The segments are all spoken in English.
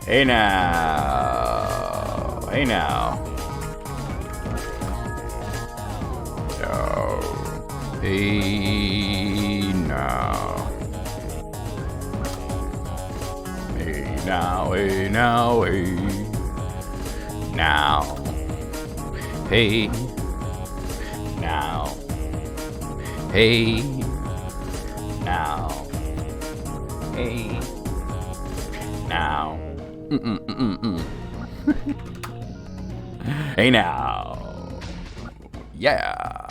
Hey now. Hey now. Yo. Hey now. Hey now. Hey now. Hey. Now. Hey. Now. Hey. Now. Hey. Now. Hey now. Yeah.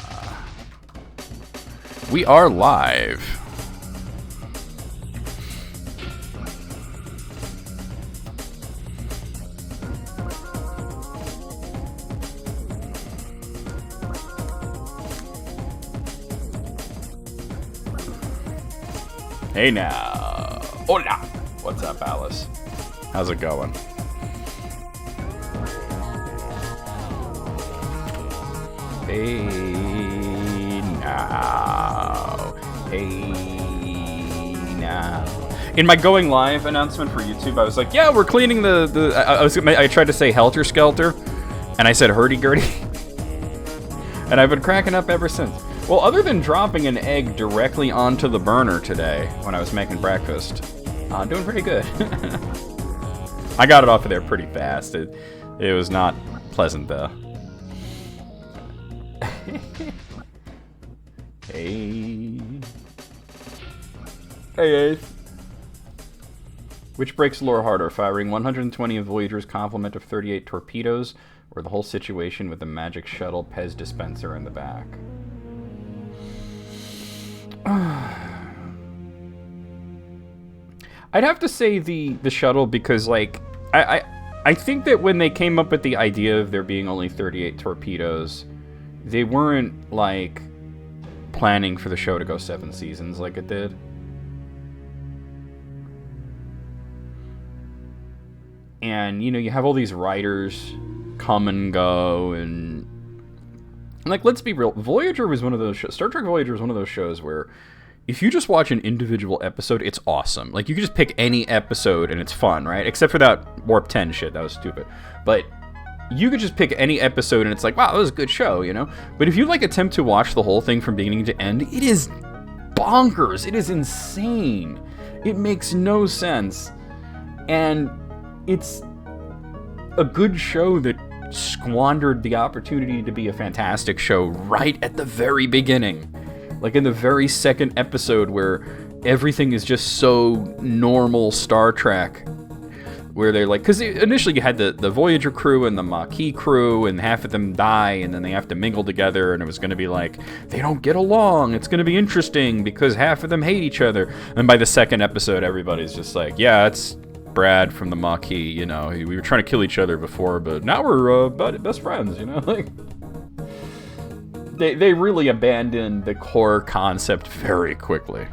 We are live. Hey now. Hola. What's up, Alice? How's it going? Hey now. Hey now. In my going live announcement for YouTube, I was like, yeah, we're cleaning I tried to say helter skelter, and I said hurdy-gurdy. And I've been cracking up ever since. Well, other than dropping an egg directly onto the burner today when I was making breakfast, doing pretty good. I got it off of there pretty fast. It was not pleasant, though. Hey. Hey. Which breaks lore harder, firing 120 of Voyager's complement of 38 torpedoes, or the whole situation with the magic shuttle Pez dispenser in the back? I'd have to say the shuttle, because like I think that when they came up with the idea of there being only 38 torpedoes, they weren't like planning for the show to go 7 seasons like it did. And you know, you have all these writers come and go, and like, let's be real, Voyager was one of those shows, Star Trek Voyager was one of those shows where if you just watch an individual episode, it's awesome. Like, you can just pick any episode and it's fun, right? Except for that Warp 10 shit, that was stupid. But you could just pick any episode and it's like, wow, that was a good show, you know? But if you, like, attempt to watch the whole thing from beginning to end, it is bonkers. It is insane. It makes no sense. And it's a good show that squandered the opportunity to be a fantastic show right at the very beginning. Like in the very second episode where everything is just so normal Star Trek. Where they're like, because initially you had the Voyager crew and the Maquis crew, and half of them die, and then they have to mingle together, and it was going to be like, they don't get along, it's going to be interesting, because half of them hate each other. And by the second episode, everybody's just like, yeah, it's Brad from the Maquis, you know, we were trying to kill each other before, but now we're best friends, you know, like... They really abandoned the core concept very quickly.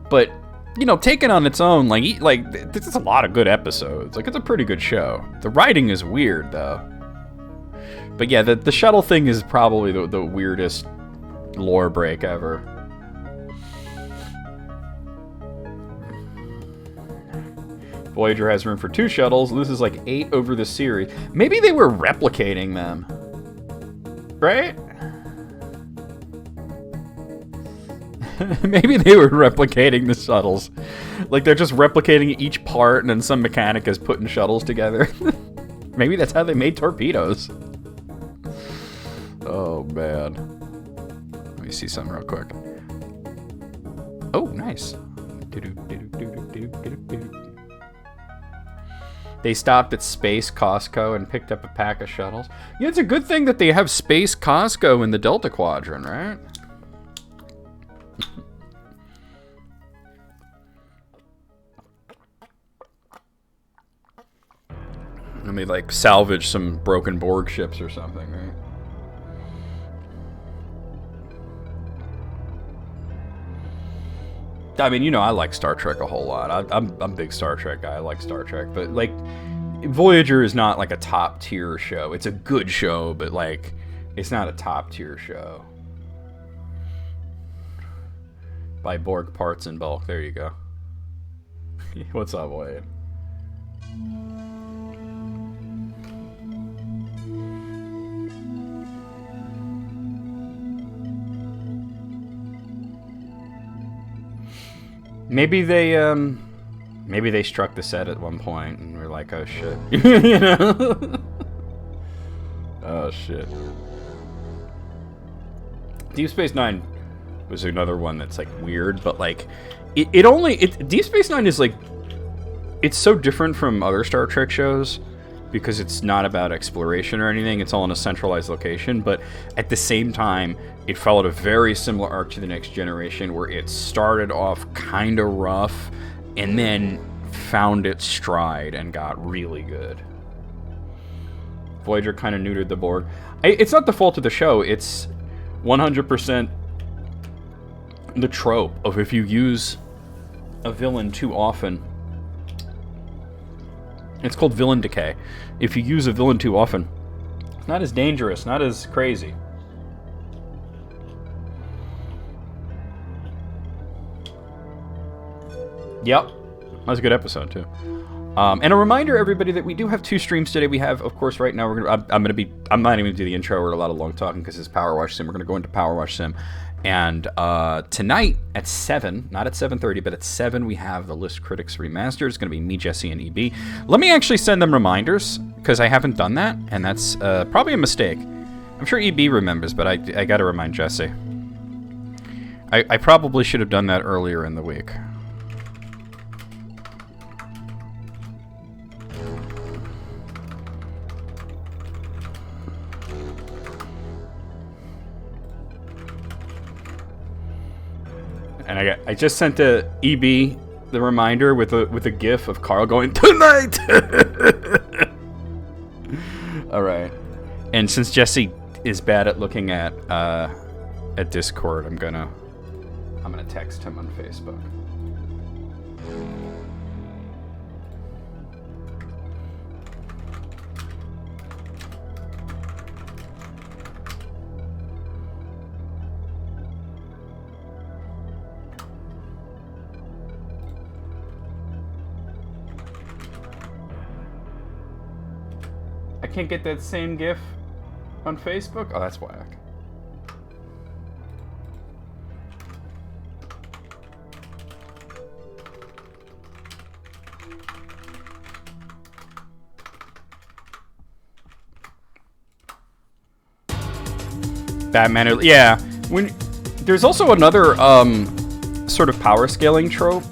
But, you know, taken on its own, like there's a lot of good episodes. Like, it's a pretty good show. The writing is weird, though. But yeah, the shuttle thing is probably the weirdest lore break ever. Voyager has room for 2 shuttles, and this is like 8 over the series. Maybe they were replicating them. Right? Maybe they were replicating the shuttles. Like, they're just replicating each part, and then some mechanic is putting shuttles together. Maybe that's how they made torpedoes. Oh, man. Let me see something real quick. Oh, nice. They stopped at Space Costco and picked up a pack of shuttles. Yeah, it's a good thing that they have Space Costco in the Delta Quadrant, right? Let me, like, salvage some broken Borg ships or something, right? I mean, you know, I like Star Trek a whole lot. I'm a big Star Trek guy. I like Star Trek. But, like, Voyager is not, like, a top-tier show. It's a good show, but, like, it's not a top-tier show. Buy Borg parts in bulk. There you go. What's up, Wade? Maybe they struck the set at one point and were like, oh shit. You know? Oh shit. Deep Space Nine was another one that's like weird, but like Deep Space Nine is like, it's so different from other Star Trek shows because it's not about exploration or anything. It's all in a centralized location, but at the same time, it followed a very similar arc to The Next Generation where it started off kind of rough and then found its stride and got really good. Voyager kind of neutered the Borg. It's not the fault of the show. It's 100% the trope of if you use a villain too often. It's called villain decay. If you use a villain too often, it's not as dangerous, not as crazy. Yep. That was a good episode, too. And a reminder, everybody, that we do have 2 streams today. We have, of course, right now, I'm not even going to do the intro or a lot of long talking because it's PowerWash Sim. We're going to go into PowerWash Sim. And tonight at 7, not at 7:30, but at 7, we have the List Critics Remastered. It's going to be me, Jesse, and EB. Let me actually send them reminders because I haven't done that, and that's probably a mistake. I'm sure EB remembers, but I got to remind Jesse. I probably should have done that earlier in the week. And I just sent to EB the reminder with a GIF of Carl going tonight. All right. And since Jesse is bad at looking at Discord, I'm gonna text him on Facebook. I can't get that same GIF on Facebook? Oh, that's whack. Batman, yeah. There's also another sort of power scaling trope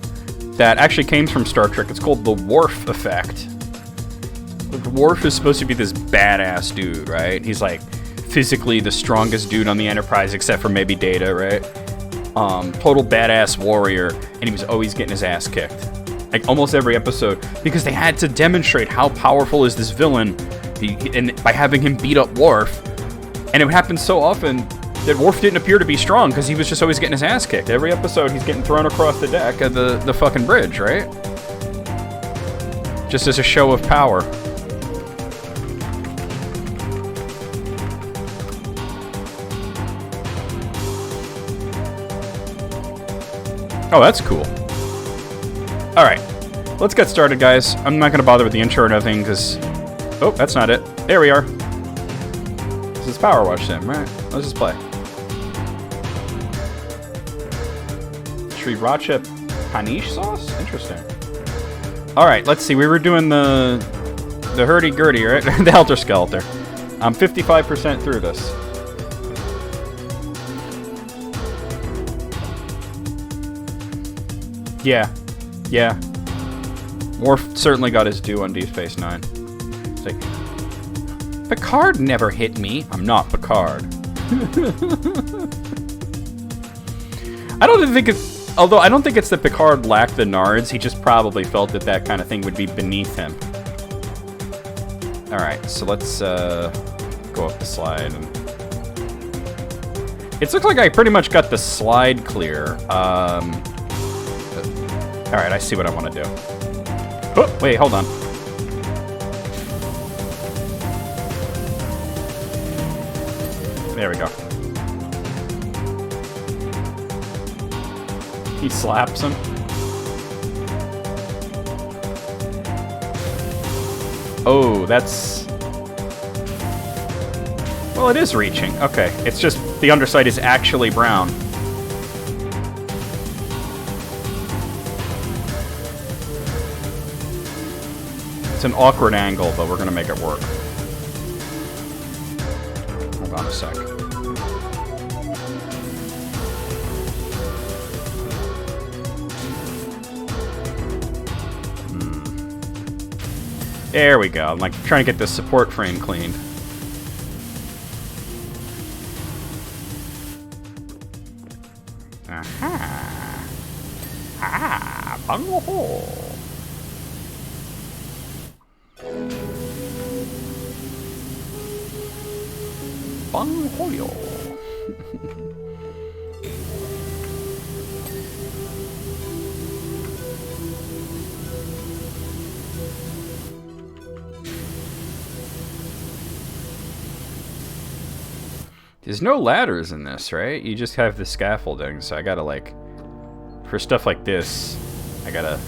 that actually came from Star Trek. It's called the Worf effect. Worf is supposed to be this badass dude, right? He's like physically the strongest dude on the Enterprise, except for maybe Data, right? Total badass warrior, and he was always getting his ass kicked, like almost every episode, because they had to demonstrate how powerful is this villain, and by having him beat up Worf, and it happened so often that Worf didn't appear to be strong because he was just always getting his ass kicked. Every episode, he's getting thrown across the deck of the fucking bridge, right? Just as a show of power. Oh, that's cool. Alright, let's get started, guys. I'm not going to bother with the intro or nothing, because... Oh, that's not it. There we are. This is PowerWash Sim, right? Let's just play. Sriracha panish sauce? Interesting. Alright, let's see. We were doing the hurdy-gurdy, right? The helter-skelter. I'm 55% through this. Yeah. Worf certainly got his due on Deep Space Nine. It's like, Picard never hit me. I'm not Picard. I don't think it's that Picard lacked the nards. He just probably felt that kind of thing would be beneath him. All right, so let's go up the slide. It looks like I pretty much got the slide clear. Alright, I see what I want to do. Oh, wait, hold on. There we go. He slaps him. Oh, that's... Well, it is reaching. Okay, it's just the underside is actually brown. It's an awkward angle, but we're gonna make it work. Hold on a sec. There we go. I'm like trying to get this support frame cleaned. Aha! Ah! Bunghole! Bunghole! There's no ladders in this, right? You just have the scaffolding, so I gotta, like... For stuff like this, I gotta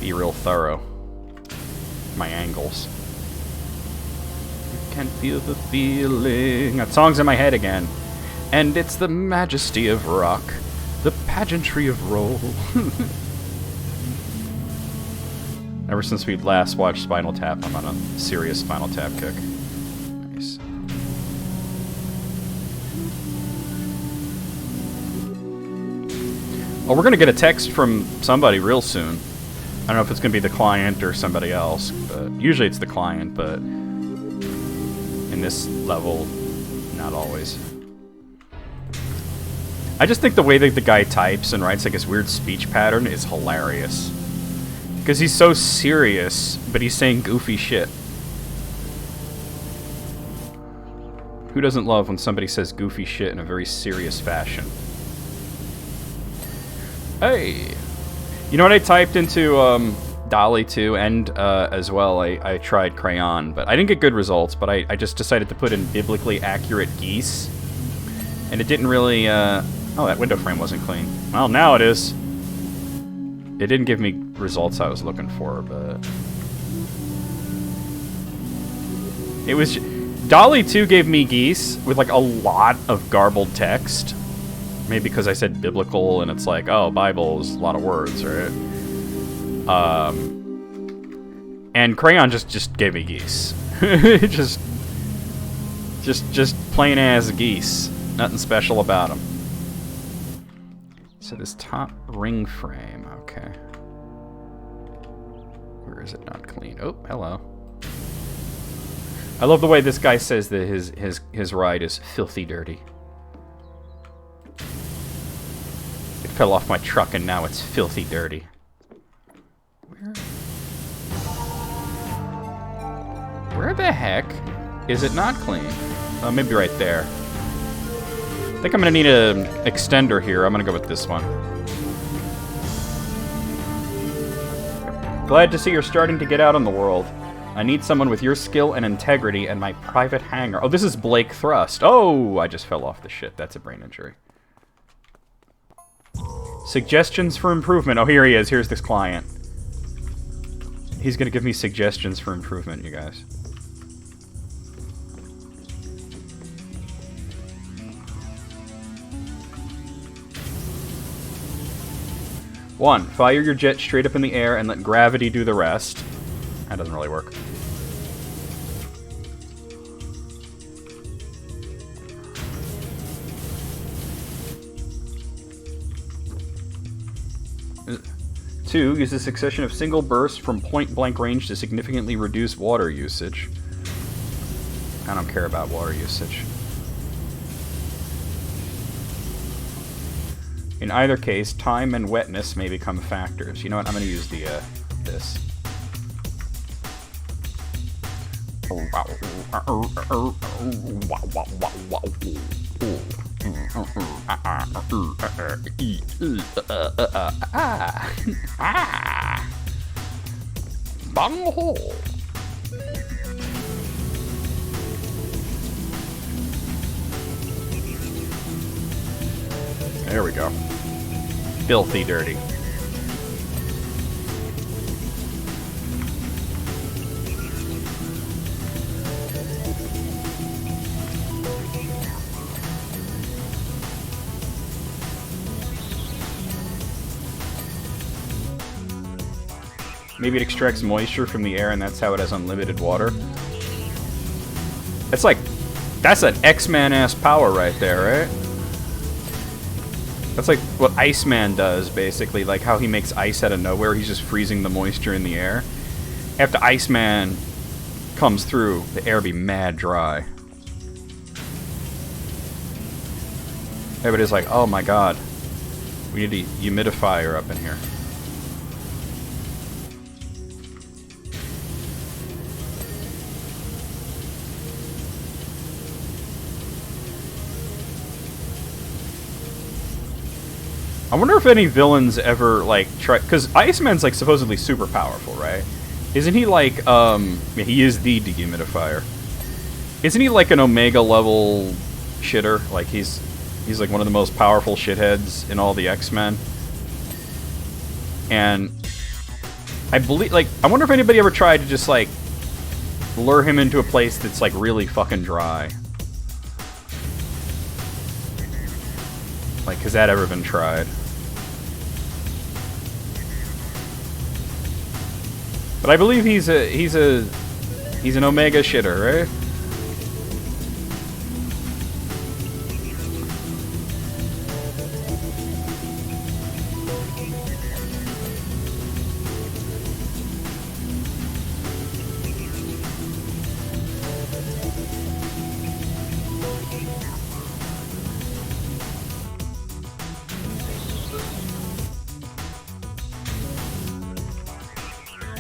be real thorough. My angles. You can feel the feeling. That song's in my head again. And it's the majesty of rock. The pageantry of roll. Ever since we last watched Spinal Tap, I'm on a serious Spinal Tap kick. Nice. Oh, we're gonna get a text from somebody real soon. I don't know if it's gonna be the client or somebody else, but usually it's the client, but in this level, not always. I just think the way that the guy types and writes like his weird speech pattern is hilarious. Because he's so serious, but he's saying goofy shit. Who doesn't love when somebody says goofy shit in a very serious fashion? Hey! You know what I typed into DALL-E 2 and as well, I tried Crayon, but I didn't get good results, but I just decided to put in biblically accurate geese. And it didn't really, oh, that window frame wasn't clean. Well, now it is. It didn't give me results I was looking for, but... It was... DALL-E 2 gave me geese with, like, a lot of garbled text. Maybe because I said biblical, and it's like, oh, Bible is a lot of words, right? And Crayon just gave me geese. just plain as geese. Nothing special about them. So this top ring frame, okay. Where is it not clean? Oh, hello. I love the way this guy says that his ride is filthy dirty. It fell off my truck and now it's filthy dirty. Where the heck is it not clean? Oh, maybe right there. I think I'm gonna need an extender here. I'm gonna go with this one. Glad to see you're starting to get out in the world. I need someone with your skill and integrity and my private hangar. Oh, this is Blake Thrust. Oh, I just fell off the shit. That's a brain injury. Suggestions for improvement. Oh, here he is. Here's this client. He's gonna give me suggestions for improvement, you guys. One, fire your jet straight up in the air and let gravity do the rest. That doesn't really work. Two, use a succession of single bursts from point-blank range to significantly reduce water usage. I don't care about water usage. In either case, time and wetness may become factors. You know what? I'm going to use the, this. Bunghole. There we go. Filthy dirty. Maybe it extracts moisture from the air and that's how it has unlimited water. That's like... That's an X-Man-ass power right there, right? That's like what Iceman does, basically. Like how he makes ice out of nowhere. He's just freezing the moisture in the air. After Iceman comes through, the air be mad dry. Everybody's like, oh my god. We need a humidifier up in here. I wonder if any villains ever, like, try... Because Iceman's, like, supposedly super powerful, right? Isn't he, like, yeah, he is the dehumidifier. Isn't he, like, an Omega level shitter? Like, he's like, one of the most powerful shitheads in all the X-Men. And I believe, like, I wonder if anybody ever tried to just, like, lure him into a place that's, like, really fucking dry. Like, has that ever been tried? But I believe he's an Omega shitter, right?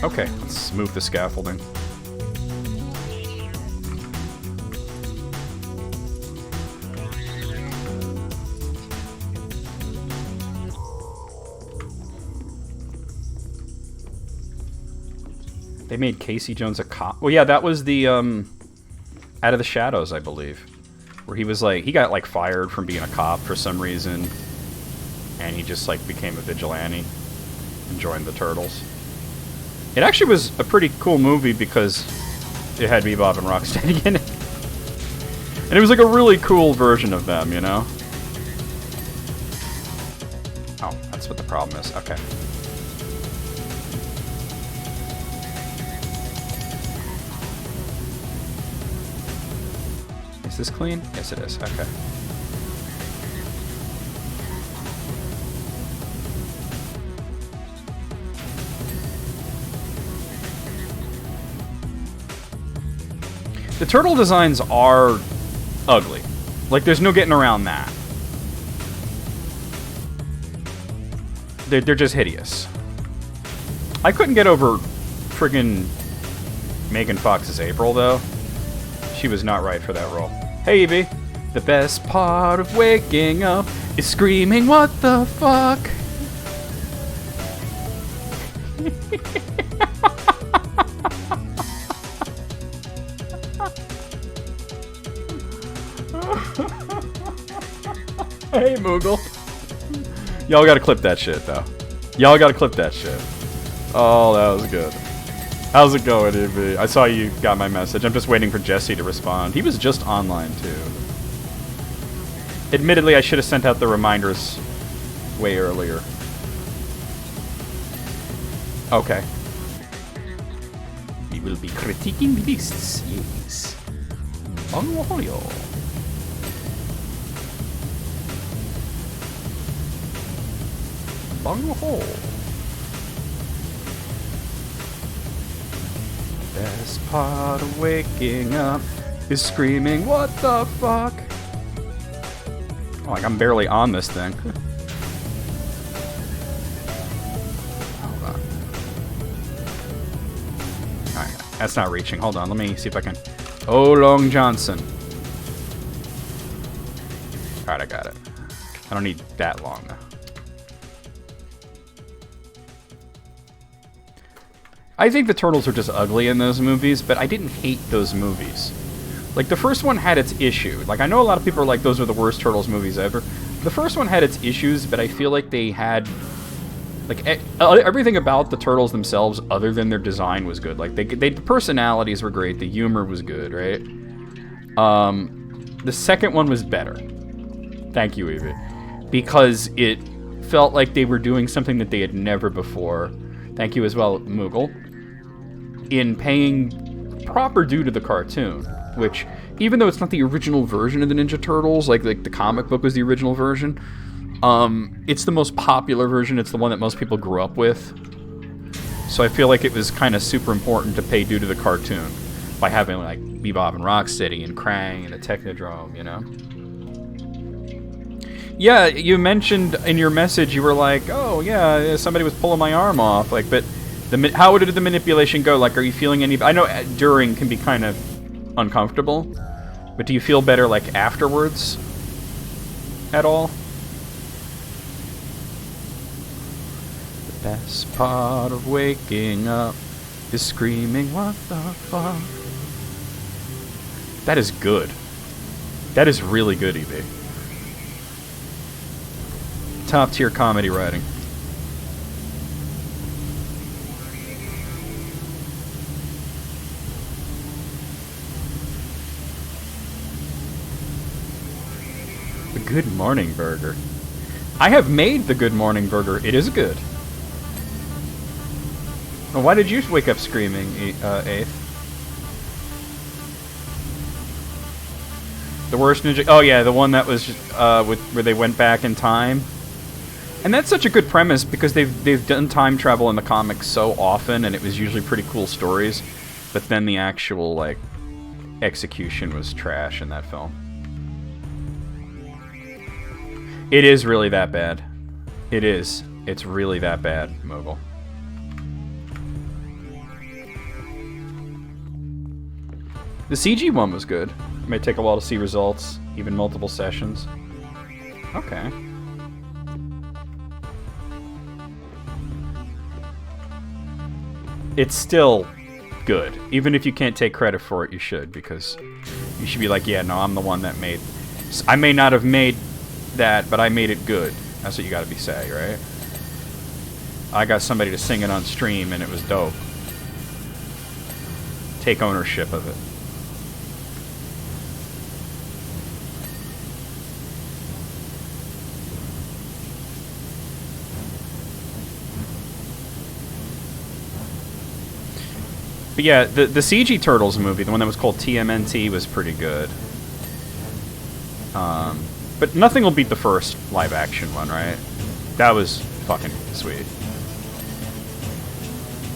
Okay, let's move the scaffolding. They made Casey Jones a cop. Well, yeah, that was the, Out of the Shadows, I believe. Where he was, like, he got, like, fired from being a cop for some reason. And he just, like, became a vigilante and joined the Turtles. It actually was a pretty cool movie because it had Bebop and Rocksteady in it. And it was like a really cool version of them, you know? Oh, that's what the problem is. Okay. Is this clean? Yes, it is. Okay. The turtle designs are ugly. Like, there's no getting around that. They're just hideous. I couldn't get over friggin' Megan Fox's April, though. She was not right for that role. Hey, Evie. The best part of waking up is screaming, what the fuck? Hey, Moogle. Y'all gotta clip that shit, though. Y'all gotta clip that shit. Oh, that was good. How's it going, Evie? I saw you got my message. I'm just waiting for Jesse to respond. He was just online, too. Admittedly, I should have sent out the reminders way earlier. Okay. We will be critiquing the beasts, yes. Unwarrior. Bunghole. Best part of waking up is screaming, what the fuck? Oh, like I'm barely on this thing. Hold on. Alright, that's not reaching. Hold on, let me see if I can. Oh, Long Johnson. Alright, I got it. I don't need that long, though. I think the Turtles are just ugly in those movies, but I didn't hate those movies. Like, the first one had its issue. Like, I know a lot of people are like, those are the worst Turtles movies ever. The first one had its issues, but I feel like they had... Like, everything about the Turtles themselves, other than their design, was good. Like, the personalities were great, the humor was good, right? The second one was better. Thank you, Evie. Because it felt like they were doing something that they had never before. Thank you as well, Moogle. In paying proper due to the cartoon, which, even though it's not the original version of the Ninja Turtles, like the comic book was the original version, it's the most popular version. It's the one that most people grew up with. So I feel like it was kind of super important to pay due to the cartoon by having like Bebop and Rocksteady and Krang and the Technodrome, you know? Yeah, you mentioned in your message, you were like, oh yeah, somebody was pulling my arm off, like, but how did the manipulation go? Like, are you feeling any... I know during can be kind of uncomfortable, but do you feel better, like, afterwards at all? The best part of waking up is screaming, what the fuck? That is good. That is really good, EB. Top tier comedy writing. The Good Morning Burger. I have made the Good Morning Burger. It is good. Well, why did you wake up screaming, Eighth? The worst ninja... Oh yeah, the one that was where they went back in time. And that's such a good premise because they've done time travel in the comics so often, and it was usually pretty cool stories. But then the actual like execution was trash in that film. It is really that bad. It is. It's really that bad, Mogul. The CG one was good. It may take a while to see results, even multiple sessions. Okay. It's still good. Even if you can't take credit for it, you should, because you should be like, yeah, no, I'm the one that made... I may not have made that, but I made it good. That's what you gotta be saying, right? I got somebody to sing it on stream, and it was dope. Take ownership of it. But yeah, the CG Turtles movie, the one that was called TMNT, was pretty good. But nothing will beat the first live-action one, right? That was fucking sweet.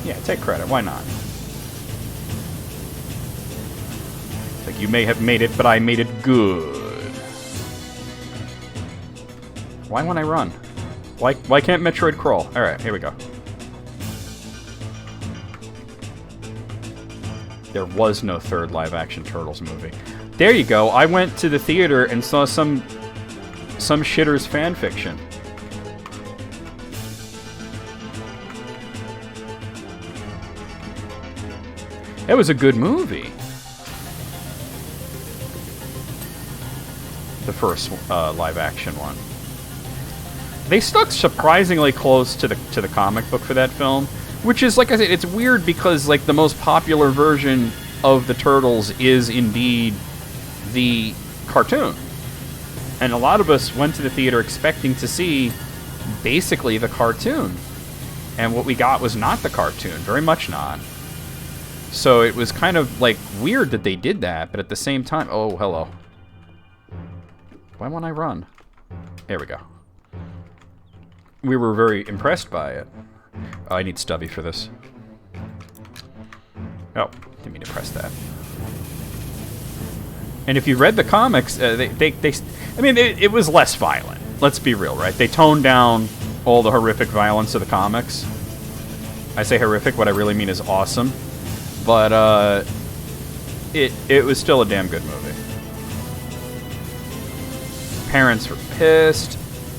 Yeah, take credit. Why not? Like, you may have made it, but I made it good. Why won't I run? Why can't Metroid crawl? Alright, here we go. There was no third live-action Turtles movie. There you go. I went to the theater and saw some shitter's fan fiction. It was a good movie. The first live-action one. They stuck surprisingly close to the comic book for that film. Which is, like I said, it's weird because, like, the most popular version of the Turtles is indeed the cartoon. And a lot of us went to the theater expecting to see basically the cartoon. And what we got was not the cartoon, very much not. So it was kind of, like, weird that they did that, but at the same time... Oh, hello. Why won't I run? There we go. We were very impressed by it. Oh, I need Stubby for this. Oh, didn't mean to press that. And if you read the comics, it was less violent. Let's be real, right? They toned down all the horrific violence of the comics. I say horrific, what I really mean is awesome. But, it was still a damn good movie. Parents were pissed,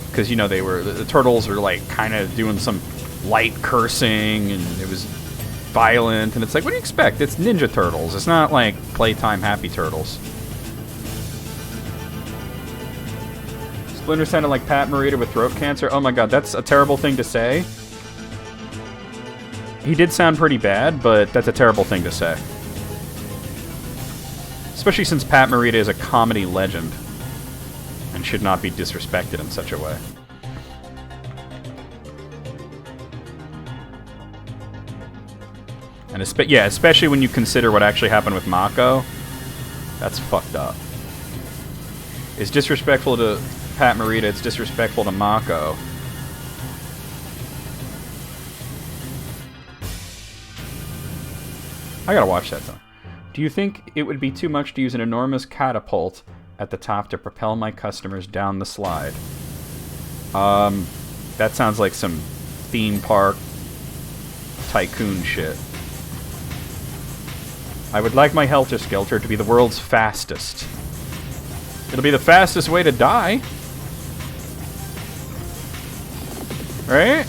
because, you know, the Turtles were, like, kind of doing some light cursing, and it was violent, and it's like, what do you expect? It's Ninja Turtles. It's not like Playtime Happy Turtles. Splinter sounded like Pat Morita with throat cancer. Oh my god, that's a terrible thing to say. He did sound pretty bad, but that's a terrible thing to say. Especially since Pat Morita is a comedy legend and should not be disrespected in such a way. And yeah, especially when you consider what actually happened with Mako. That's fucked up. It's disrespectful to Pat Morita, it's disrespectful to Mako. I gotta watch that though. Do you think it would be too much to use an enormous catapult at the top to propel my customers down the slide? That sounds like some theme park tycoon shit. I would like my Helter Skelter to be the world's fastest. It'll be the fastest way to die. Right?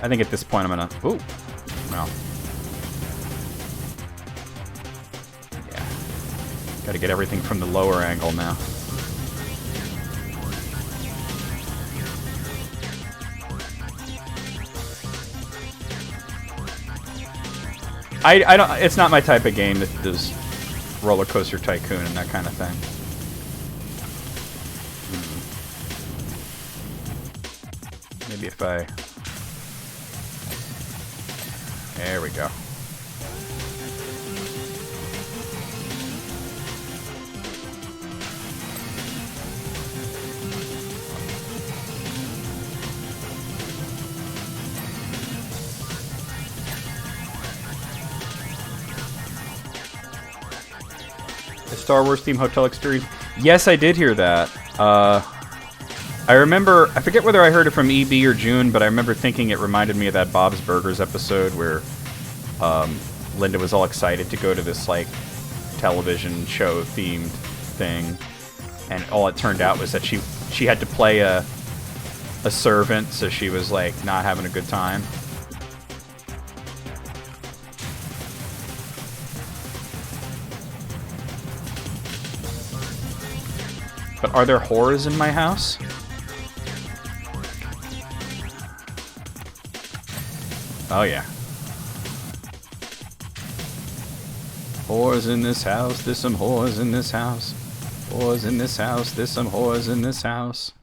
I think at this point I'm gonna... Ooh. No. Yeah. Gotta get everything from the lower angle now. I don't... It's not my type of game that does Roller Coaster Tycoon and that kind of thing. Maybe if I... There we go. The Star Wars theme hotel experience. Yes, I did hear that. I remember, I forget whether I heard it from EB or June, but I remember thinking it reminded me of that Bob's Burgers episode where Linda was all excited to go to this, like, television show themed thing, and all it turned out was that she had to play a servant, so she was, like, not having a good time. But are there whores in my house? Oh, yeah. Whores in this house, there's some whores in this house. Whores in this house, there's some whores in this house.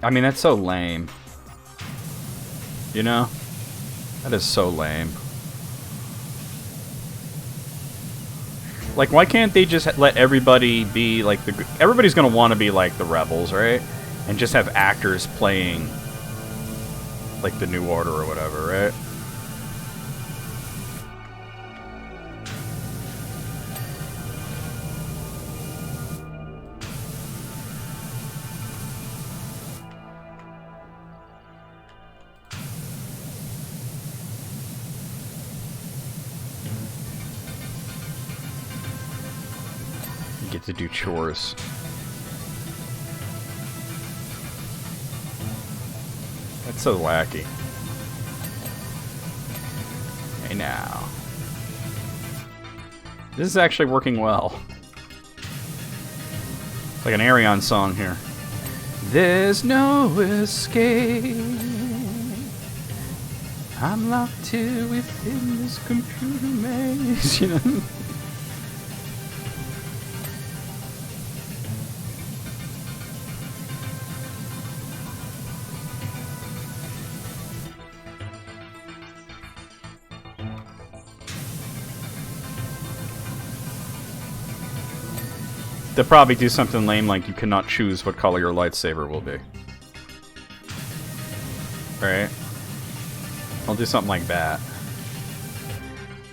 I mean, that's so lame. You know? That is so lame. Like, why can't they just let everybody be like the... Everybody's gonna want to be like the rebels, right? And just have actors playing like the New Order or whatever, right? Get to do chores. That's so wacky. Hey now. This is actually working well. It's like an Arion song here. There's no escape. I'm locked here within this computer maze. You know? They'll probably do something lame like you cannot choose what color your lightsaber will be. Right? I'll do something like that.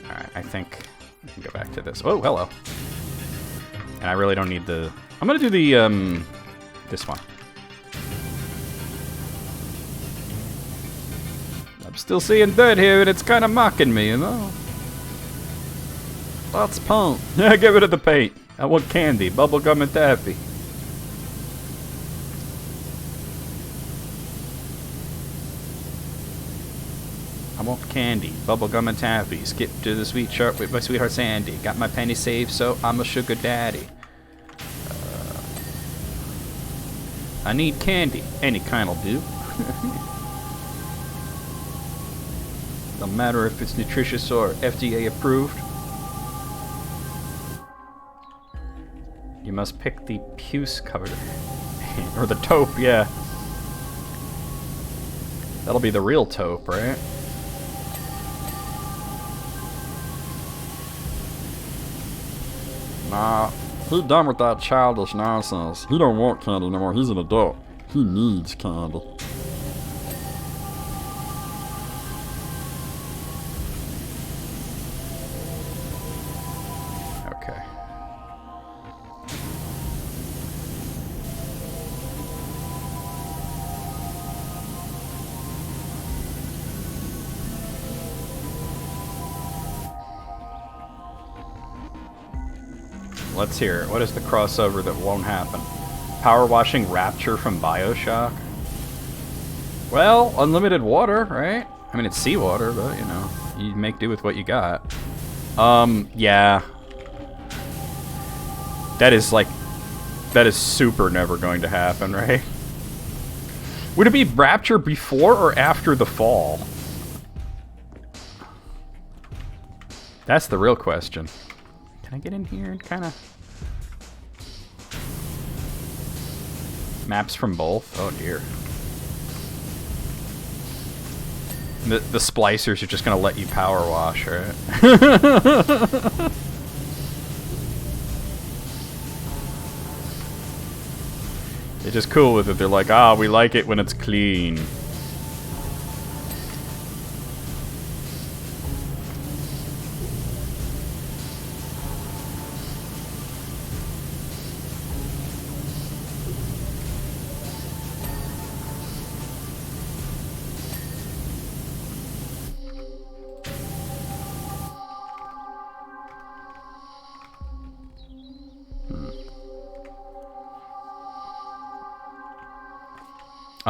Alright, I think I can go back to this. Oh, hello. And I really don't need the... I'm gonna do the, this one. I'm still seeing dirt here and it's kind of mocking me, you know? Lots of paint. Yeah, get rid of the paint. I want candy, bubblegum and taffy. I want candy, bubblegum and taffy. Skip to the sweet shop with my sweetheart Sandy. Got my penny saved, so I'm a sugar daddy. I need candy. Any kind'll do. No matter if it's nutritious or FDA approved. You must pick the puce covered. Or the taupe, yeah. That'll be the real taupe, right? Nah, he's done with that childish nonsense. He don't want candy anymore. He's an adult. He needs candy. Okay. Let's hear it. What is the crossover that won't happen? Power washing Rapture from BioShock? Well, unlimited water, right? I mean, it's seawater, but, you know, you make do with what you got. Yeah. That is super never going to happen, right? Would it be Rapture before or after the fall? That's the real question. Can I get in here and kind of... Maps from both? Oh dear. The splicers are just gonna let you power wash, right? They're just cool with it. They're like, ah, we like it when it's clean.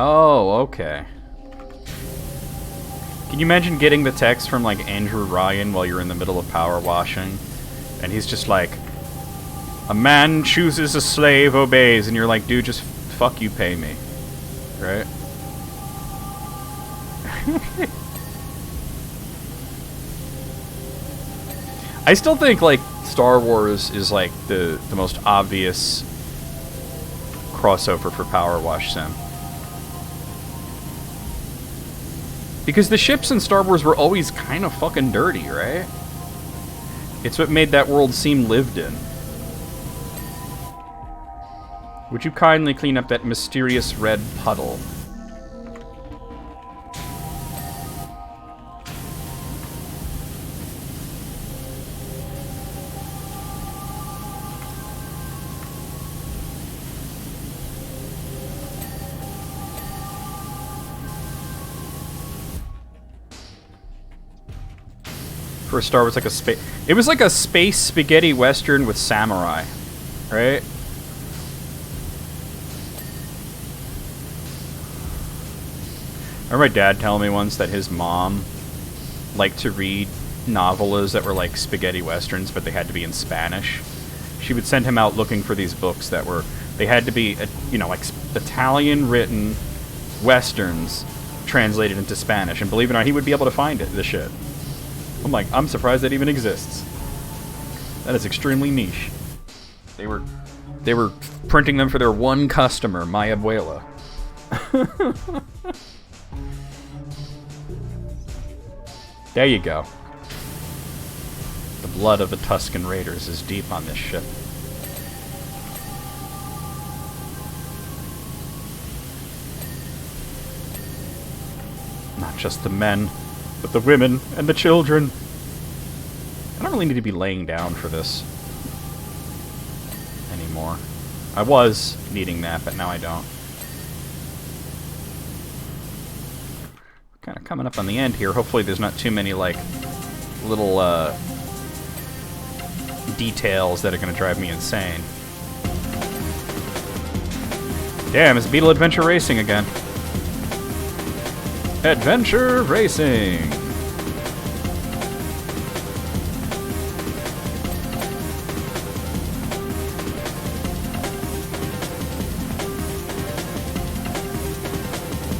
Oh, okay. Can you imagine getting the text from, like, Andrew Ryan while you're in the middle of power washing? And he's just like, a man chooses, a slave obeys. And you're like, dude, just fuck you, pay me. Right? I still think, like, Star Wars is, like, the most obvious crossover for Power Wash Sim. Because the ships in Star Wars were always kind of fucking dirty, right? It's what made that world seem lived in. Would you kindly clean up that mysterious red puddle? For a Star Wars, like a space... It was like a space spaghetti western with samurai, right? I remember my dad telling me once that his mom liked to read novellas that were like spaghetti westerns, but they had to be in Spanish. She would send him out looking for these books that were... They had to be, you know, like Italian-written westerns translated into Spanish. And believe it or not, he would be able to find it, the shit. I'm like, I'm surprised that even exists. That is extremely niche. They were printing them for their one customer, my abuela. There you go. The blood of the Tusken Raiders is deep on this ship. Not just the men, but the women and the children. I don't really need to be laying down for this anymore. I was needing that, but now I don't. Kind of coming up on the end here. Hopefully there's not too many, like, little, details that are going to drive me insane. Damn, it's Beetle Adventure Racing again. Adventure Racing!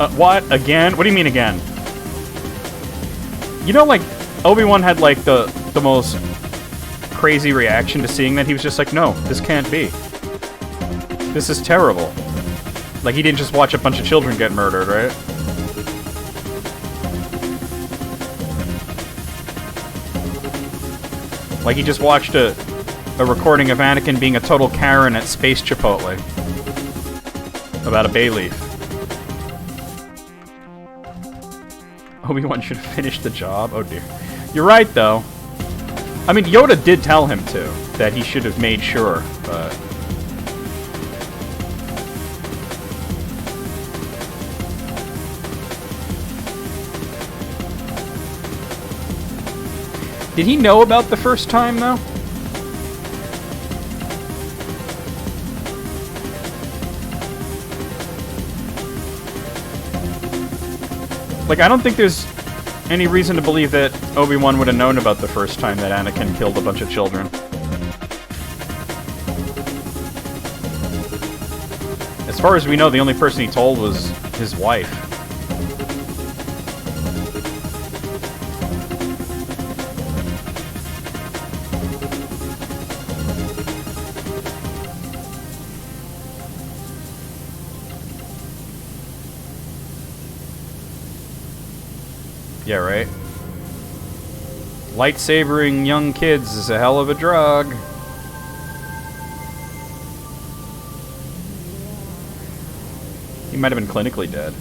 What? Again? What do you mean again? You know, like, Obi-Wan had, like, the most crazy reaction to seeing that. He was just like, no, this can't be. This is terrible. Like, he didn't just watch a bunch of children get murdered, right? Like, he just watched a recording of Anakin being a total Karen at Space Chipotle. About a bay leaf. Obi-Wan should have finished the job? Oh dear. You're right, though. I mean, Yoda did tell him to. That he should have made sure, but... Did he know about the first time, though? Like, I don't think there's any reason to believe that Obi-Wan would have known about the first time that Anakin killed a bunch of children. As far as we know, the only person he told was his wife. Yeah, right? Lightsabering young kids is a hell of a drug. He might have been clinically dead.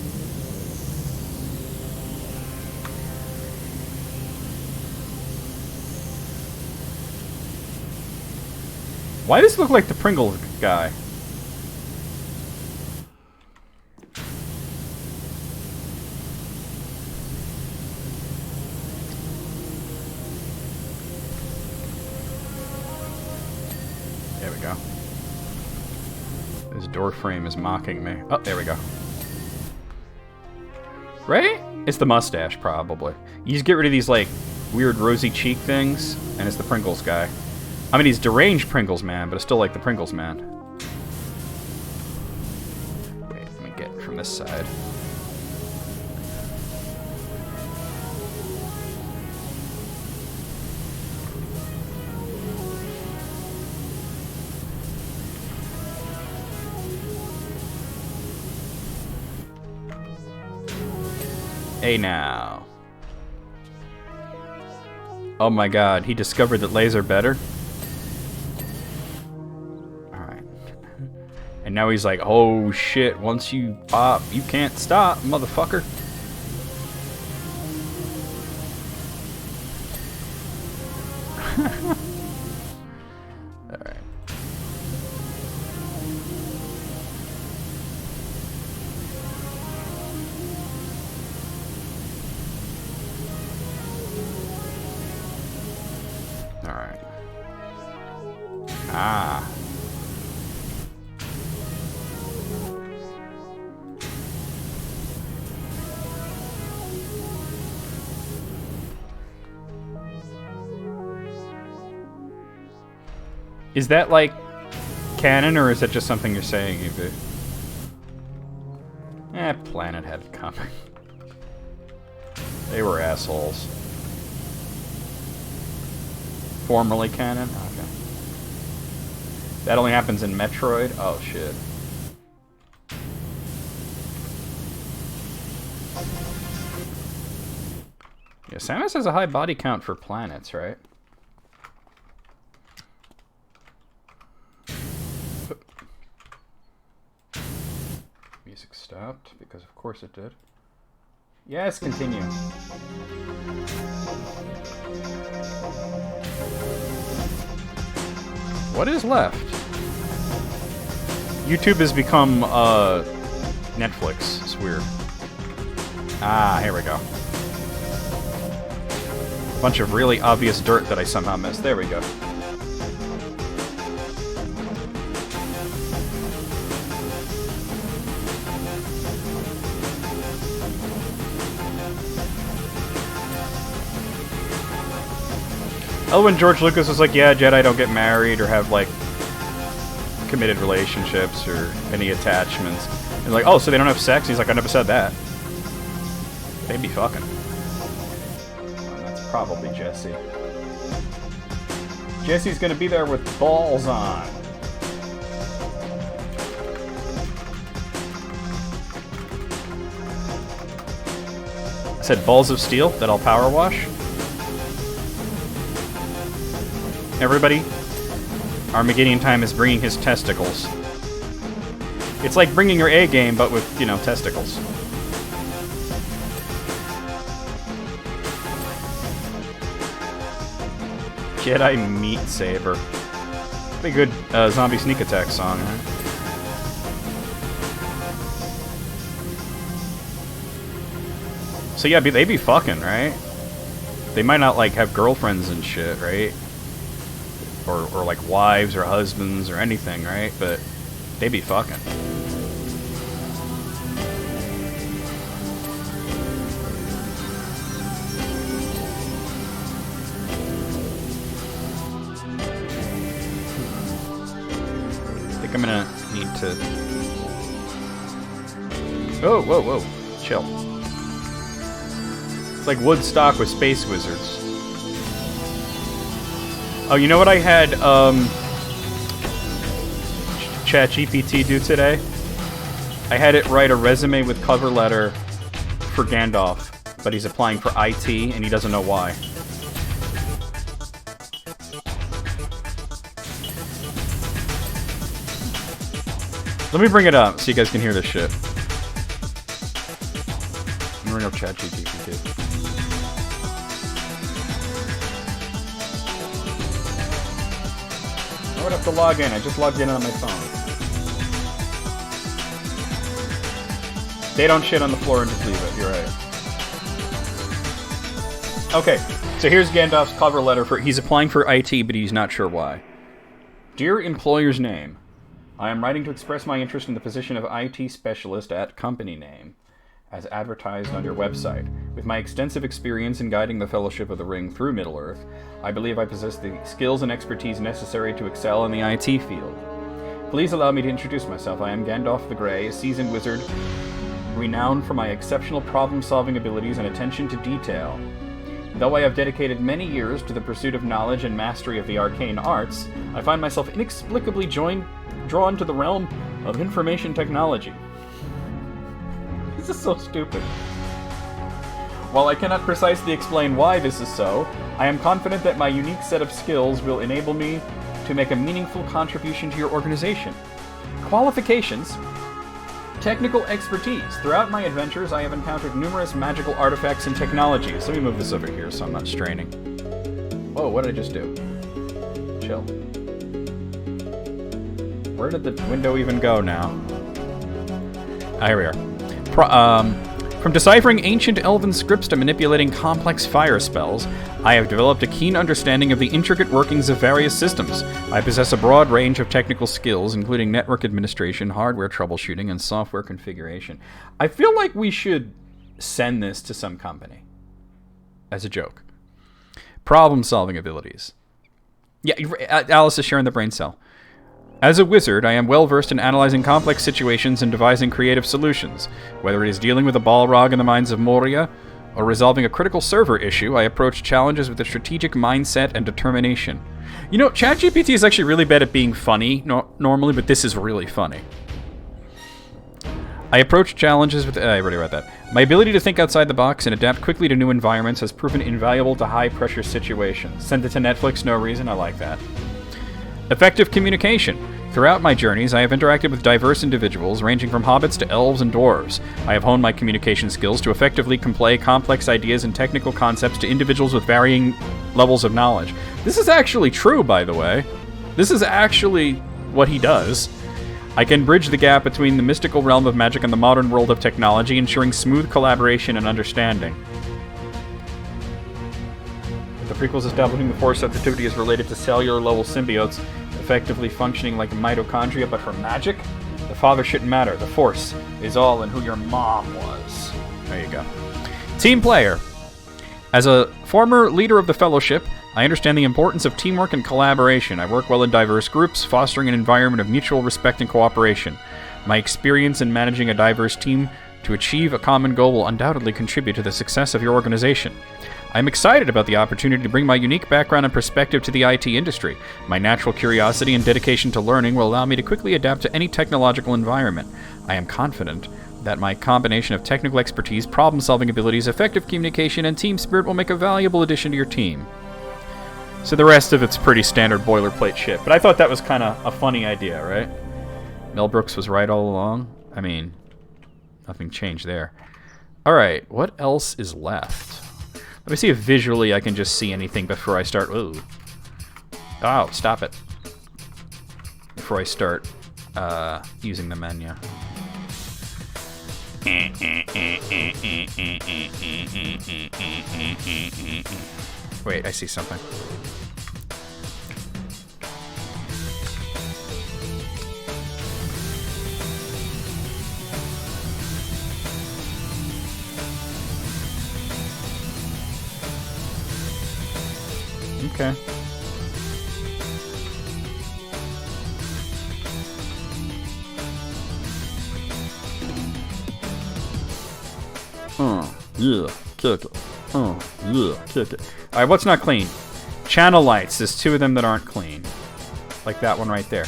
Why does this look like the Pringles guy? There we go. This door frame is mocking me. Oh, there we go. Right? It's the mustache, probably. You just get rid of these, like, weird rosy cheek things, and it's the Pringles guy. I mean, he's deranged Pringles man, but it's still like the Pringles man. Wait, let me get it from this side. Hey now. Oh my god, he discovered that lays are better? Alright. And now he's like, oh shit, once you pop, you can't stop, motherfucker. Alright. Alright. Ah. Is that, like, canon, or is that just something you're saying, Evie? Planet had it coming. They were assholes. Formerly canon? Okay. That only happens in Metroid? Oh, shit. Yeah, Samus has a high body count for planets, right? Music stopped, because of course it did. Yes, continue. What is left? YouTube has become, Netflix. It's weird. Ah, here we go. A bunch of really obvious dirt that I somehow missed. There we go. Oh, when George Lucas was like, yeah, Jedi don't get married or have, like, committed relationships or any attachments. And like, oh, so they don't have sex? He's like, I never said that. They be fucking. That's probably Jesse. Jesse's gonna be there with balls on. I said balls of steel that I'll power wash. Everybody, Armageddon Time is bringing his testicles. It's like bringing your A game, but with, you know, testicles. Jedi Meat Saber. Pretty good zombie sneak attack song, huh? So yeah, they be fucking, right? They might not, like, have girlfriends and shit, right? Or like, wives or husbands or anything, right? But they be fucking. I think I'm gonna need to... Oh, whoa, whoa. Chill. It's like Woodstock with space wizards. Oh, you know what I had ChatGPT do today? I had it write a resume with cover letter for Gandalf, but he's applying for IT and he doesn't know why. Let me bring it up so you guys can hear this shit. I'm bring up ChatGPT. I would have to log in. I just logged in on my phone. They don't shit on the floor and just leave it. You're right. Okay, so here's Gandalf's cover letter for... He's applying for IT, but he's not sure why. Dear employer's name, I am writing to express my interest in the position of IT specialist at company name, as advertised on your website. With my extensive experience in guiding the Fellowship of the Ring through Middle-earth, I believe I possess the skills and expertise necessary to excel in the IT field. Please allow me to introduce myself. I am Gandalf the Grey, a seasoned wizard, renowned for my exceptional problem-solving abilities and attention to detail. Though I have dedicated many years to the pursuit of knowledge and mastery of the arcane arts, I find myself inexplicably drawn to the realm of information technology. This is so stupid. While I cannot precisely explain why this is so, I am confident that my unique set of skills will enable me to make a meaningful contribution to your organization. Qualifications. Technical expertise. Throughout my adventures, I have encountered numerous magical artifacts and technologies. Let me move this over here so I'm not straining. Whoa, what did I just do? Chill. Where did the window even go now? Ah, here we are. From deciphering ancient elven scripts to manipulating complex fire spells, I have developed a keen understanding of the intricate workings of various systems. I possess a broad range of technical skills, including network administration, hardware troubleshooting, and software configuration. I feel like we should send this to some company. As a joke. Problem-solving abilities. Yeah, Alice is sharing the brain cell. As a wizard, I am well-versed in analyzing complex situations and devising creative solutions. Whether it is dealing with a Balrog in the mines of Moria, or resolving a critical server issue, I approach challenges with a strategic mindset and determination. You know, ChatGPT is actually really bad at being funny normally, but this is really funny. I approach challenges with... I already read that. My ability to think outside the box and adapt quickly to new environments has proven invaluable to high-pressure situations. Send it to Netflix, no reason, I like that. Effective communication. Throughout my journeys, I have interacted with diverse individuals, ranging from hobbits to elves and dwarves. I have honed my communication skills to effectively convey complex ideas and technical concepts to individuals with varying levels of knowledge. This is actually true, by the way. This is actually what he does. I can bridge the gap between the mystical realm of magic and the modern world of technology, ensuring smooth collaboration and understanding. The prequels establishing the Force sensitivity is related to cellular-level symbiotes effectively functioning like mitochondria, but for magic? The father shouldn't matter. The Force is all in who your mom was. There you go. Team player. As a former leader of the Fellowship, I understand the importance of teamwork and collaboration. I work well in diverse groups, fostering an environment of mutual respect and cooperation. My experience in managing a diverse team to achieve a common goal will undoubtedly contribute to the success of your organization. I am excited about the opportunity to bring my unique background and perspective to the IT industry. My natural curiosity and dedication to learning will allow me to quickly adapt to any technological environment. I am confident that my combination of technical expertise, problem-solving abilities, effective communication, and team spirit will make a valuable addition to your team. So the rest of it's pretty standard boilerplate shit, but I thought that was kind of a funny idea, right? Mel Brooks was right all along. I mean, nothing changed there. Alright, what else is left? Let me see if visually I can just see anything before I start. Ooh. Oh, stop it. Before I start using the menu. Wait, I see something. Okay. Yeah, kick it. Yeah, kick it. Alright, what's not clean? Channel lights. There's two of them that aren't clean. Like that one right there.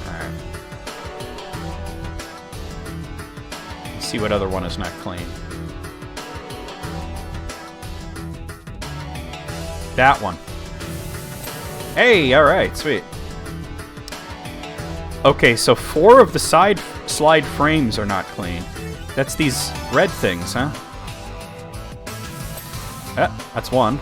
Alright. Let's see what other one is not clean. That one. Hey, alright, sweet. Okay, so 4 of the side slide frames are not clean. That's these red things, huh? That's one.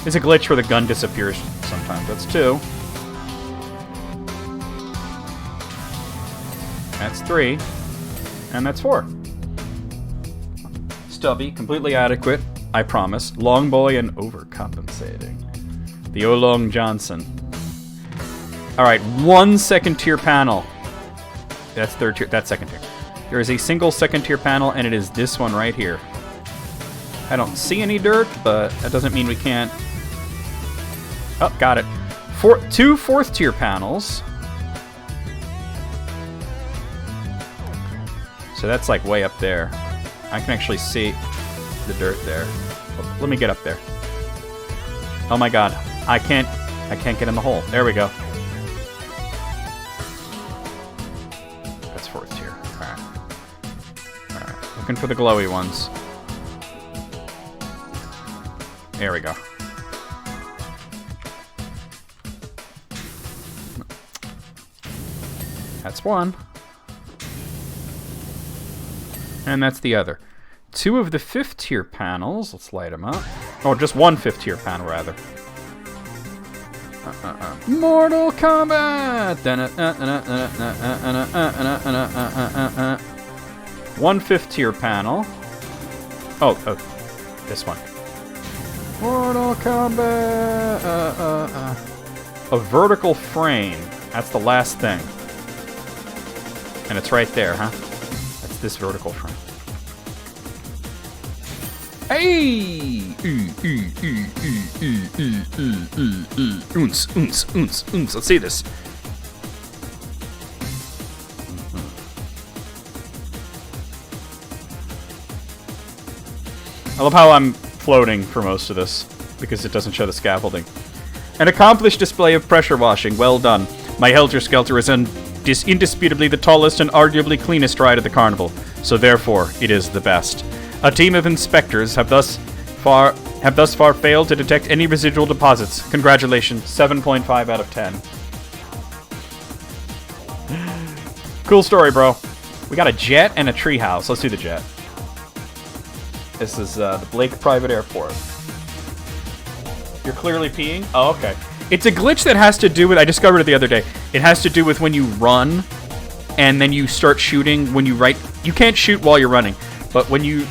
There's a glitch where the gun disappears sometimes. That's 2. That's 3. And that's 4. Stubby, completely adequate, I promise. Long boy and overcompensating. The Olong Johnson. Alright, 1 second tier panel. That's third tier. That's second tier. There is a single second tier panel, and it is this one right here. I don't see any dirt, but that doesn't mean we can't. Oh, got it. 2 fourth tier panels. So that's like way up there. I can actually see the dirt there. Let me get up there. Oh my god. I can't get in the hole. There we go. That's 4th tier. Alright. Alright. Looking for the glowy ones. There we go. That's one. And that's the other. 2 of the 5th tier panels. Let's light them up. Oh, just 1 5th tier panel, rather. Mortal Kombat! 1 5th tier panel. Oh, this one. Mortal Kombat! A vertical frame. That's the last thing. And it's right there, huh? That's this vertical frame. Hey! Oons. Let's see this. I love how I'm floating for most of this, because it doesn't show the scaffolding. An accomplished display of pressure washing. Well done. My Helter Skelter is indisputably the tallest and arguably cleanest ride at the carnival, so therefore it is the best. A team of inspectors have thus far failed to detect any residual deposits. Congratulations, 7.5 out of 10. Cool story, bro. We got a jet and a treehouse. Let's do the jet. This is the Blake Private Airport. You're clearly peeing? Oh, okay. It's a glitch that has to do with, I discovered it the other day. It has to do with when you run and then you start shooting when you you can't shoot while you're running, but when you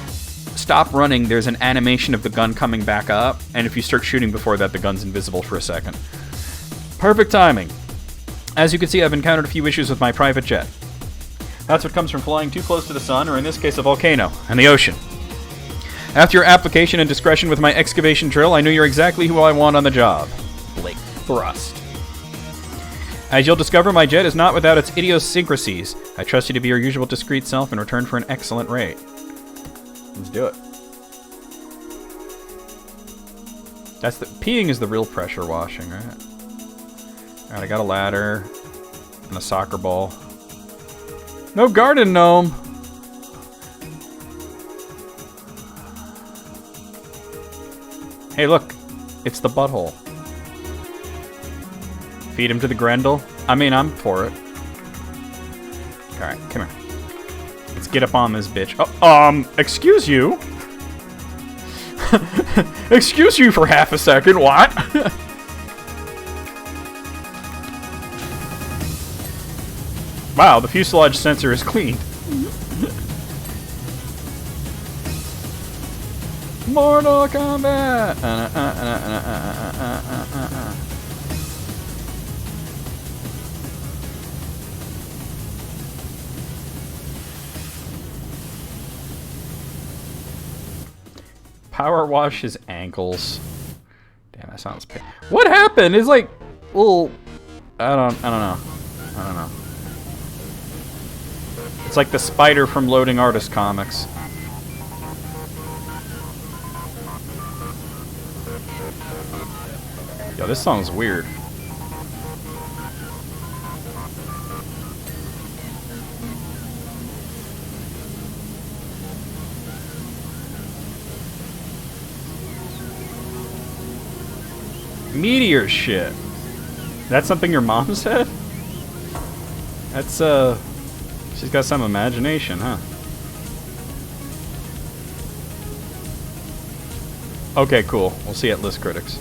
stop running, there's an animation of the gun coming back up, and if you start shooting before that, the gun's invisible for a second. Perfect timing. As you can see, I've encountered a few issues with my private jet. That's what comes from flying too close to the sun, or in this case, a volcano, and the ocean. After your application and discretion with my excavation drill, I know you're exactly who I want on the job. Blake Thrust. As you'll discover, my jet is not without its idiosyncrasies. I trust you to be your usual discreet self in return for an excellent rate. Let's do it. That's the peeing is the real pressure washing, right? Alright, I got a ladder and a soccer ball. No garden gnome. Hey, look, it's the butthole. Feed him to the Grendel. I mean, I'm for it. All right, come here. Let's get up on this bitch. Oh, excuse you. Excuse you for half a second. What? Wow, the fuselage sensor is cleaned. Mortal Kombat. PowerWash his ankles. Damn, that sounds pain. What happened? It's like little. I don't know. It's like the spider from Loading Artist Comics. Yo, this song's weird. Meteor shit. That's something your mom said? That's, she's got some imagination, huh? Okay, cool. We'll see at List Critics.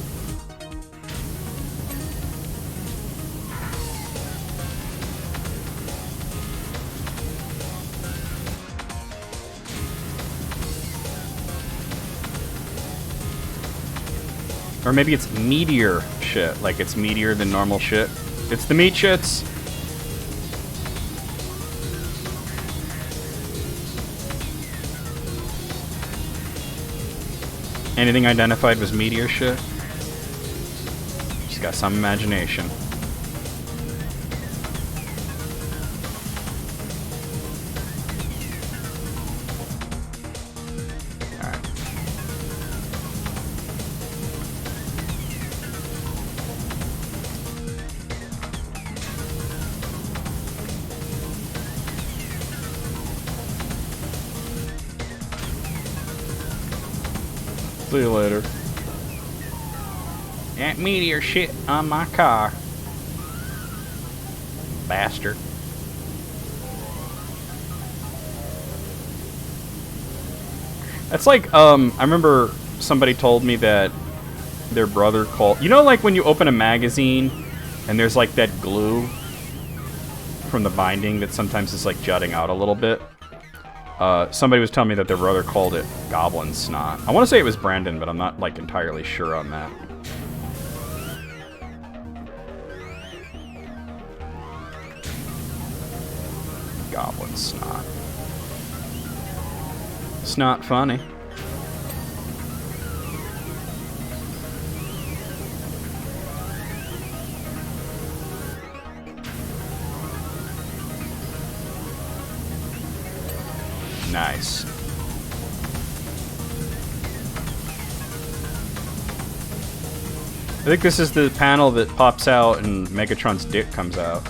Or maybe it's meteor shit, like it's meteor than normal shit. It's the meat shits. Anything identified was meteor shit? She's got some imagination. See you later. That meteor shit on my car. Bastard. That's like, I remember somebody told me that their brother called... You know, like when you open a magazine and there's like that glue from the binding that sometimes is like jutting out a little bit? Somebody was telling me that their brother called it goblin snot. I want to say it was Brandon, but I'm not like entirely sure on that. Goblin snot. It's not funny. Nice. I think this is the panel that pops out and Megatron's dick comes out.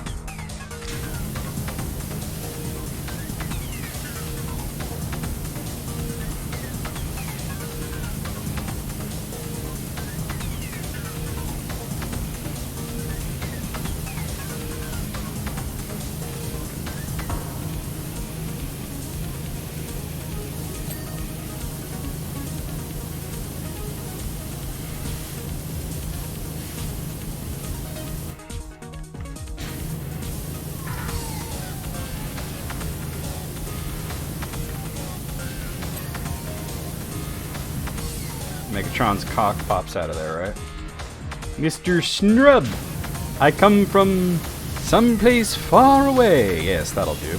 Megatron's cock pops out of there, right? Mr. Snrub, I come from someplace far away. Yes, that'll do.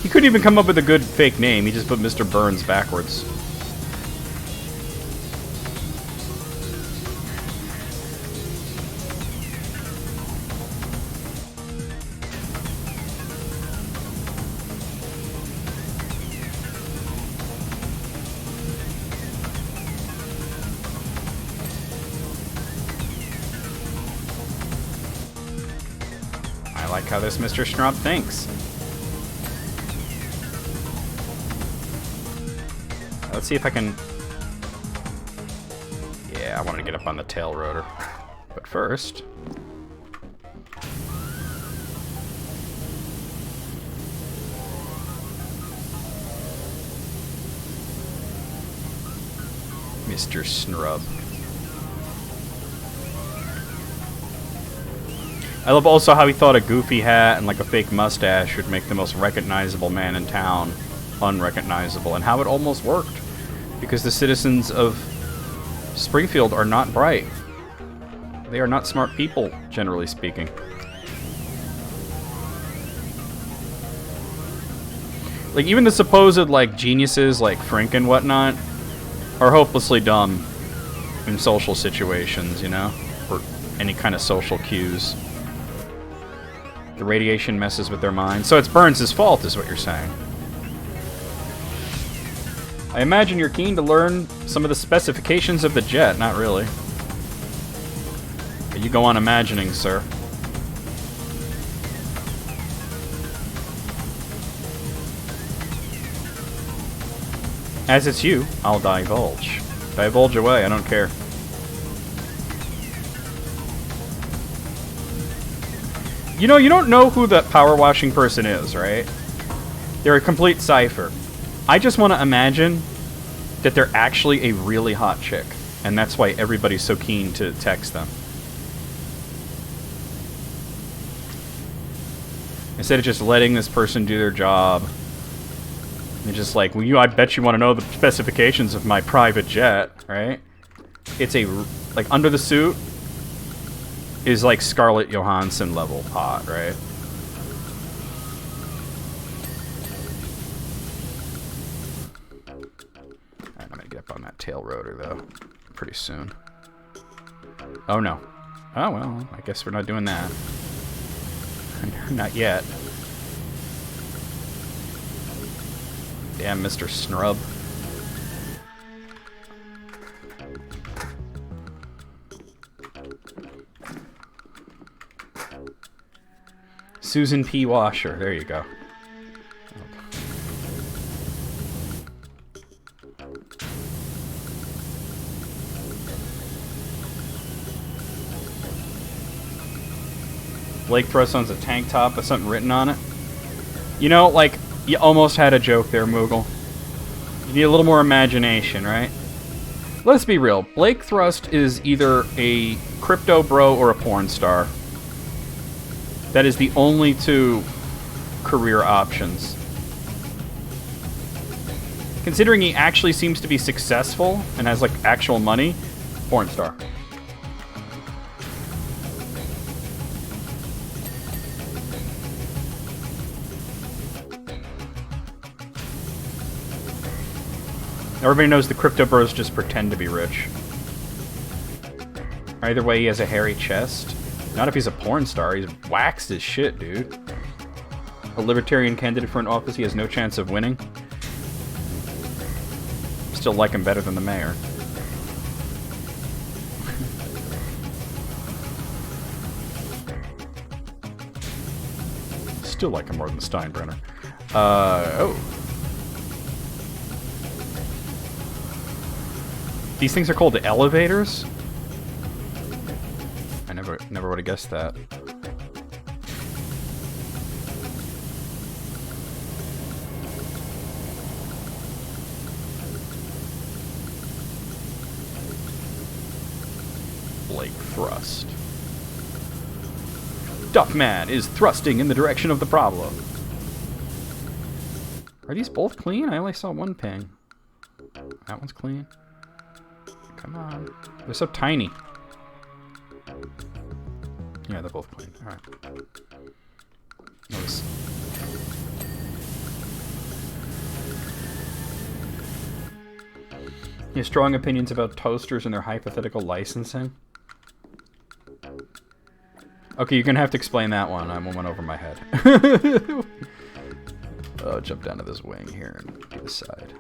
He couldn't even come up with a good fake name. He just put Mr. Burns backwards. I like how this Mr. Schnrubb thinks. Let's see if I can... Yeah, I want to get up on the tail rotor. But first... Mr. Schnrubb. I love also how he thought a goofy hat and like a fake mustache would make the most recognizable man in town unrecognizable, and how it almost worked. Because the citizens of Springfield are not bright. They are not smart people, generally speaking. Like, even the supposed, like, geniuses like Frink and whatnot are hopelessly dumb in social situations, you know? Or any kind of social cues. The radiation messes with their minds. So it's Burns' fault, is what you're saying. I imagine you're keen to learn some of the specifications of the jet. Not really. But you go on imagining, sir. As it's you, I'll divulge. Divulge away, I don't care. You know, you don't know who that power washing person is, right? They're a complete cipher. I just want to imagine that they're actually a really hot chick, and that's why everybody's so keen to text them. Instead of just letting this person do their job, they're just like, well, I bet you want to know the specifications of my private jet, right? It's a, like, under the suit is like Scarlett Johansson level hot, right? Alright, I'm gonna get up on that tail rotor, though, pretty soon. Oh, no. Oh, well, I guess we're not doing that. Not yet. Damn, Mr. Schnrubb. Susan P. Washer. There you go. Blake Thrust owns a tank top with something written on it. You know, like, you almost had a joke there, Moogle. You need a little more imagination, right? Let's be real. Blake Thrust is either a crypto bro or a porn star. That is the only two career options. Considering he actually seems to be successful and has, like, actual money, porn star. Everybody knows the crypto bros just pretend to be rich. Either way, he has a hairy chest. Not if he's a porn star. He's waxed as shit, dude. A libertarian candidate for an office he has no chance of winning. Still like him better than the mayor. Still like him more than Steinbrenner. Oh. These things are called elevators? I never would have guessed that. Blake Thrust. Duckman is thrusting in the direction of the problem. Are these both clean? I only saw one ping. That one's clean. Come on. They're so tiny. Yeah, they're both clean. Alright. Notice. You have strong opinions about toasters and their hypothetical licensing? Okay, you're gonna have to explain that one. I went over my head. Oh, jump down to this wing here and to the side.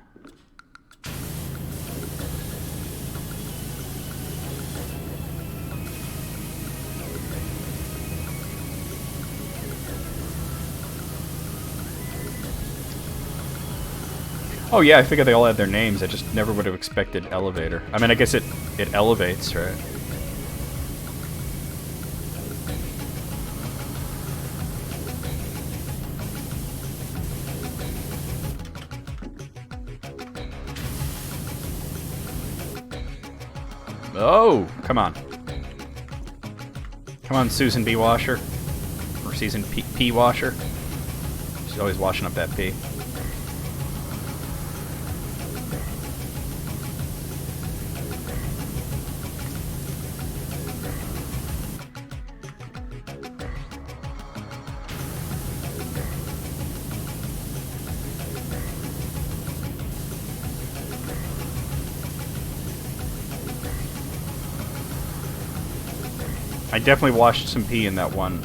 Oh yeah, I figured they all had their names. I just never would have expected elevator. I mean, I guess it elevates, right? Oh, come on. Come on, Susan B. Washer. Or Susan P. Washer. She's always washing up that pee. I definitely washed some pee in that one.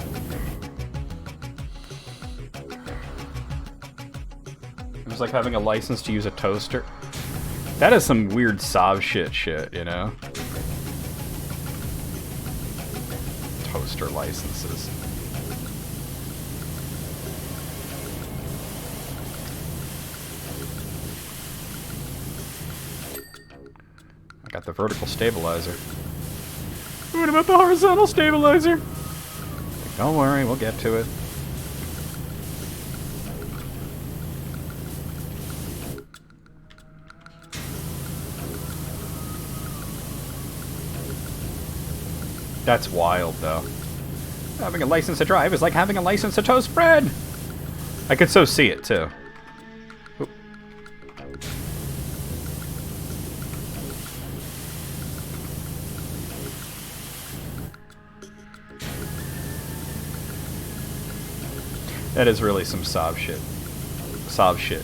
It was like having a license to use a toaster. That is some weird Sov shit, you know? Toaster licenses. I got the vertical stabilizer. What about the horizontal stabilizer? Don't worry, we'll get to it. That's wild, though. Having a license to drive is like having a license to toast bread! I could so see it, too. Oop. That is really some Sov shit. Sov shit.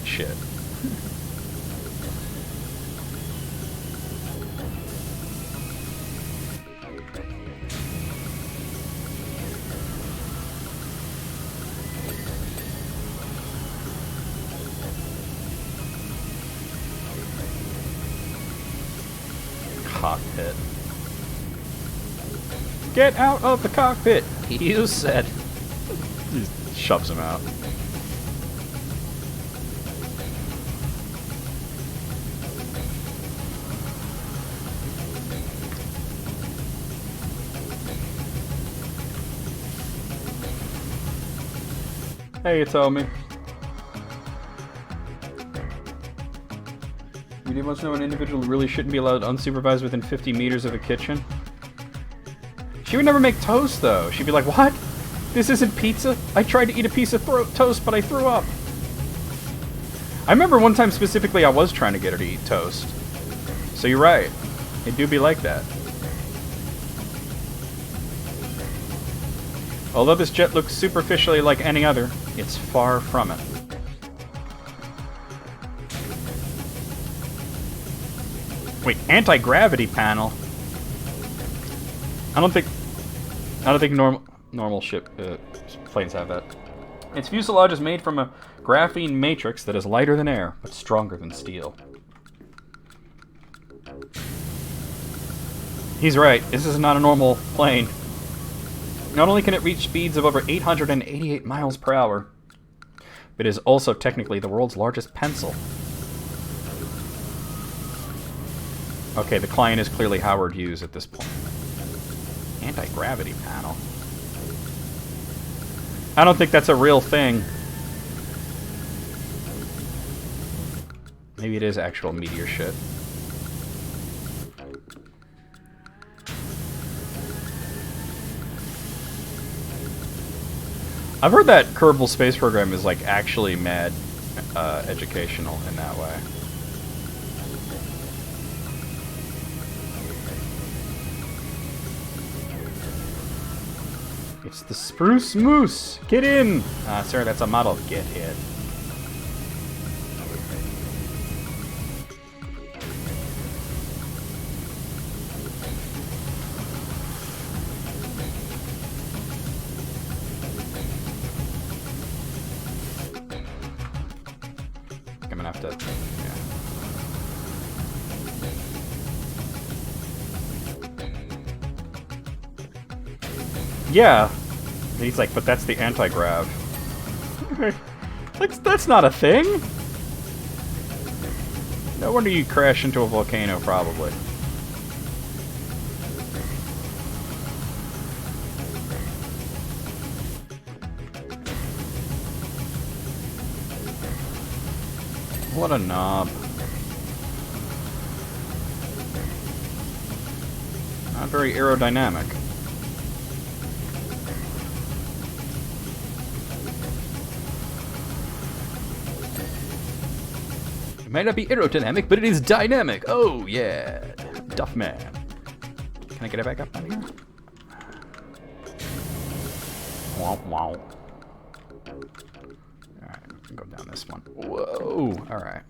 Cockpit. Get out of the cockpit, you said. He shoves him out. Hey, you told me. You didn't want to know an individual really shouldn't be allowed unsupervised within 50 meters of a kitchen? She would never make toast, though. She'd be like, what? This isn't pizza? I tried to eat a piece of toast, but I threw up. I remember one time specifically I was trying to get her to eat toast. So you're right. It do be like that. Although this jet looks superficially like any other, it's far from it. Wait, anti-gravity panel? I don't think normal ship planes have that. Its fuselage is made from a graphene matrix that is lighter than air, but stronger than steel. He's right. This is not a normal plane. Not only can it reach speeds of over 888 miles per hour, but it is also technically the world's largest pencil. Okay, the client is clearly Howard Hughes at this point. Anti-gravity panel. I don't think that's a real thing. Maybe it is actual meteor shit. I've heard that Kerbal Space Program is like actually mad educational in that way. It's the Spruce Moose! Get in! Sir, that's a model. Get in. instead. Yeah. He's like, but that's the anti-grav. That's not a thing. No wonder you crash into a volcano, probably. What a knob. Not very aerodynamic. It might not be aerodynamic, but it is dynamic. Oh, yeah. Duff man. Can I get it back up on here? Wow, wow. Alright, go down this one. Whoa! Alright.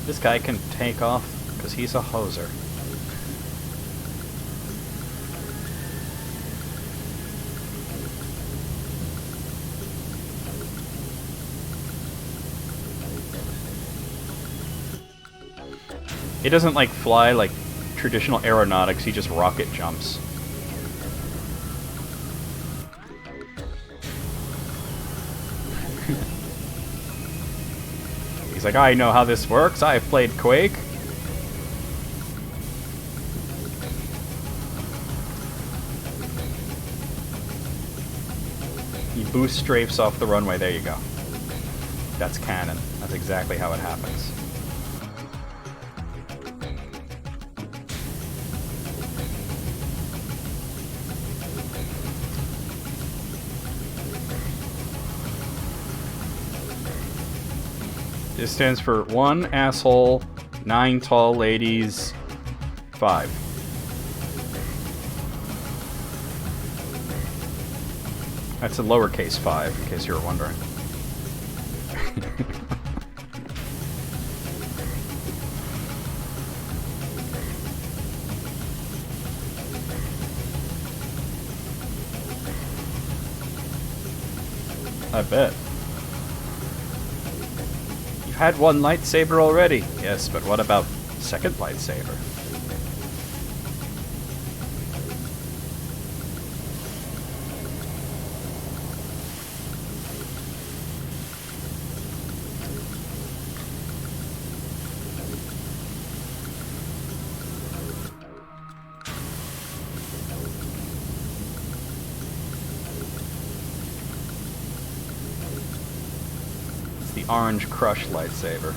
This guy can take off because he's a hoser. He doesn't like fly like traditional aeronautics, he just rocket jumps. He's like, I know how this works. I've played Quake. He boost strafes off the runway. There you go. That's canon. That's exactly how it happens. This stands for 1 asshole, 9 tall ladies, 5. That's a lowercase 5, in case you were wondering. I bet. Had one lightsaber already. Yes, but what about second lightsaber? Orange Crush lightsaber.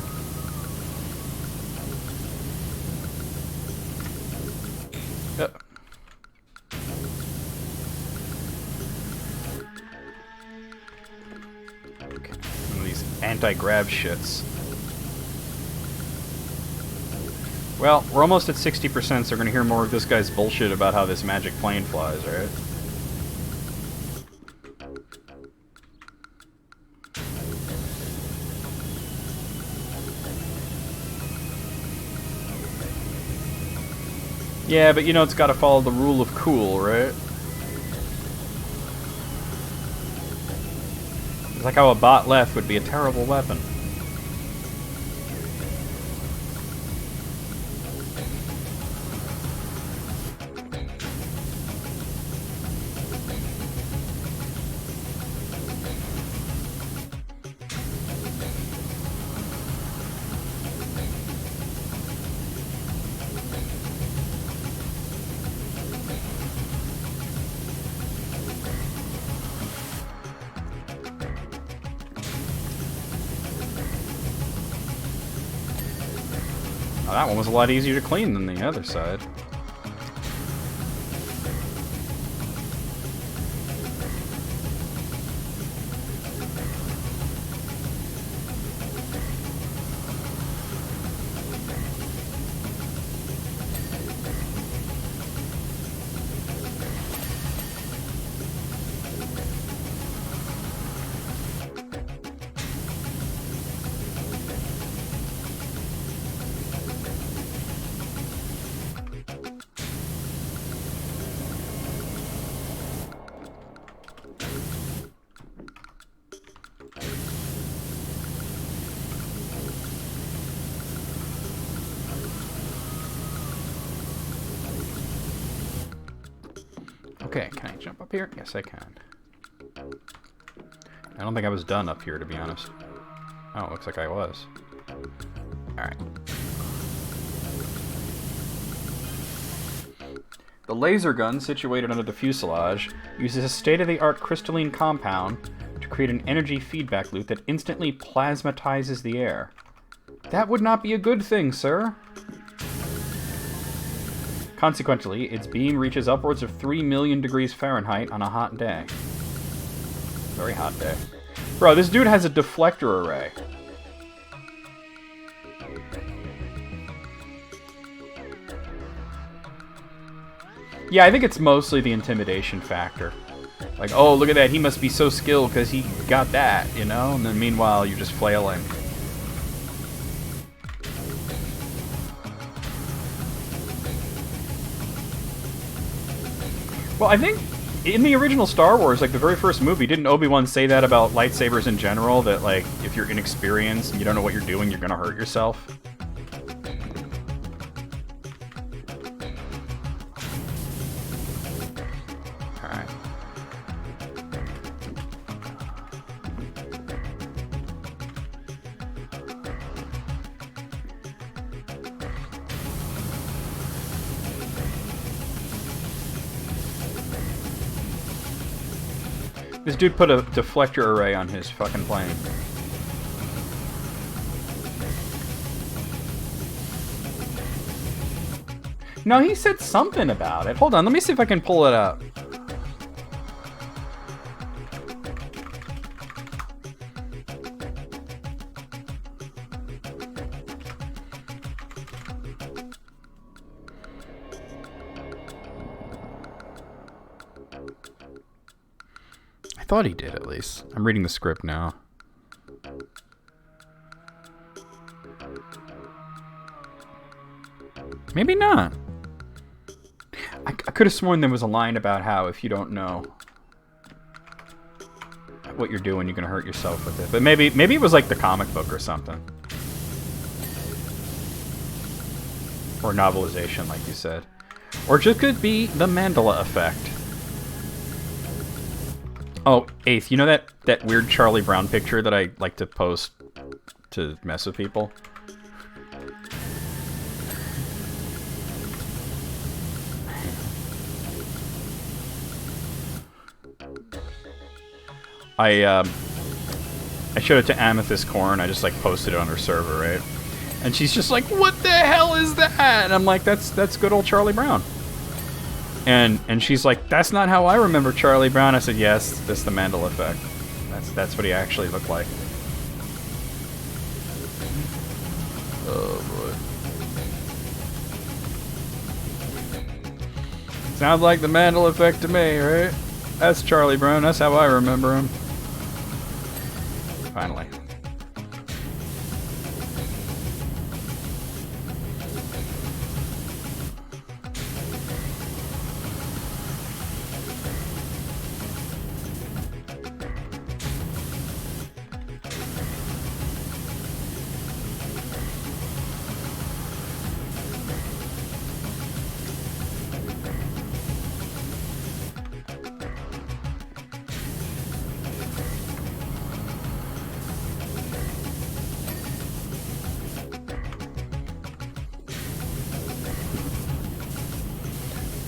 Okay. One of these anti-grav shits. Well, we're almost at 60%, so we're gonna hear more of this guy's bullshit about how this magic plane flies, right? Yeah, but you know it's gotta follow the rule of cool, right? It's like how a bot left would be a terrible weapon. Oh, that one was a lot easier to clean than the other side. Okay, can I jump up here? Yes, I can. I don't think I was done up here, to be honest. Oh, it looks like I was. Alright. The laser gun, situated under the fuselage, uses a state-of-the-art crystalline compound to create an energy feedback loop that instantly plasmatizes the air. That would not be a good thing, sir. Consequently, its beam reaches upwards of 3 million degrees Fahrenheit on a hot day. Very hot day. Bro, this dude has a deflector array. Yeah, I think it's mostly the intimidation factor. Like, oh, look at that, he must be so skilled because he got that, you know? And then meanwhile, you're just flailing. Well, I think in the original Star Wars, like the very first movie, didn't Obi-Wan say that about lightsabers in general? That, like, if you're inexperienced and you don't know what you're doing, you're gonna hurt yourself? Alright. This dude put a deflector array on his fucking plane. No, he said something about it. Hold on, let me see if I can pull it up. I thought he did, at least. I'm reading the script now. Maybe not. I could have sworn there was a line about how if you don't know what you're doing, you're gonna hurt yourself with it. But maybe it was like the comic book or something. Or novelization, like you said. Or just could be the Mandela effect. Oh, Eighth, you know that weird Charlie Brown picture that I like to post to mess with people? I showed it to Amethyst Corn. I just like posted it on her server, right? And she's just like, "What the hell is that?" And I'm like, "That's good old Charlie Brown." And she's like, "That's not how I remember Charlie Brown." I said, "Yes, that's the Mandela effect. That's what he actually looked like." Oh boy. Sounds like the Mandela effect to me, right? That's Charlie Brown. That's how I remember him. Finally.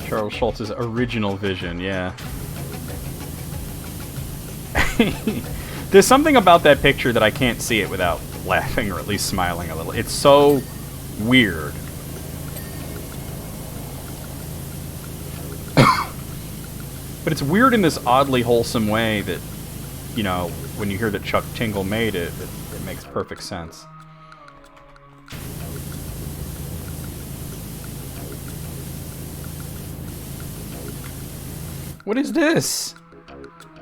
Charles Schultz's original vision, yeah. There's something about that picture that I can't see it without laughing or at least smiling a little. It's so weird. But it's weird in this oddly wholesome way that, you know, when you hear that Chuck Tingle made it, it makes perfect sense. What is this?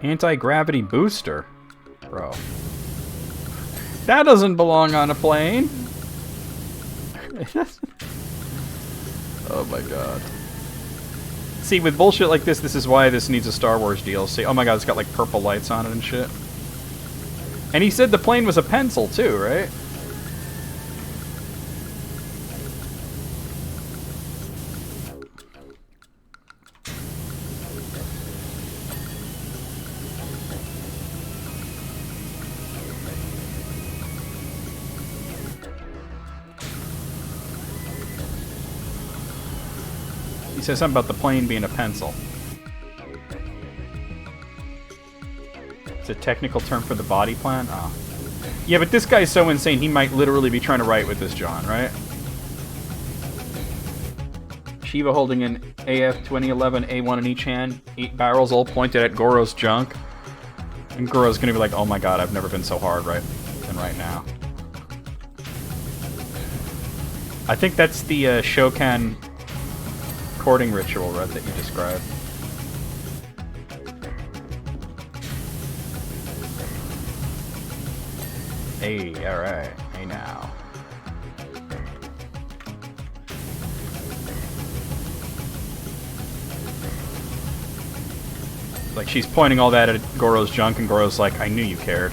Anti-gravity booster. Bro. That doesn't belong on a plane. Oh my god. See, with bullshit like this is why this needs a Star Wars DLC. Oh my god, it's got like purple lights on it and shit. And he said the plane was a pencil too, right? He says something about the plane being a pencil. It's a technical term for the body plan? Oh. Yeah, but this guy's so insane, he might literally be trying to write with this John, right? Shiva holding an AF 2011 A1 in each hand, 8 barrels all pointed at Goro's junk. And Goro's gonna be like, oh my god, I've never been so hard than right now. I think that's the Shokan courting ritual, right, that you described. Hey, alright. Hey now. Like, she's pointing all that at Goro's junk, and Goro's like, I knew you cared.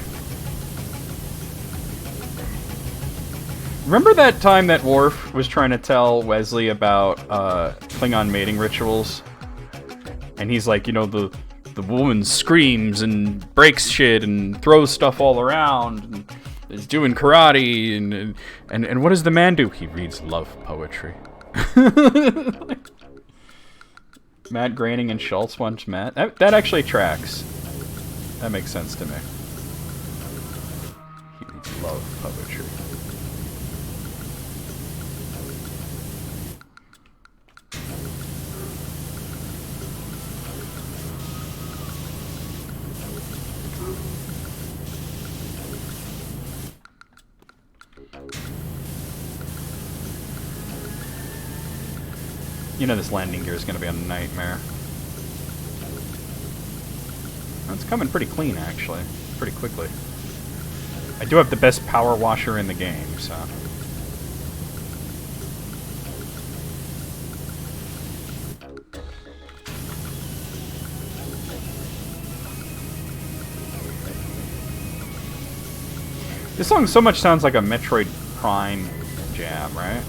Remember that time that Worf was trying to tell Wesley about Klingon mating rituals? And he's like, you know, the woman screams and breaks shit and throws stuff all around and is doing karate, and what does the man do? He reads love poetry. Matt Groening and Schultz once met. That actually tracks. That makes sense to me. He reads love poetry. You know this landing gear is going to be a nightmare. It's coming pretty clean, actually. Pretty quickly. I do have the best power washer in the game, so... This song so much sounds like a Metroid Prime jam, right?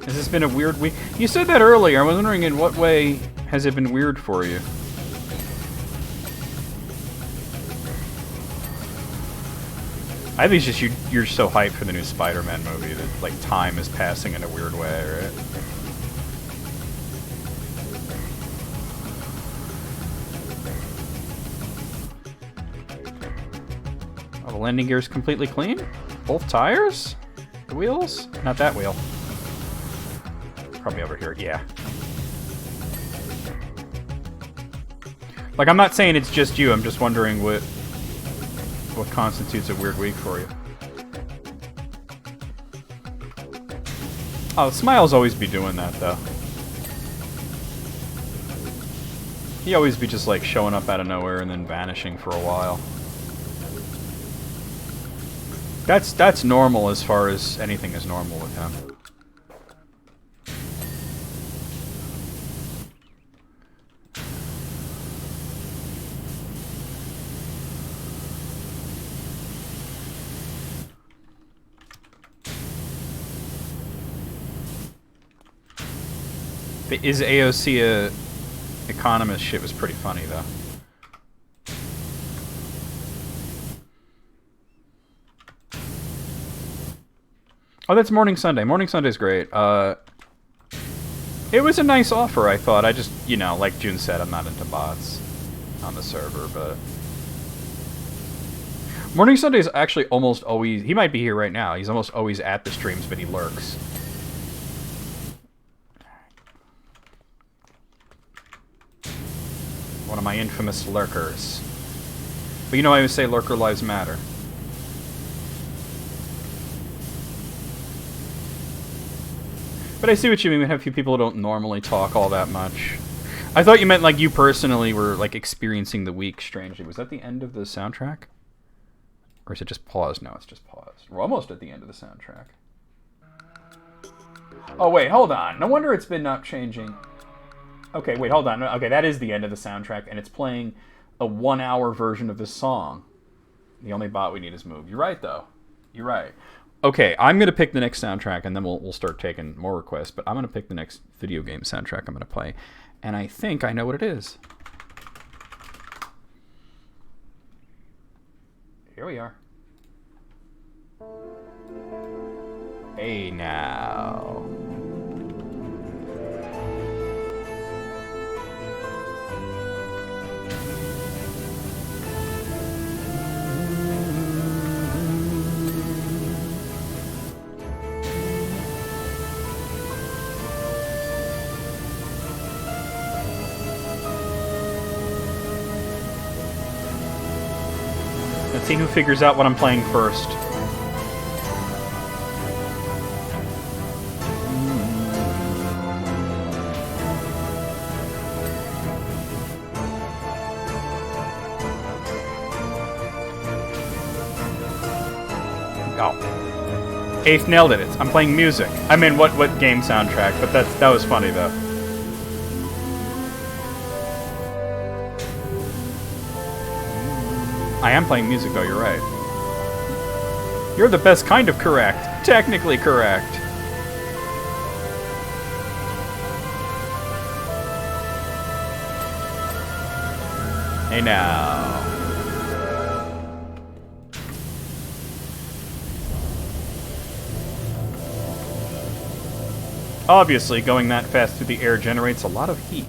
Has this been a weird week? You said that earlier. I was wondering in what way has it been weird for you? I think it's just you're so hyped for the new Spider-Man movie that, like, time is passing in a weird way, right? Oh, the landing gear's completely clean? Both tires? The wheels? Not that wheel. Probably over here, yeah. Like, I'm not saying it's just you, I'm just wondering what constitutes a weird week for you. Oh, Smiles always be doing that, though. He always be just, like, showing up out of nowhere and then vanishing for a while. That's normal as far as anything is normal with him. The is AOC a economist shit was pretty funny, though. Oh, that's Morning Sunday. Morning Sunday's great. It was a nice offer, I thought. I just, you know, like June said, I'm not into bots on the server, but... Morning Sunday's actually almost always... He might be here right now. He's almost always at the streams, but he lurks. One of my infamous lurkers. But you know I always say lurker lives matter. But I see what you mean. We have a few people who don't normally talk all that much. I thought you meant like you personally were like experiencing the week strangely. Was that the end of the soundtrack? Or is it just paused? No, it's just paused. We're almost at the end of the soundtrack. Oh wait, hold on. No wonder it's been not changing. Okay, wait, hold on. Okay, that is the end of the soundtrack, and it's playing a 1-hour version of this song. The only bot we need is Move. You're right, though. You're right. Okay, I'm gonna pick the next soundtrack, and then we'll start taking more requests. But I'm gonna pick the next video game soundtrack I'm gonna play, and I think I know what it is. Here we are. Hey now. Let's see who figures out what I'm playing first. Oh. Ace nailed it. I'm playing music. I mean, what game soundtrack? But that was funny though. I am playing music, though, you're right. You're the best kind of correct. Technically correct. Hey, now. Obviously, going that fast through the air generates a lot of heat.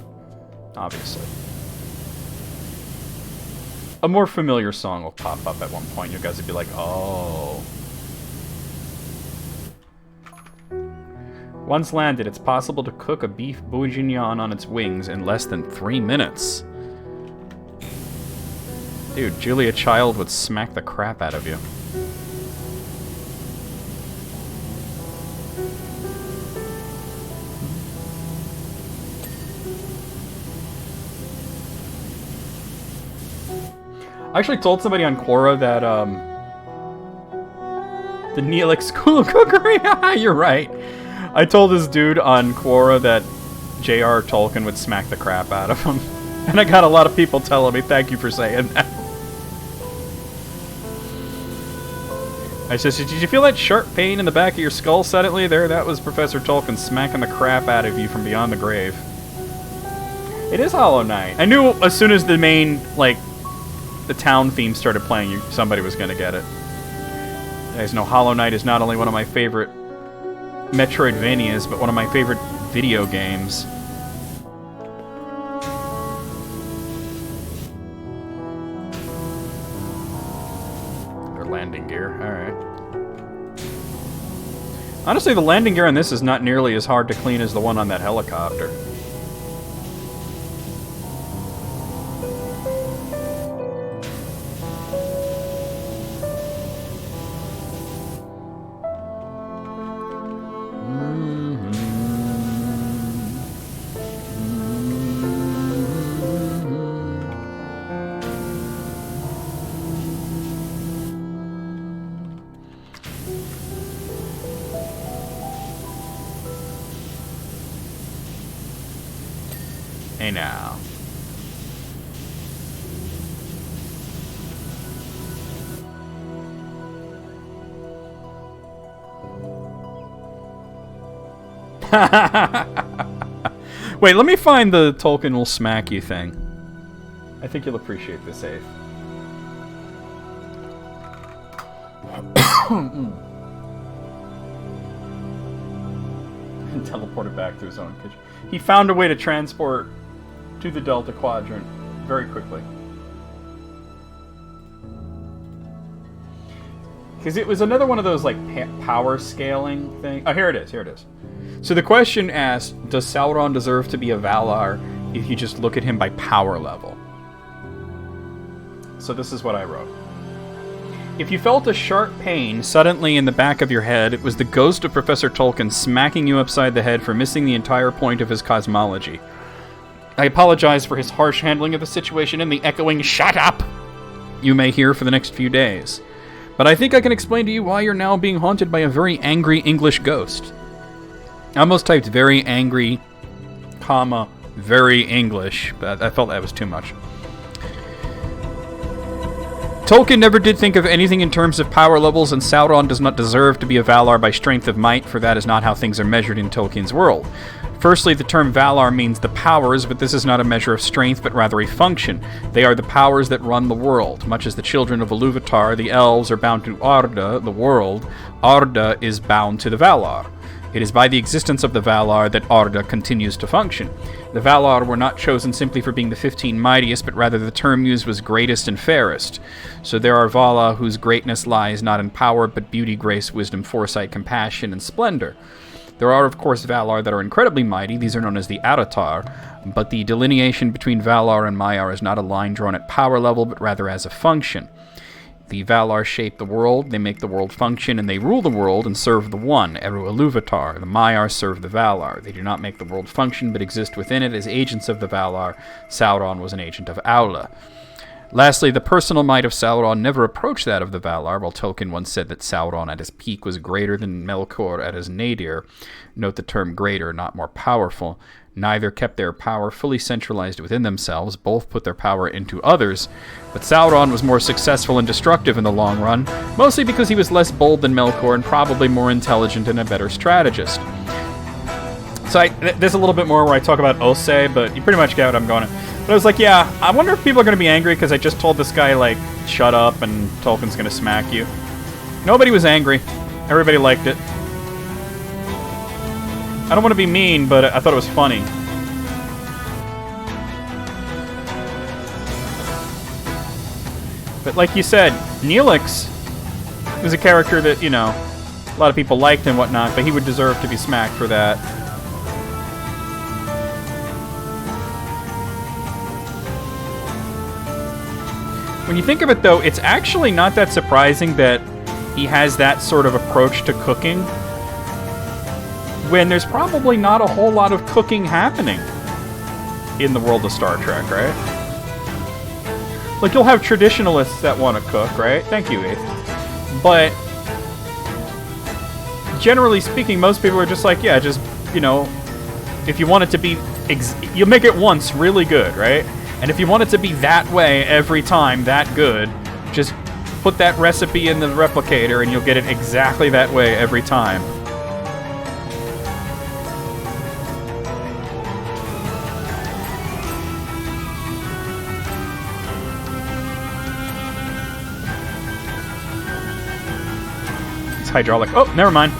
Obviously. A more familiar song will pop up at one point. You guys will be like, oh. Once landed, it's possible to cook a beef bourguignon on its wings in less than 3 minutes. Dude, Julia Child would smack the crap out of you. I actually told somebody on Quora that, the Neelix School of Cookery, you're right. I told this dude on Quora that J.R. Tolkien would smack the crap out of him. And I got a lot of people telling me, thank you for saying that. I said, did you feel that sharp pain in the back of your skull suddenly? There, that was Professor Tolkien smacking the crap out of you from beyond the grave. It is Hollow Knight. I knew as soon as the main, like, the town theme started playing, somebody was going to get it. You guys know Hollow Knight is not only one of my favorite Metroidvanias, but one of my favorite video games. Their landing gear, alright. Honestly, the landing gear on this is not nearly as hard to clean as the one on that helicopter. Hey now. Wait, let me find the Tolkien will smack you thing. I think you'll appreciate this, Ace. And teleported back to his own kitchen. He found a way to transport to the Delta Quadrant very quickly. Because it was another one of those, like, power scaling things. Oh, here it is, here it is. So the question asked, does Sauron deserve to be a Valar if you just look at him by power level? So this is what I wrote. If you felt a sharp pain suddenly in the back of your head, it was the ghost of Professor Tolkien smacking you upside the head for missing the entire point of his cosmology. I apologize for his harsh handling of the situation and the echoing "shut up" you may hear for the next few days. But I think I can explain to you why you're now being haunted by a very angry English ghost. I almost typed very angry, comma, very English, but I felt that was too much. Tolkien never did think of anything in terms of power levels, and Sauron does not deserve to be a Valar by strength of might, for that is not how things are measured in Tolkien's world. Firstly, the term Valar means the powers, but this is not a measure of strength, but rather a function. They are the powers that run the world. Much as the children of Ilúvatar, the elves, are bound to Arda, the world, Arda is bound to the Valar. It is by the existence of the Valar that Arda continues to function. The Valar were not chosen simply for being the 15 mightiest, but rather the term used was greatest and fairest. So there are Vala whose greatness lies not in power, but beauty, grace, wisdom, foresight, compassion, and splendor. There are, of course, Valar that are incredibly mighty. These are known as the Adatar, but the delineation between Valar and Maiar is not a line drawn at power level, but rather as a function. The Valar shape the world, they make the world function, and they rule the world and serve the One, Eru Ilúvatar. The Maiar serve the Valar. They do not make the world function, but exist within it as agents of the Valar. Sauron was an agent of Aula. Lastly, the personal might of Sauron never approached that of the Valar, while Tolkien once said that Sauron at his peak was greater than Melkor at his nadir. Note the term greater, not more powerful. Neither kept their power fully centralized within themselves, both put their power into others, but Sauron was more successful and destructive in the long run, mostly because he was less bold than Melkor and probably more intelligent and a better strategist. So there's a little bit more where I talk about Ose, but you pretty much get what I'm going at. But I was like, yeah, I wonder if people are going to be angry because I just told this guy, like, shut up and Tolkien's going to smack you. Nobody was angry. Everybody liked it. I don't want to be mean, but I thought it was funny. But like you said, Neelix was a character that, you know, a lot of people liked and whatnot, but he would deserve to be smacked for that. When you think of it, though, it's actually not that surprising that he has that sort of approach to cooking, when there's probably not a whole lot of cooking happening in the world of Star Trek, right? Like, you'll have traditionalists that want to cook, right? Thank you, Eighth. But generally speaking, most people are just like, yeah, just, you know, if you want it to be, you'll make it once really good, right? And if you want it to be that way every time, that good, just put that recipe in the replicator and you'll get it exactly that way every time. It's hydraulic. Oh, never mind.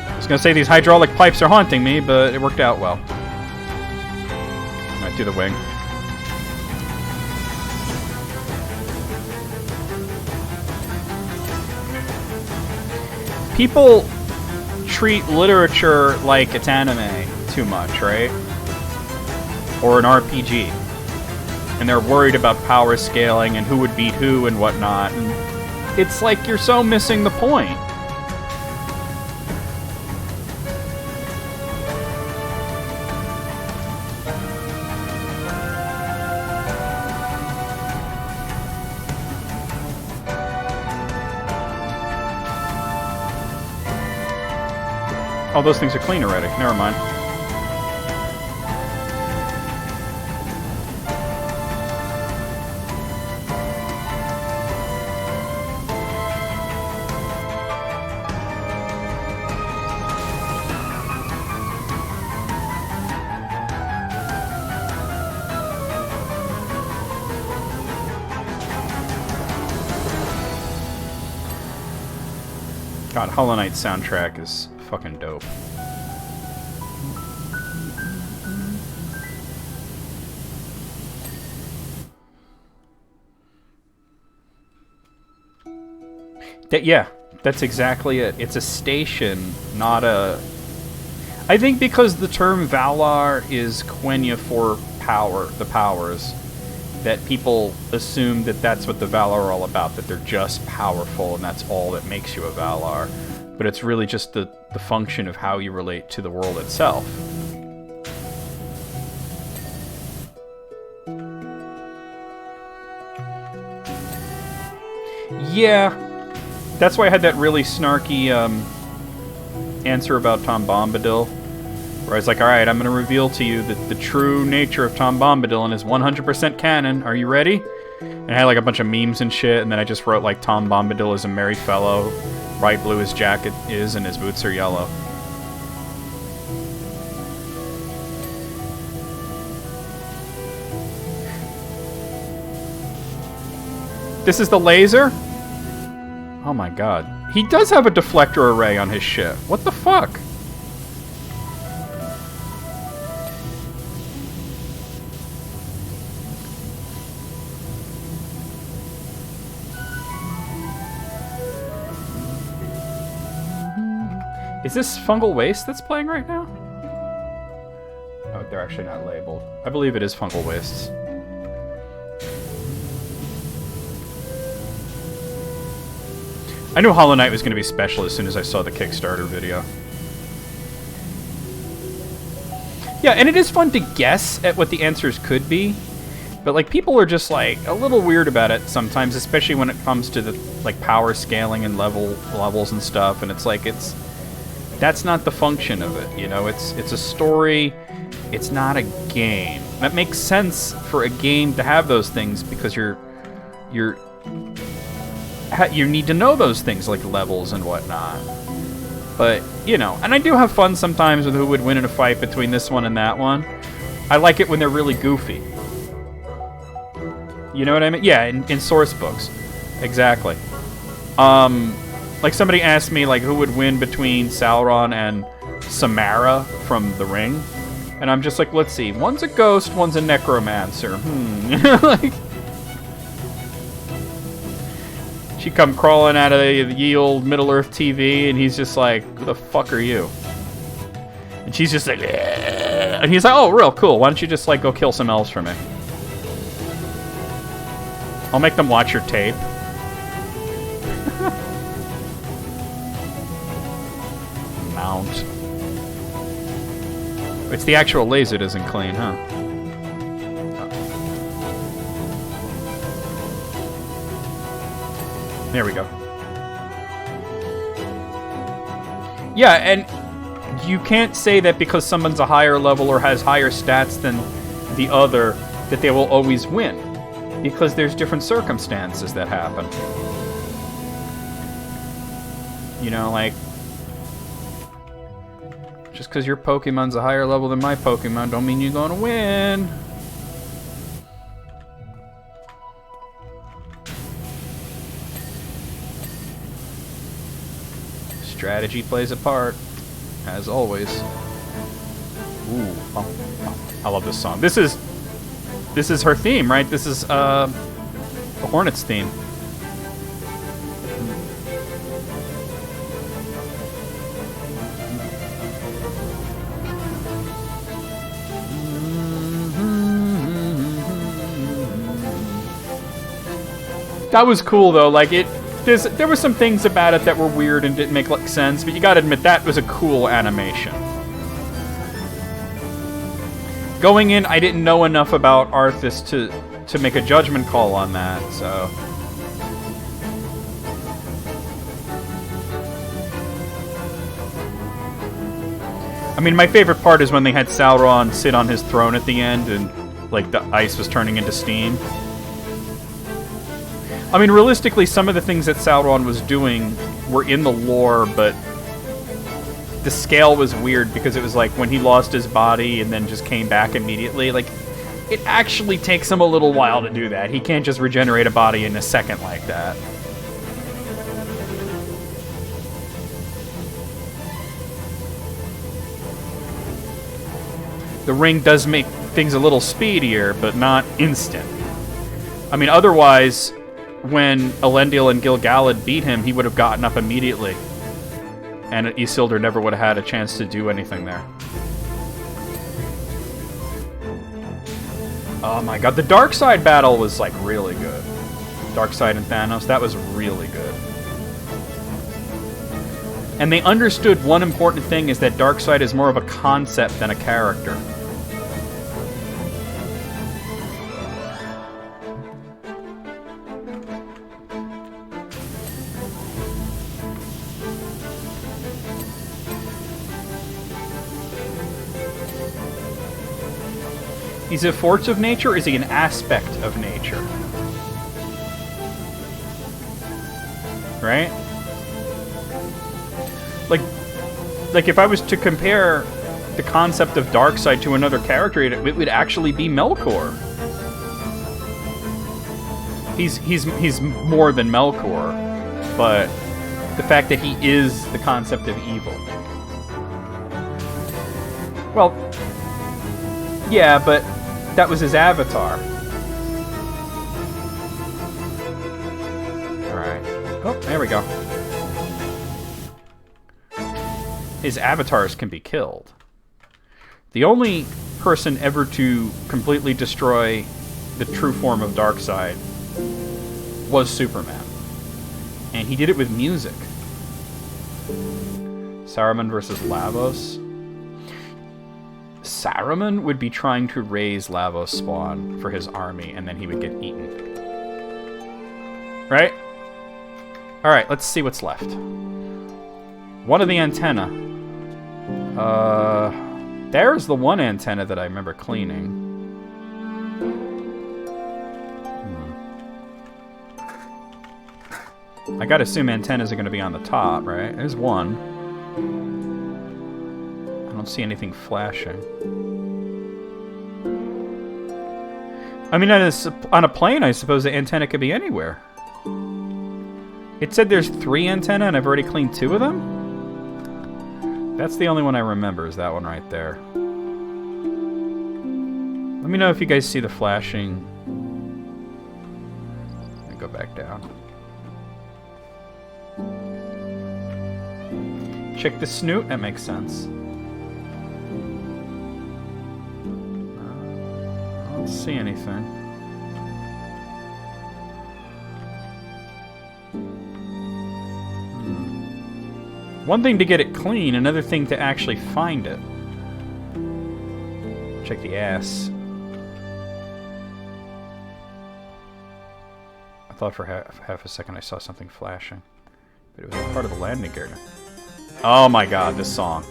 I was going to say these hydraulic pipes are haunting me, but it worked out well. Right through the wing. People treat literature like it's anime too much, right? Or an RPG. And they're worried about power scaling and who would beat who and whatnot. And it's like you're so missing the point. Oh, those things are clean already. Never mind. God, Hollow Knight soundtrack is fucking dope. Yeah, that's exactly it. It's a station, not a... I think because the term Valar is Quenya for power, the powers, that people assume that that's what the Valar are all about, that they're just powerful and that's all that makes you a Valar. But it's really just the function of how you relate to the world itself. Yeah. That's why I had that really snarky answer about Tom Bombadil, where I was like, alright, I'm going to reveal to you the true nature of Tom Bombadil and is 100% canon. Are you ready? And I had like a bunch of memes and shit, and then I just wrote like Tom Bombadil is a merry fellow, bright blue his jacket is, and his boots are yellow. This is the laser? Oh my god. He does have a deflector array on his ship. What the fuck? Is this fungal waste that's playing right now? Oh, they're actually not labeled. I believe it is fungal wastes. I knew Hollow Knight was going to be special as soon as I saw the Kickstarter video. Yeah, and it is fun to guess at what the answers could be, but like people are just like a little weird about it sometimes, especially when it comes to the like power scaling and levels and stuff, and it's like that's not the function of it, you know? It's a story, it's not a game. That makes sense for a game to have those things because you need to know those things like levels and whatnot. But, you know, and I do have fun sometimes with who would win in a fight between this one and that one. I like it when they're really goofy. You know what I mean? Yeah, in source books. Exactly. Like somebody asked me like who would win between Sauron and Samara from The Ring. And I'm just like, let's see. One's a ghost, one's a necromancer. Like, she come crawling out of the ye old Middle-earth TV, and he's just like, who the fuck are you? And she's just like, "Eh." And he's like, oh, real cool. Why don't you just like go kill some elves for me? I'll make them watch your tape. Mount. It's the actual laser that isn't clean, huh? There we go. Yeah, and you can't say that because someone's a higher level or has higher stats than the other that they will always win. Because there's different circumstances that happen. You know, like, just because your Pokemon's a higher level than my Pokemon don't mean you're gonna win. Strategy plays a part, as always. Ooh, I love this song. This is her theme, right? This is the Hornets theme. That was cool though. Like there were some things about it that were weird and didn't make sense, but you gotta admit that was a cool animation. Going in, I didn't know enough about Arthas to make a judgment call on that, so. I mean, my favorite part is when they had Sauron sit on his throne at the end and, like, the ice was turning into steam. I mean, realistically, some of the things that Sauron was doing were in the lore, but the scale was weird because it was like when he lost his body and then just came back immediately. Like, it actually takes him a little while to do that. He can't just regenerate a body in a second like that. The ring does make things a little speedier, but not instant. I mean, otherwise, when Elendil and Gil-galad beat him, he would have gotten up immediately. And Isildur never would have had a chance to do anything there. Oh my god, the Darkseid battle was, like, really good. Darkseid and Thanos, that was really good. And they understood one important thing is that Darkseid is more of a concept than a character. Is he a force of nature, or is he an aspect of nature? right? Like if I was to compare the concept of Darkseid to another character, it would actually be Melkor. He's more than Melkor, but the fact that he is the concept of evil. Well, yeah, but that was his avatar. Alright. Oh, there we go. His avatars can be killed. The only person ever to completely destroy the true form of Darkseid was Superman. And he did it with music. Saruman versus Lavos. Saruman would be trying to raise Lavos' spawn for his army, and then he would get eaten. Right? Alright, let's see what's left. One of the antenna. There's the one antenna that I remember cleaning. I gotta assume antennas are gonna be on the top, right? There's one. I don't see anything flashing. I mean, on a plane, I suppose the antenna could be anywhere. It said there's 3 antenna, and I've already cleaned 2 of them? That's the only one I remember, is that one right there. Let me know if you guys see the flashing. Let me go back down. Check the snoot, that makes sense. I don't see anything. One thing to get it clean, another thing to actually find it. Check the ass. I thought for half a second I saw something flashing. But it was a part of the landing gear. Oh my god, this song.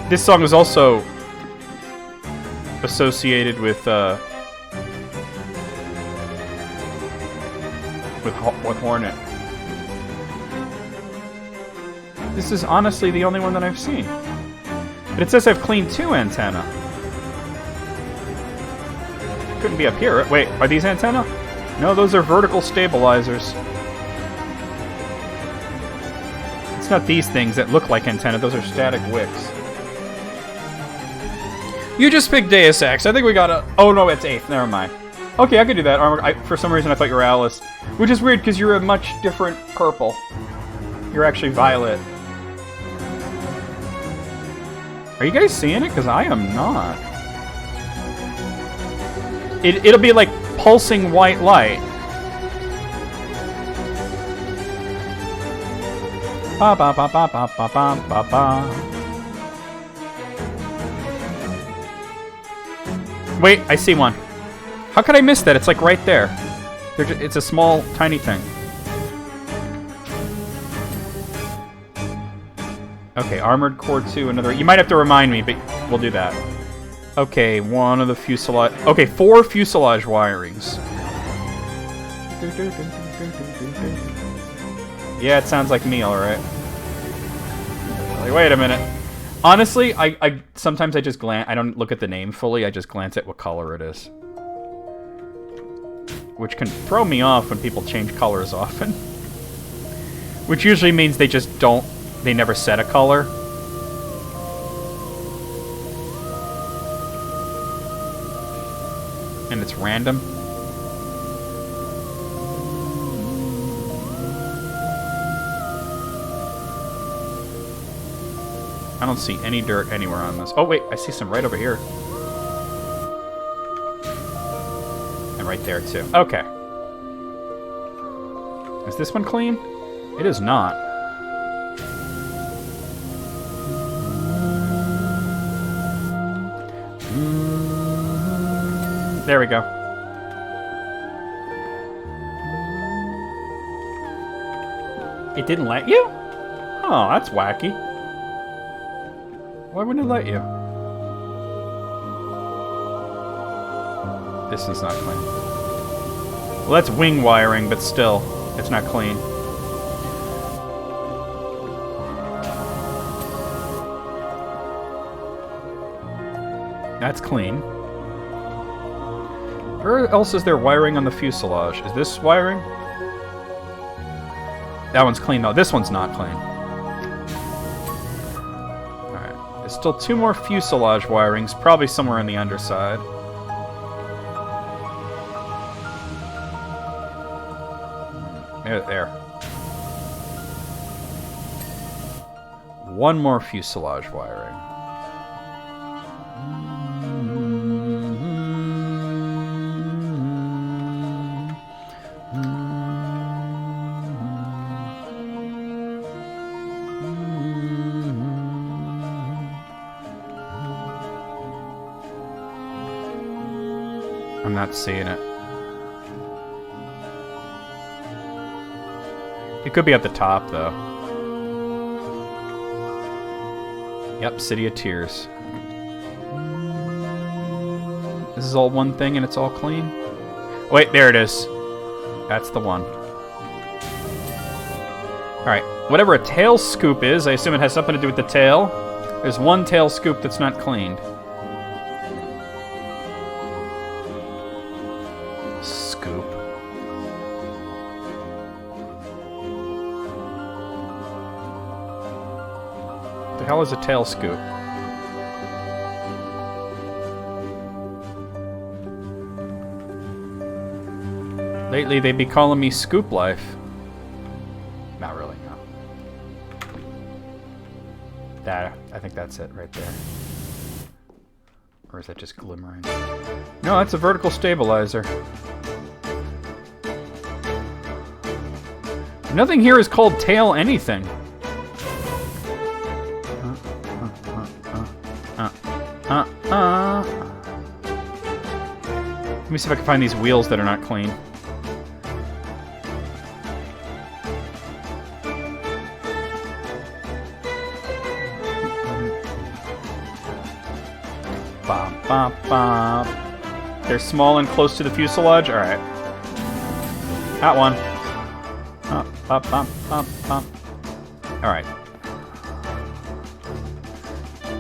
This song is also associated with Hornet. This is honestly the only one that I've seen. But it says I've cleaned 2 antenna. Couldn't be up here. Wait, are these antenna? No, those are vertical stabilizers. It's not these things that look like antenna. Those are static wicks. You just picked Deus Ex. I think we got a... Oh, no, it's 8th. Never mind. Okay, I could do that. For some reason, I thought you were Alice. Which is weird, because you're a much different purple. You're actually violet. Are you guys seeing it? Because I am not. It'll be like pulsing white light. Ba ba ba ba ba ba ba ba ba. Wait, I see one. How could I miss that? It's like right there. It's a small, tiny thing. Okay, Armored Core 2, another... You might have to remind me, but we'll do that. Okay, one of the fuselage... Okay, 4 fuselage wirings. Yeah, it sounds like me, alright. Wait a minute. Honestly, sometimes I just glance... I don't look at the name fully, I just glance at what color it is. Which can throw me off when people change colors often. Which usually means they just don't... They never set a color. And it's random. I don't see any dirt anywhere on this. Oh wait, I see some right over here. And right there too. Okay. Is this one clean? It is not. There we go. It didn't let you? Oh, that's wacky. Why wouldn't it let you? This one's not clean. Well, that's wing wiring, but still, it's not clean. That's clean. Where else is there wiring on the fuselage? Is this wiring? That one's clean, though. This one's not clean. Alright. There's still 2 more fuselage wirings, probably somewhere on the underside. There. 1 more fuselage wiring. I'm not seeing it. It could be at the top, though. Yep, City of Tears. This is all one thing and it's all clean? Wait, there it is. That's the one. Alright, whatever a tail scoop is, I assume it has something to do with the tail. There's 1 tail scoop that's not cleaned. Scoop. What the hell is a tail scoop? Lately, they be calling me Scoop Life. Not really, no. I think that's it right there. Or is that just glimmering? No, that's a vertical stabilizer. Nothing here is called tail anything. Let me see if I can find these wheels that are not clean. Bum, bum, bum. They're small and close to the fuselage? Alright. That one. Alright.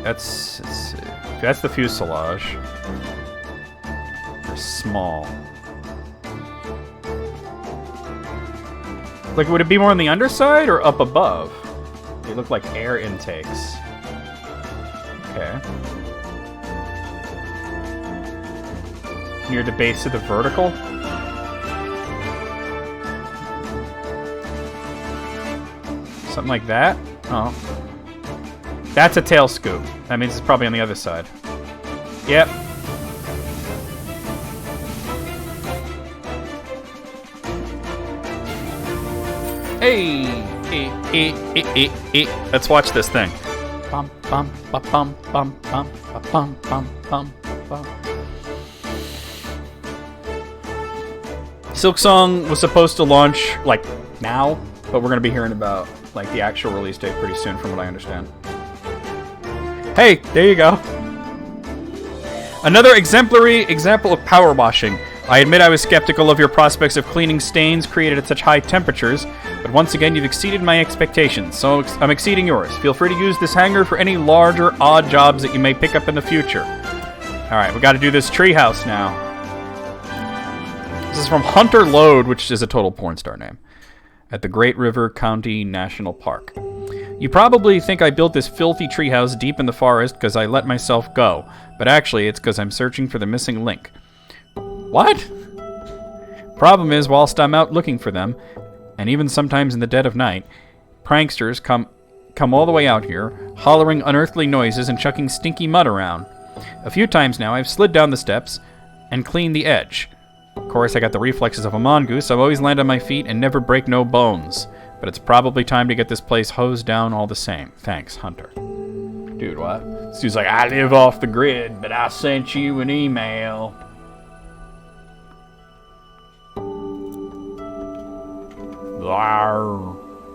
That's the fuselage. They're small. Like, would it be more on the underside or up above? They look like air intakes. Okay. Near the base of the vertical? Something like that? Oh. That's a tail scoop. That means it's probably on the other side. Yep. Hey! Let's watch this thing. Bum, bum, ba, bum, bum, bum, ba, bum, bum, bum, bum. Silksong was supposed to launch, like, now, but we're going to be hearing about, like, the actual release date pretty soon, from what I understand. Hey, there you go. Another exemplary example of power washing. I admit I was skeptical of your prospects of cleaning stains created at such high temperatures, but once again you've exceeded my expectations, so I'm exceeding yours. Feel free to use this hangar for any larger, odd jobs that you may pick up in the future. Alright, we gotta do this treehouse now. This is from Hunter Lode, which is a total porn star name, at the Great River County National Park. You probably think I built this filthy treehouse deep in the forest because I let myself go, but actually it's because I'm searching for the missing link. What? Problem is, whilst I'm out looking for them, and even sometimes in the dead of night, pranksters come all the way out here, hollering unearthly noises and chucking stinky mud around. A few times now I've slid down the steps and cleaned the edge. Of course, I got the reflexes of a mongoose, so I always land on my feet and never break no bones. But it's probably time to get this place hosed down all the same. Thanks, Hunter. Dude, what? This dude's like, I live off the grid, but I sent you an email.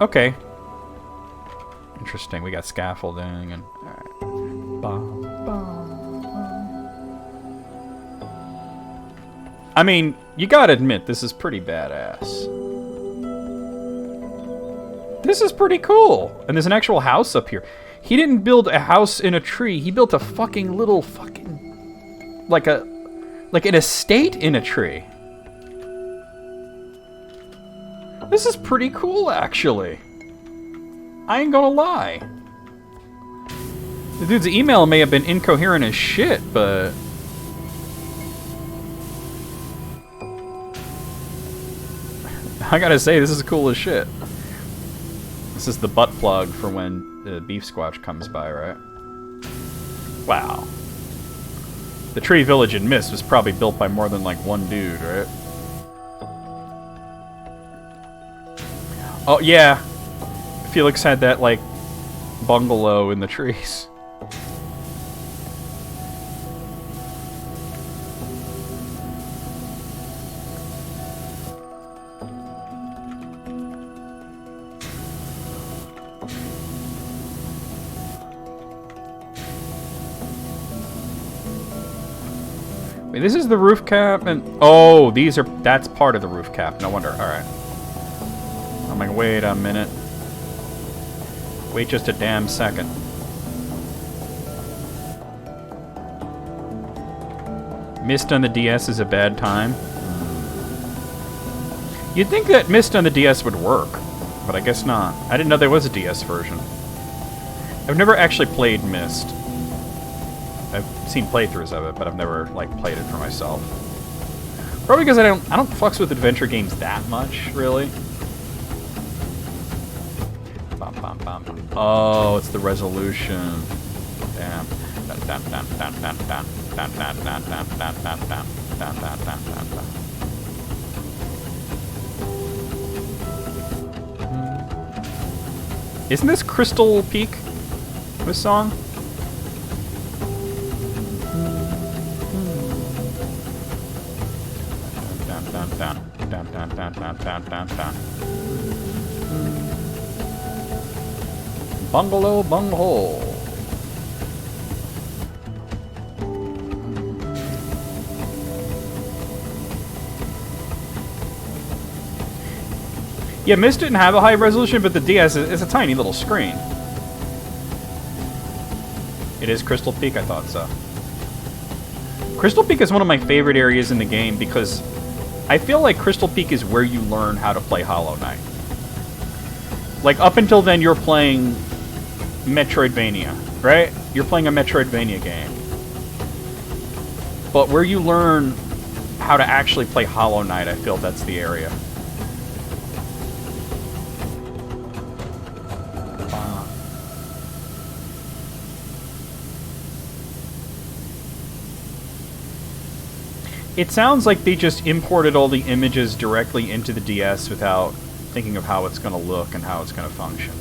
Okay. Interesting. We got scaffolding and... Alright. I mean, you gotta admit, this is pretty badass. This is pretty cool. And there's an actual house up here. He didn't build a house in a tree. He built a fucking little fucking... Like an estate in a tree. This is pretty cool, actually. I ain't gonna lie. The dude's email may have been incoherent as shit, but... I gotta say, this is cool as shit. This is the butt plug for when the beef squatch comes by, right? Wow. The tree village in Mist was probably built by more than, like, one dude, right? Oh, yeah. Felix had that, like, bungalow in the trees. Wait, this is the roof cap, and... Oh, these are... That's part of the roof cap. No wonder. Alright. I'm like, wait a minute. Wait just a damn second. Mist on the DS is a bad time. You'd think that Mist on the DS would work, but I guess not. I didn't know there was a DS version. I've never actually played Mist. I've seen playthroughs of it, but I've never, like, played it for myself. Probably because I don't fucks with adventure games that much, really. Oh, it's the resolution. Damn. Isn't this Crystal Peak? This song? Bungalow bunghole. Yeah, Mist didn't have a high resolution, but the DS is a tiny little screen. It is Crystal Peak? I thought so. Crystal Peak is one of my favorite areas in the game because I feel like Crystal Peak is where you learn how to play Hollow Knight. Like, up until then, you're playing Metroidvania, right? You're playing a Metroidvania game. But where you learn how to actually play Hollow Knight, I feel that's the area. It sounds like they just imported all the images directly into the DS without thinking of how it's going to look and how it's going to function.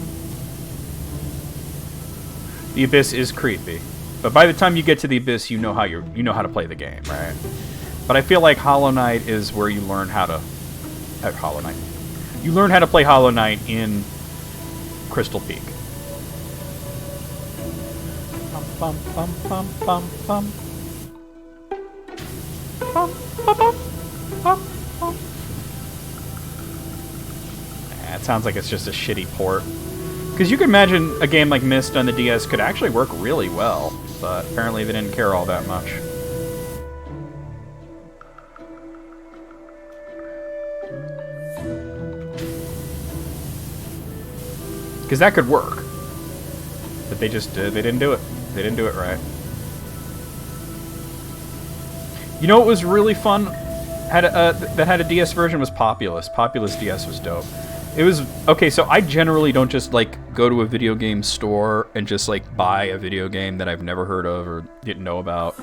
The Abyss is creepy, but by the time you get to the Abyss, you know how to play the game, right? But I feel like Hollow Knight is where you learn how to Hollow Knight. You learn how to play Hollow Knight in Crystal Peak. Bum bum bum bum bum bum. Bum, bum, bum, bum, bum. It sounds like it's just a shitty port. Because you can imagine a game like Myst on the DS could actually work really well, but apparently they didn't care all that much. Because that could work. But they just they didn't do it. They didn't do it right. You know what was really fun? That had a DS version was Populous. Populous DS was dope. It was okay. So I generally don't just like go to a video game store and just like buy a video game that I've never heard of or didn't know about,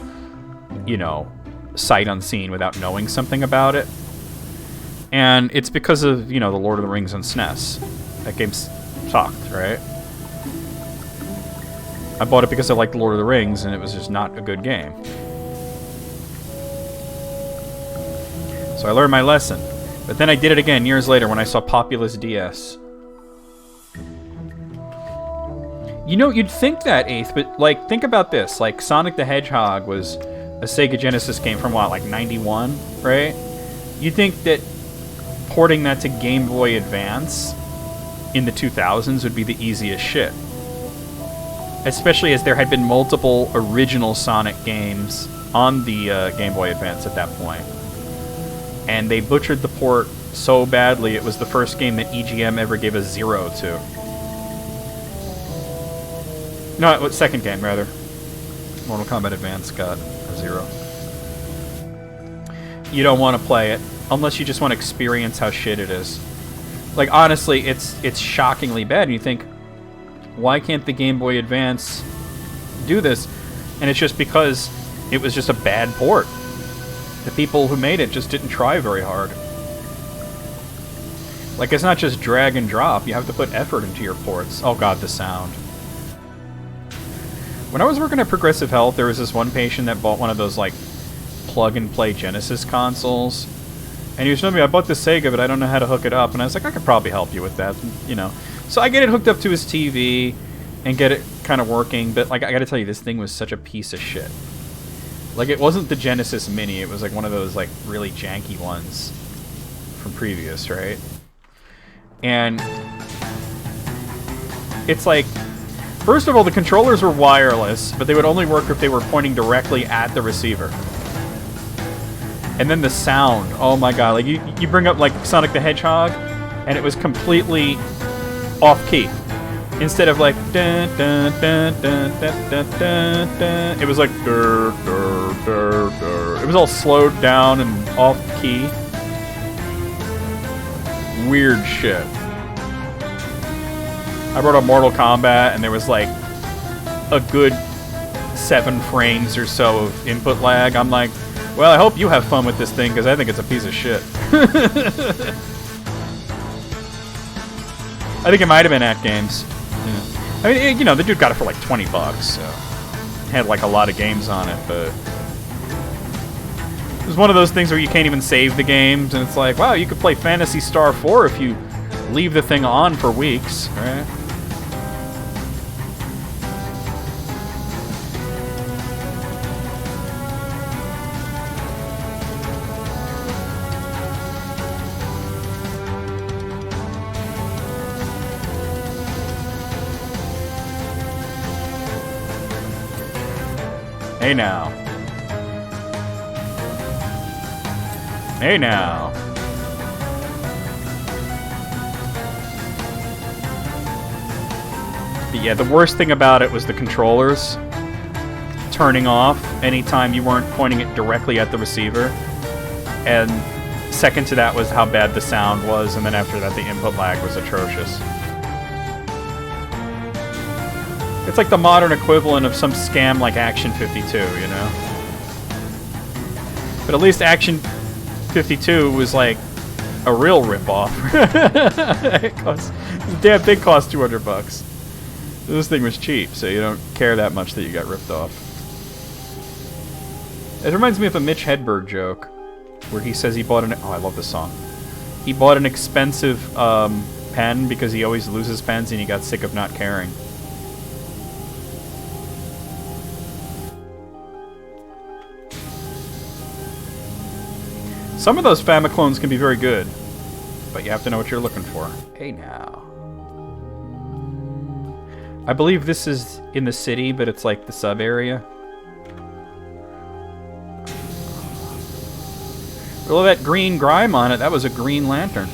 you know, sight unseen without knowing something about it. And it's because of, you know, the Lord of the Rings and SNES. That game sucked, right? I bought it because I liked Lord of the Rings, and it was just not a good game. So I learned my lesson. But then I did it again years later when I saw Populous DS. You know, you'd think that, Eighth, but, like, think about this. Like, Sonic the Hedgehog was a Sega Genesis game from what, like 91, right? You'd think that porting that to Game Boy Advance in the 2000s would be the easiest shit. Especially as there had been multiple original Sonic games on the Game Boy Advance at that point. And they butchered the port so badly, it was the first game that EGM ever gave a 0 to. No, second game, rather. Mortal Kombat Advance got a 0. You don't want to play it, unless you just want to experience how shit it is. Like, honestly, it's shockingly bad, and you think, why can't the Game Boy Advance do this? And it's just because it was just a bad port. The people who made it just didn't try very hard. Like, it's not just drag and drop. You have to put effort into your ports. Oh god, the sound. When I was working at Progressive Health, there was this one patient that bought one of those, like, plug-and-play Genesis consoles. And he was telling me, I bought this Sega, but I don't know how to hook it up. And I was like, I could probably help you with that, you know. So I get it hooked up to his TV and get it kind of working. But, like, I gotta tell you, this thing was such a piece of shit. Like, it wasn't the Genesis Mini. It was, like, one of those, like, really janky ones from previous, right? And it's like, first of all, the controllers were wireless, but they would only work if they were pointing directly at the receiver. And then the sound, oh my god, like you bring up like Sonic the Hedgehog, and it was completely off-key. Instead of like dun, dun, dun, dun, dun, dun, dun, dun, it was like dur, dur, dur, dur. It was all slowed down and off-key. Weird shit. I brought up Mortal Kombat, and there was like a good 7 frames or so of input lag. I'm like, well, I hope you have fun with this thing, because I think it's a piece of shit. I think it might have been at Games. Yeah. I mean, you know, the dude got it for like $20, so had like a lot of games on it, but it was one of those things where you can't even save the games, and it's like, wow, you could play Phantasy Star 4 if you leave the thing on for weeks, right? Hey now. Hey now. But yeah, the worst thing about it was the controllers turning off anytime you weren't pointing it directly at the receiver. And second to that was how bad the sound was, and then after that the input lag was atrocious. It's like the modern equivalent of some scam like Action 52, you know? But at least Action 52 was like a real ripoff. The damn thing cost $200. This thing was cheap, so you don't care that much that you got ripped off. It reminds me of a Mitch Hedberg joke, where he says he bought an... Oh, I love this song. He bought an expensive pen because he always loses pens and he got sick of not caring. Some of those Famiclones can be very good, but you have to know what you're looking for. Hey now. I believe this is in the city, but it's like the sub-area. All that green grime on it, that was a Green Lantern.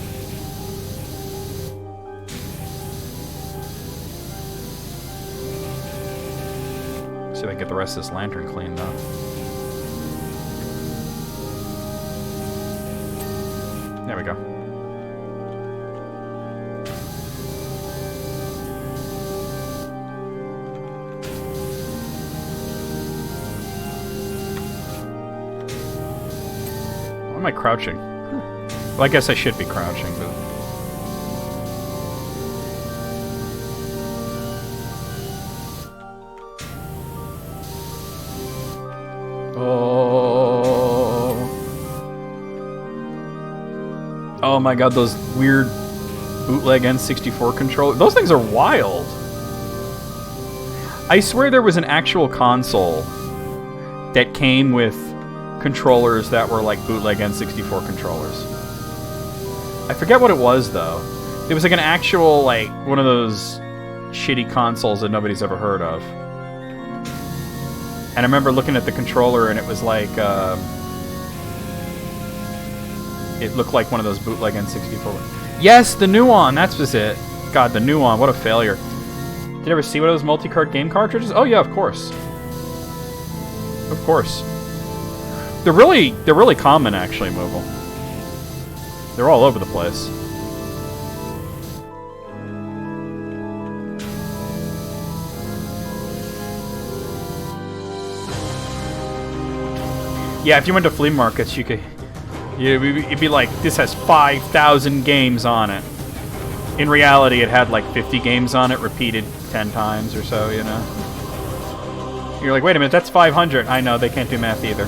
See if I can get the rest of this lantern cleaned up. There we go. Why am I crouching? Well, I guess I should be crouching, but... Oh my god, those weird bootleg N64 controllers. Those things are wild. I swear there was an actual console that came with controllers that were like bootleg N64 controllers. I forget what it was, though. It was like an actual, like, one of those shitty consoles that nobody's ever heard of. And I remember looking at the controller, and it was like, it looked like one of those bootleg N64. Yes, the new one, that's just it. God, the new one, what a failure. Did you ever see one of those multi-card game cartridges? Oh yeah, of course. Of course. They're really common, actually, Moogle. They're all over the place. Yeah, if you went to flea markets, you could... It'd be like, this has 5,000 games on it. In reality, it had like 50 games on it, repeated 10 times or so, you know? You're like, wait a minute, that's 500. I know, they can't do math either.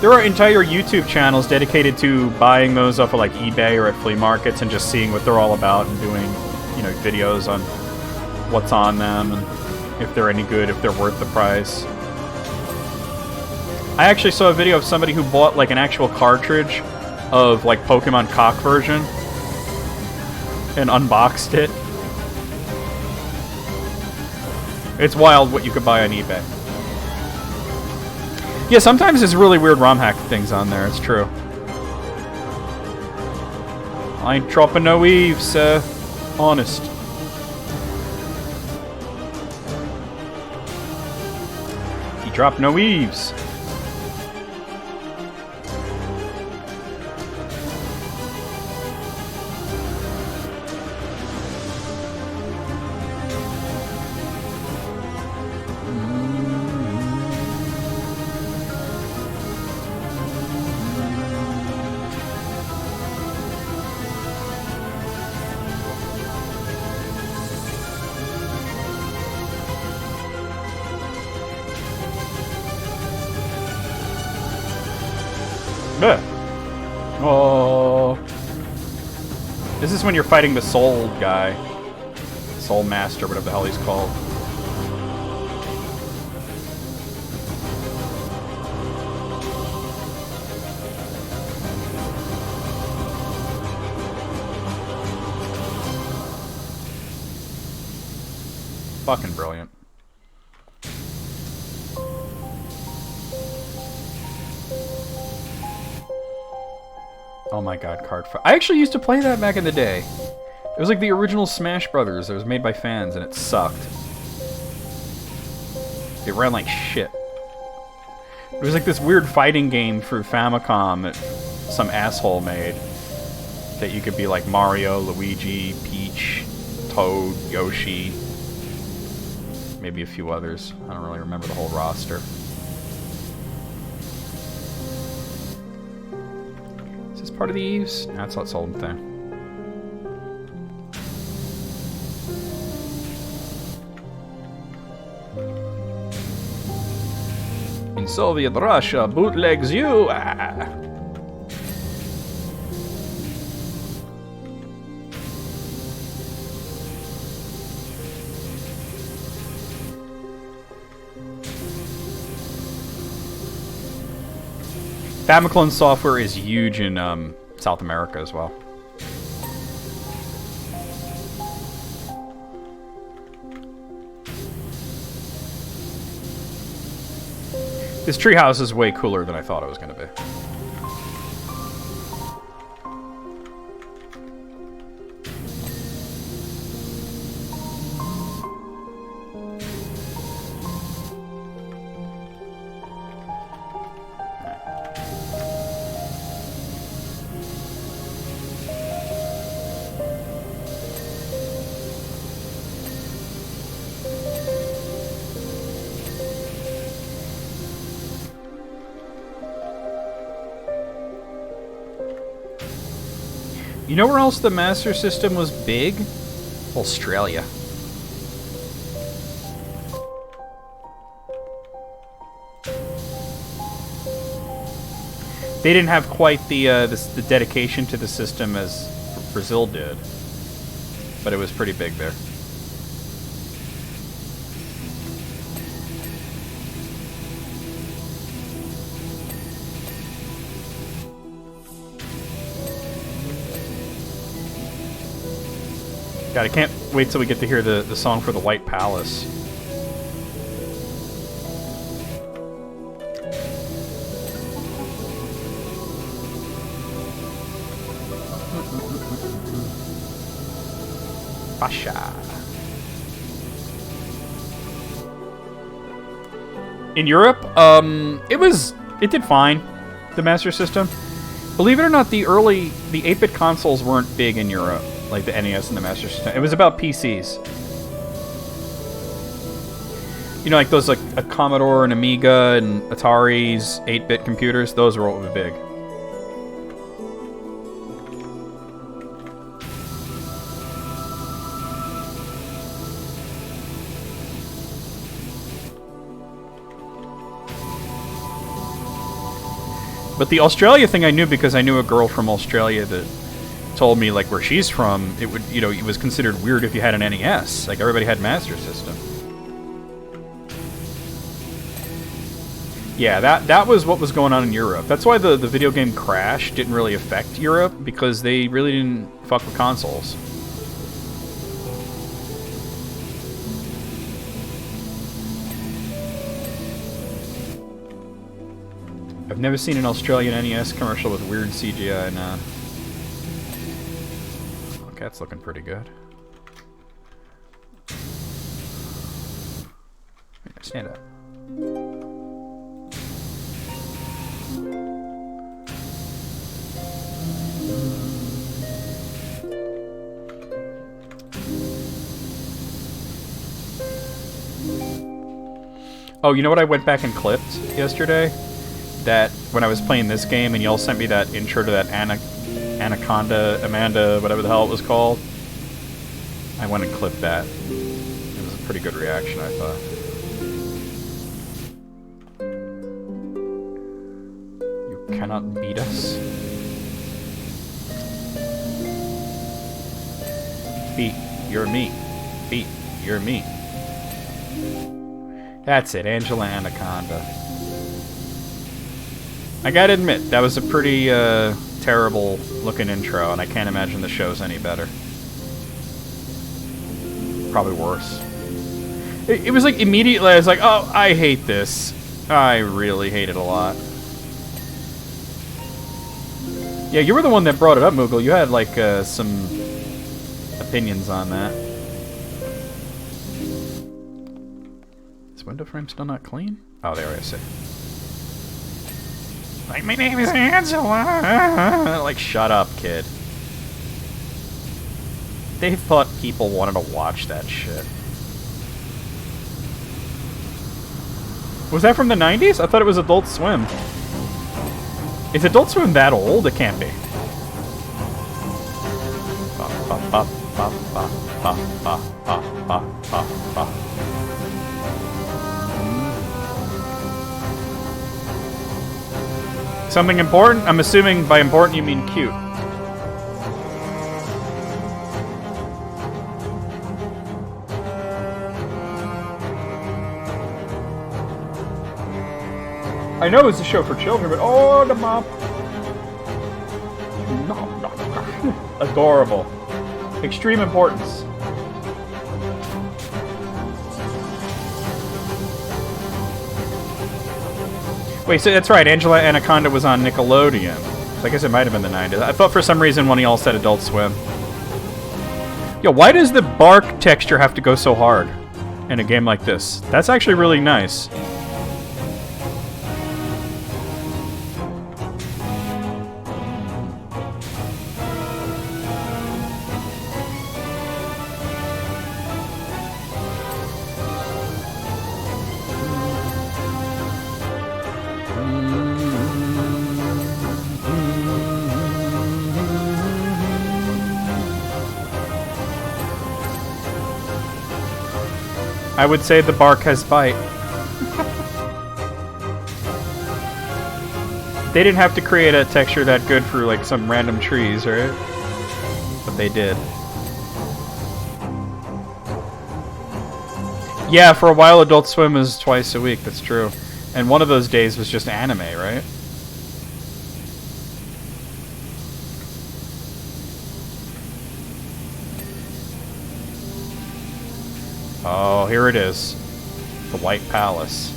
There are entire YouTube channels dedicated to buying those off of like eBay or at flea markets and just seeing what they're all about and doing, you know, videos on what's on them and if they're any good, if they're worth the price. I actually saw a video of somebody who bought like an actual cartridge of like Pokemon Cock version and unboxed it. It's wild what you could buy on eBay. Yeah, sometimes there's really weird ROM hack things on there, it's true. I ain't dropping no eaves, sir. Honest. He dropped no eaves. Oh. This is when you're fighting the Soul guy. Soul Master, whatever the hell he's called. Fucking brilliant. Oh my god, card fight. I actually used to play that back in the day. It was like the original Smash Brothers. It was made by fans, and it sucked. It ran like shit. It was like this weird fighting game for Famicom that some asshole made. That you could be like Mario, Luigi, Peach, Toad, Yoshi. Maybe a few others. I don't really remember the whole roster. Part of the eaves? That's not sold thing. In Soviet Russia, bootlegs you. Ah. Famiclone software is huge in South America as well. This treehouse is way cooler than I thought it was going to be. You know where else the Master System was big? Australia. They didn't have quite the dedication to the system as Brazil did, but it was pretty big there. God, I can't wait till we get to hear the song for the White Palace. Pasha. In Europe, it did fine, the Master System. Believe it or not, the 8-bit consoles weren't big in Europe, like the NES and the Master System. It was about PCs. You know, like those like a Commodore and Amiga and Atari's 8-bit computers, those were what were big. But the Australia thing I knew because I knew a girl from Australia that told me, like, where she's from, it would, you know, it was considered weird if you had an NES. Like, everybody had Master System. Yeah, that was what was going on in Europe. That's why the video game Crash didn't really affect Europe, because they really didn't fuck with consoles. I've never seen an Australian NES commercial with weird CGI now. Oh, cat's looking pretty good. Yeah, stand up. Oh, you know what I went back and clipped yesterday? That when I was playing this game and y'all sent me that intro to that Anaconda, Amanda, whatever the hell it was called, I went and clipped that. It was a pretty good reaction, I thought. You cannot beat us. Beat your meat. Beat your meat. That's it, Angela Anaconda. I gotta admit, that was a pretty terrible looking intro, and I can't imagine the show's any better. Probably worse. It was like immediately I was like, oh, I hate this. I really hate it a lot. Yeah, you were the one that brought it up, Moogle. You had like some opinions on that. Is window frame still not clean? Oh, there I see. Like, my name is Angela. Like, shut up, kid. They thought people wanted to watch that shit. Was that from the 90s? I thought it was Adult Swim. Is Adult Swim that old? It can't be. Something important? I'm assuming by important you mean cute. I know it's a show for children, but oh, the mop. Adorable. Extreme importance. Wait, so that's right, Angela Anaconda was on Nickelodeon. So I guess it might have been the 90s. I thought for some reason one of y'all said Adult Swim. Yo, why does the bark texture have to go so hard in a game like this? That's actually really nice. I would say the bark has bite. They didn't have to create a texture that good for like some random trees, right? But they did. Yeah, for a while Adult Swim was twice a week, that's true. And one of those days was just anime, right? Oh, here it is. The White Palace.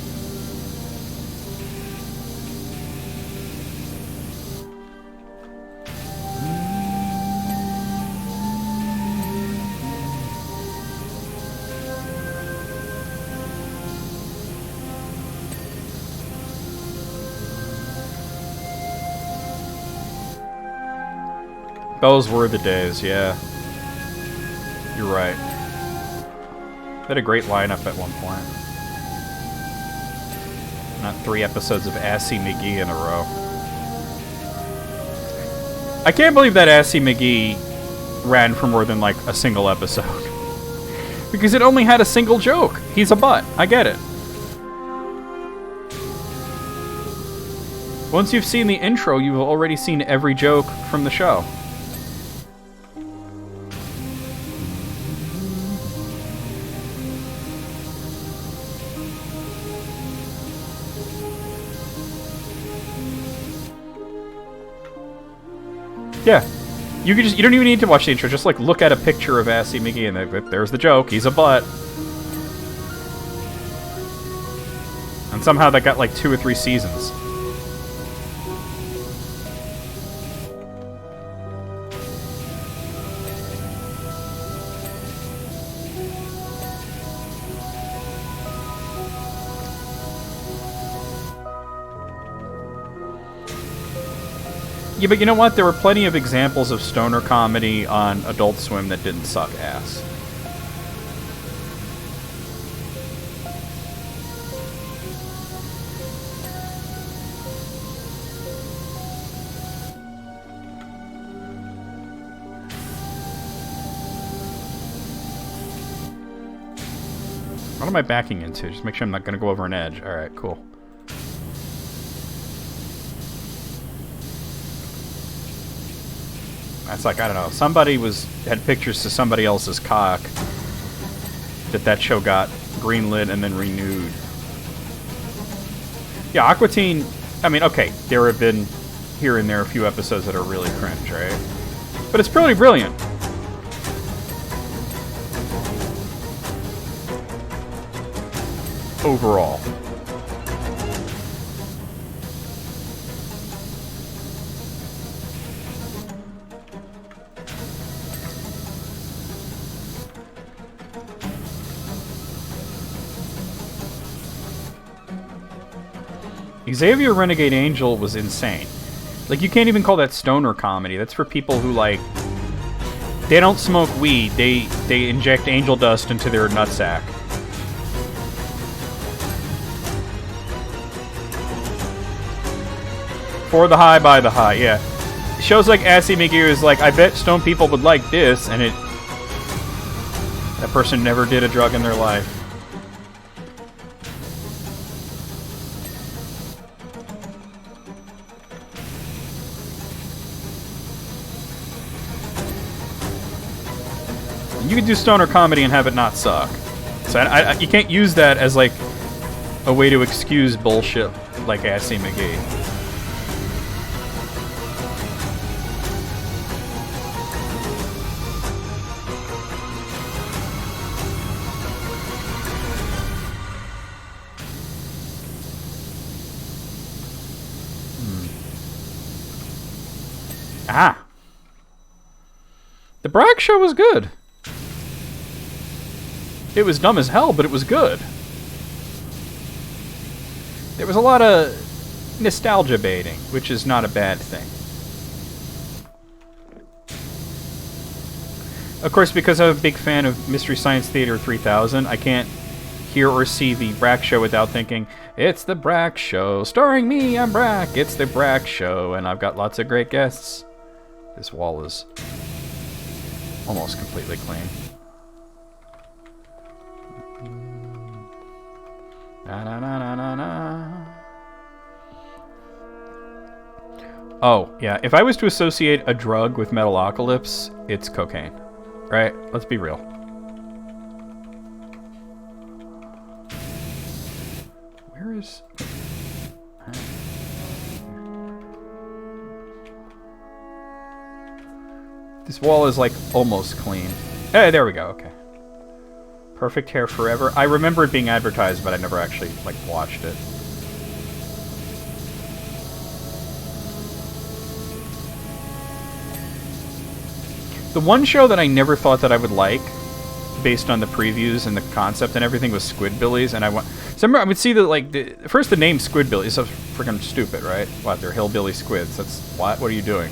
Those were the days, yeah. You're right. They had a great lineup at one point. Not 3 episodes of Assy McGee in a row. I can't believe that Assy McGee ran for more than like a single episode. Because it only had a single joke. He's a butt. I get it. Once you've seen the intro, you've already seen every joke from the show. Yeah. You don't even need to watch the intro. Just like look at a picture of Assy McGee and there's the joke. He's a butt. And somehow that got like 2 or 3 seasons. Yeah, but you know what? There were plenty of examples of stoner comedy on Adult Swim that didn't suck ass. What am I backing into? Just make sure I'm not going to go over an edge. Alright, cool. That's like, I don't know, somebody had pictures to somebody else's cock that show got greenlit and then renewed. Yeah, Aqua Teen, I mean, okay, there have been here and there a few episodes that are really cringe, right? But it's pretty brilliant. Overall. Xavier Renegade Angel was insane. Like, you can't even call that stoner comedy. That's for people who, like, they don't smoke weed. They inject angel dust into their nutsack. For the high, by the high, yeah. Shows like Assy McGee is like, I bet stone people would like this, and that person never did a drug in their life. You can do stoner comedy and have it not suck. So you can't use that as like a way to excuse bullshit like Assy McGee. Ah. The Bragg Show was good. It was dumb as hell, but it was good. There was a lot of nostalgia baiting, which is not a bad thing. Of course, because I'm a big fan of Mystery Science Theater 3000, I can't hear or see the Bragg Show without thinking, it's the Bragg Show, starring me, I'm Bragg, it's the Bragg Show, and I've got lots of great guests. This wall is almost completely clean. Na na na na na na. Oh, yeah. If I was to associate a drug with Metalocalypse, it's cocaine. Right? Let's be real. Where is... This wall is, like, almost clean. Hey, there we go. Okay. Perfect hair forever. I remember it being advertised, but I never actually, like, watched it. The one show that I never thought that I would like, based on the previews and the concept and everything, was Squidbillies, and I would see that, like, first the name Squidbillies is so freaking stupid, right? What, they're hillbilly squids. That's what? What are you doing?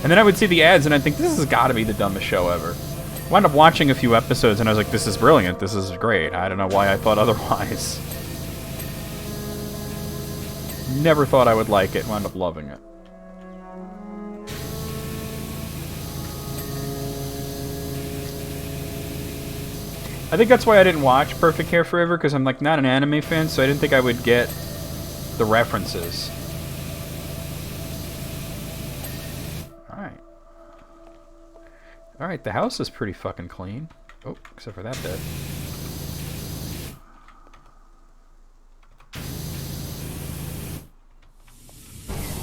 And then I would see the ads, and I'd think, this has got to be the dumbest show ever. I wound up watching a few episodes, and I was like, this is brilliant. This is great. I don't know why I thought otherwise. Never thought I would like it. Wound up loving it. I think that's why I didn't watch Perfect Hair Forever, because I'm, like, not an anime fan, so I didn't think I would get the references. Alright. Alright, the house is pretty fucking clean. Oh, except for that bit.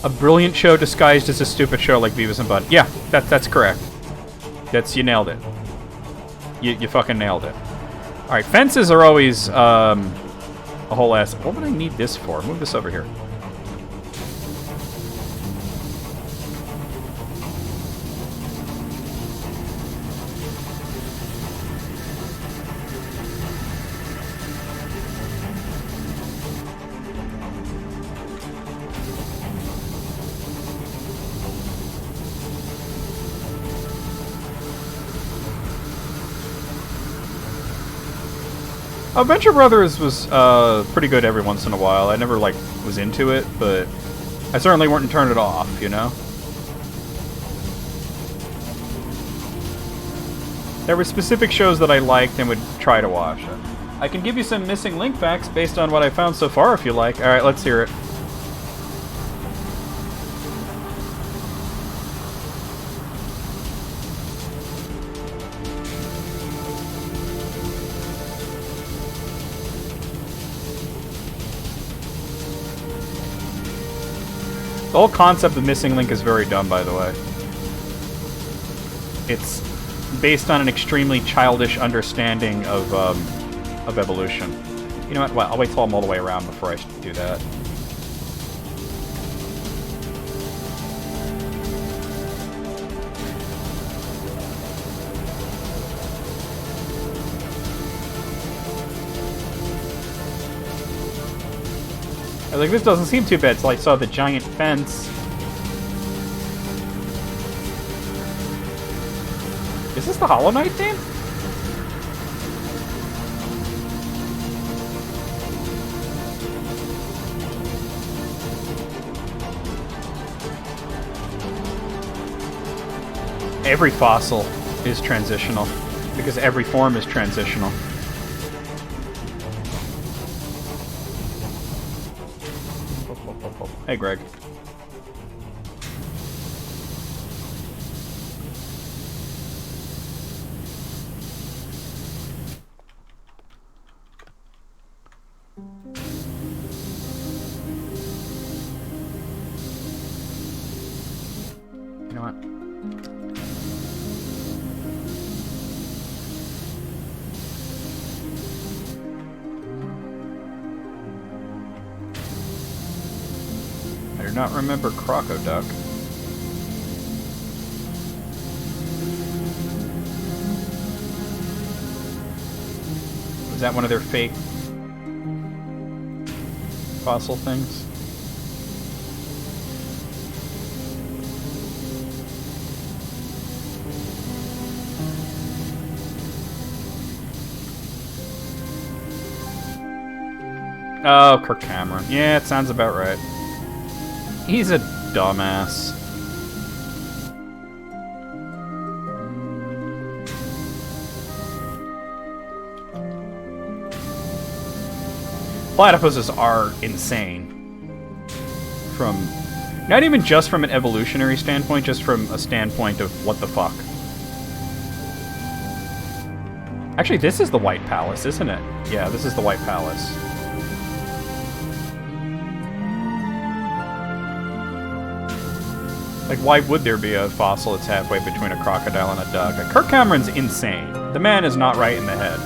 A brilliant show disguised as a stupid show like Beavis and Butt. Yeah, that's correct. You nailed it. You fucking nailed it. Alright, fences are always, a whole ass... What would I need this for? Move this over here. Venture Brothers was pretty good every once in a while. I never, like, was into it, but I certainly wouldn't turn it off, you know? There were specific shows that I liked and would try to watch. I can give you some missing link facts based on what I found so far if you like. Alright, let's hear it. The whole concept of missing link is very dumb, by the way. It's based on an extremely childish understanding of evolution. You know what? Well, I'll wait till I'm all the way around before I do that. I was like, this doesn't seem too bad till I saw the giant fence. Is this the Hollow Knight theme? Every fossil is transitional, because every form is transitional. Hey, Greg. You know what? I do not remember Crocoduck. Was that one of their fake fossil things? Oh, Kirk Cameron. Yeah, it sounds about right. He's a dumbass. Platypuses are insane. From Not even just from an evolutionary standpoint, just from a standpoint of what the fuck. Actually, this is the White Palace, isn't it? Yeah, this is the White Palace. Like, why would there be a fossil that's halfway between a crocodile and a duck? Kirk Cameron's insane. The man is not right in the head.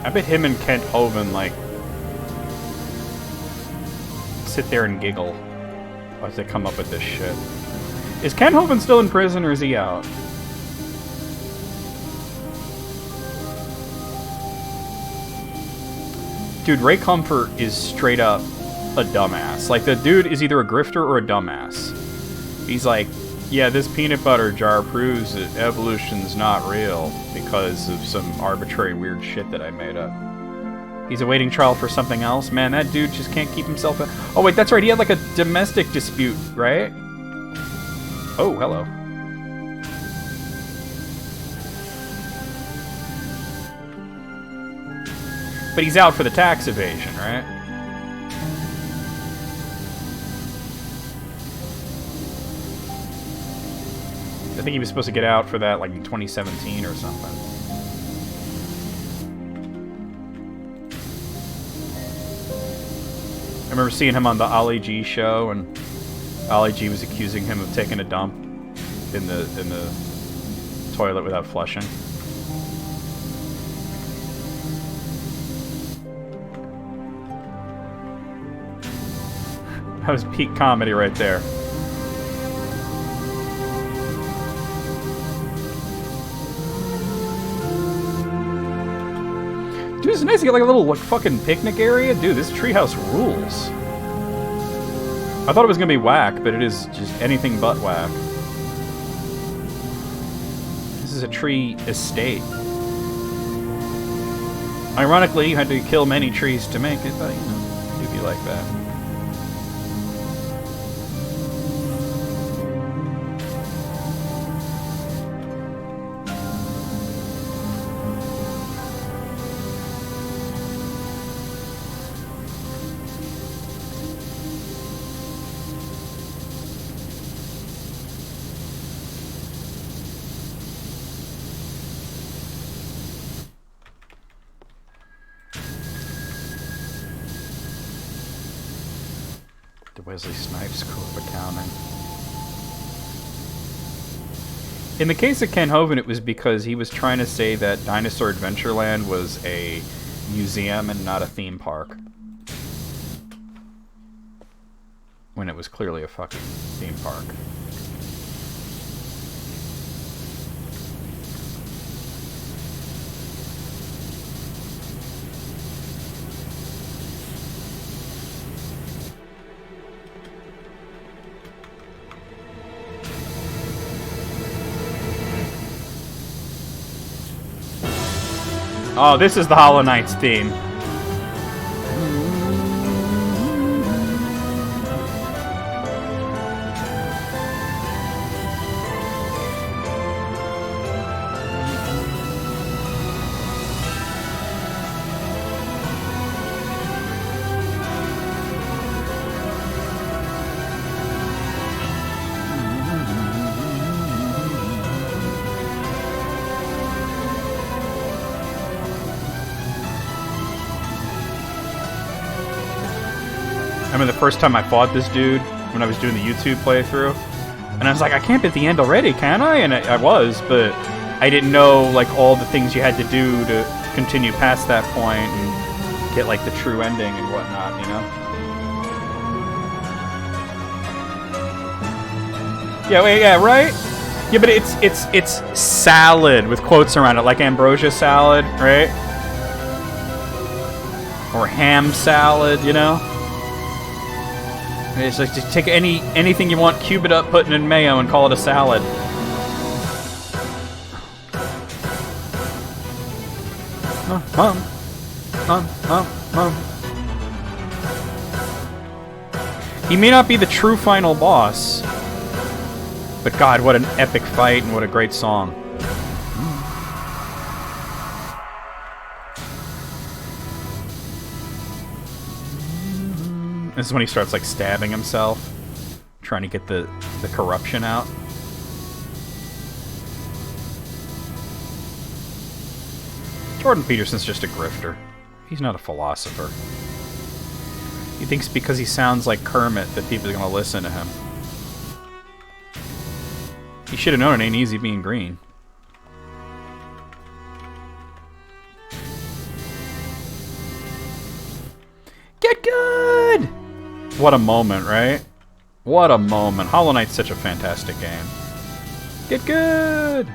I bet him and Kent Hovind, like, sit there and giggle as they come up with this shit. Is Kent Hovind still in prison, or is he out? Dude, Ray Comfort is straight up a dumbass. Like, the dude is either a grifter or a dumbass. He's like, yeah, this peanut butter jar proves that evolution's not real because of some arbitrary weird shit that I made up. He's awaiting trial for something else? Man, that dude just can't keep himself... Oh, wait, that's right. He had, like, a domestic dispute, right? Oh, hello. But he's out for the tax evasion, right? I think he was supposed to get out for that, like, in 2017 or something. I remember seeing him on the Ali G show, and Ali G was accusing him of taking a dump in the toilet without flushing. That was peak comedy right there. Dude, it's nice to get like a little fucking picnic area. Dude, this treehouse rules. I thought it was gonna be whack, but it is just anything but whack. This is a tree estate. Ironically, you had to kill many trees to make it, but you know, it'd be like that. Wesley Snipes School of Accounting. In the case of Ken Hovind, it was because he was trying to say that Dinosaur Adventureland was a museum and not a theme park. When it was clearly a fucking theme park. Oh, this is the Hollow Knight's theme. I remember the first time I fought this dude when I was doing the YouTube playthrough, and I was like, I can't beat the end already, can I? And I was, but I didn't know like all the things you had to do to continue past that point and get like the true ending and whatnot, you know? Yeah, wait, yeah, right? Yeah, but it's salad with quotes around it, like ambrosia salad, right? Or ham salad, you know? And it's like, just take anything you want, cube it up, put it in mayo, and call it a salad. He may not be the true final boss, but God, what an epic fight and what a great song. This is when he starts like stabbing himself, trying to get the corruption out. Jordan Peterson's just a grifter. He's not a philosopher. He thinks because he sounds like Kermit that people are going to listen to him. He should have known it ain't easy being green. Get good! What a moment, right? What a moment. Hollow Knight's such a fantastic game. Get good!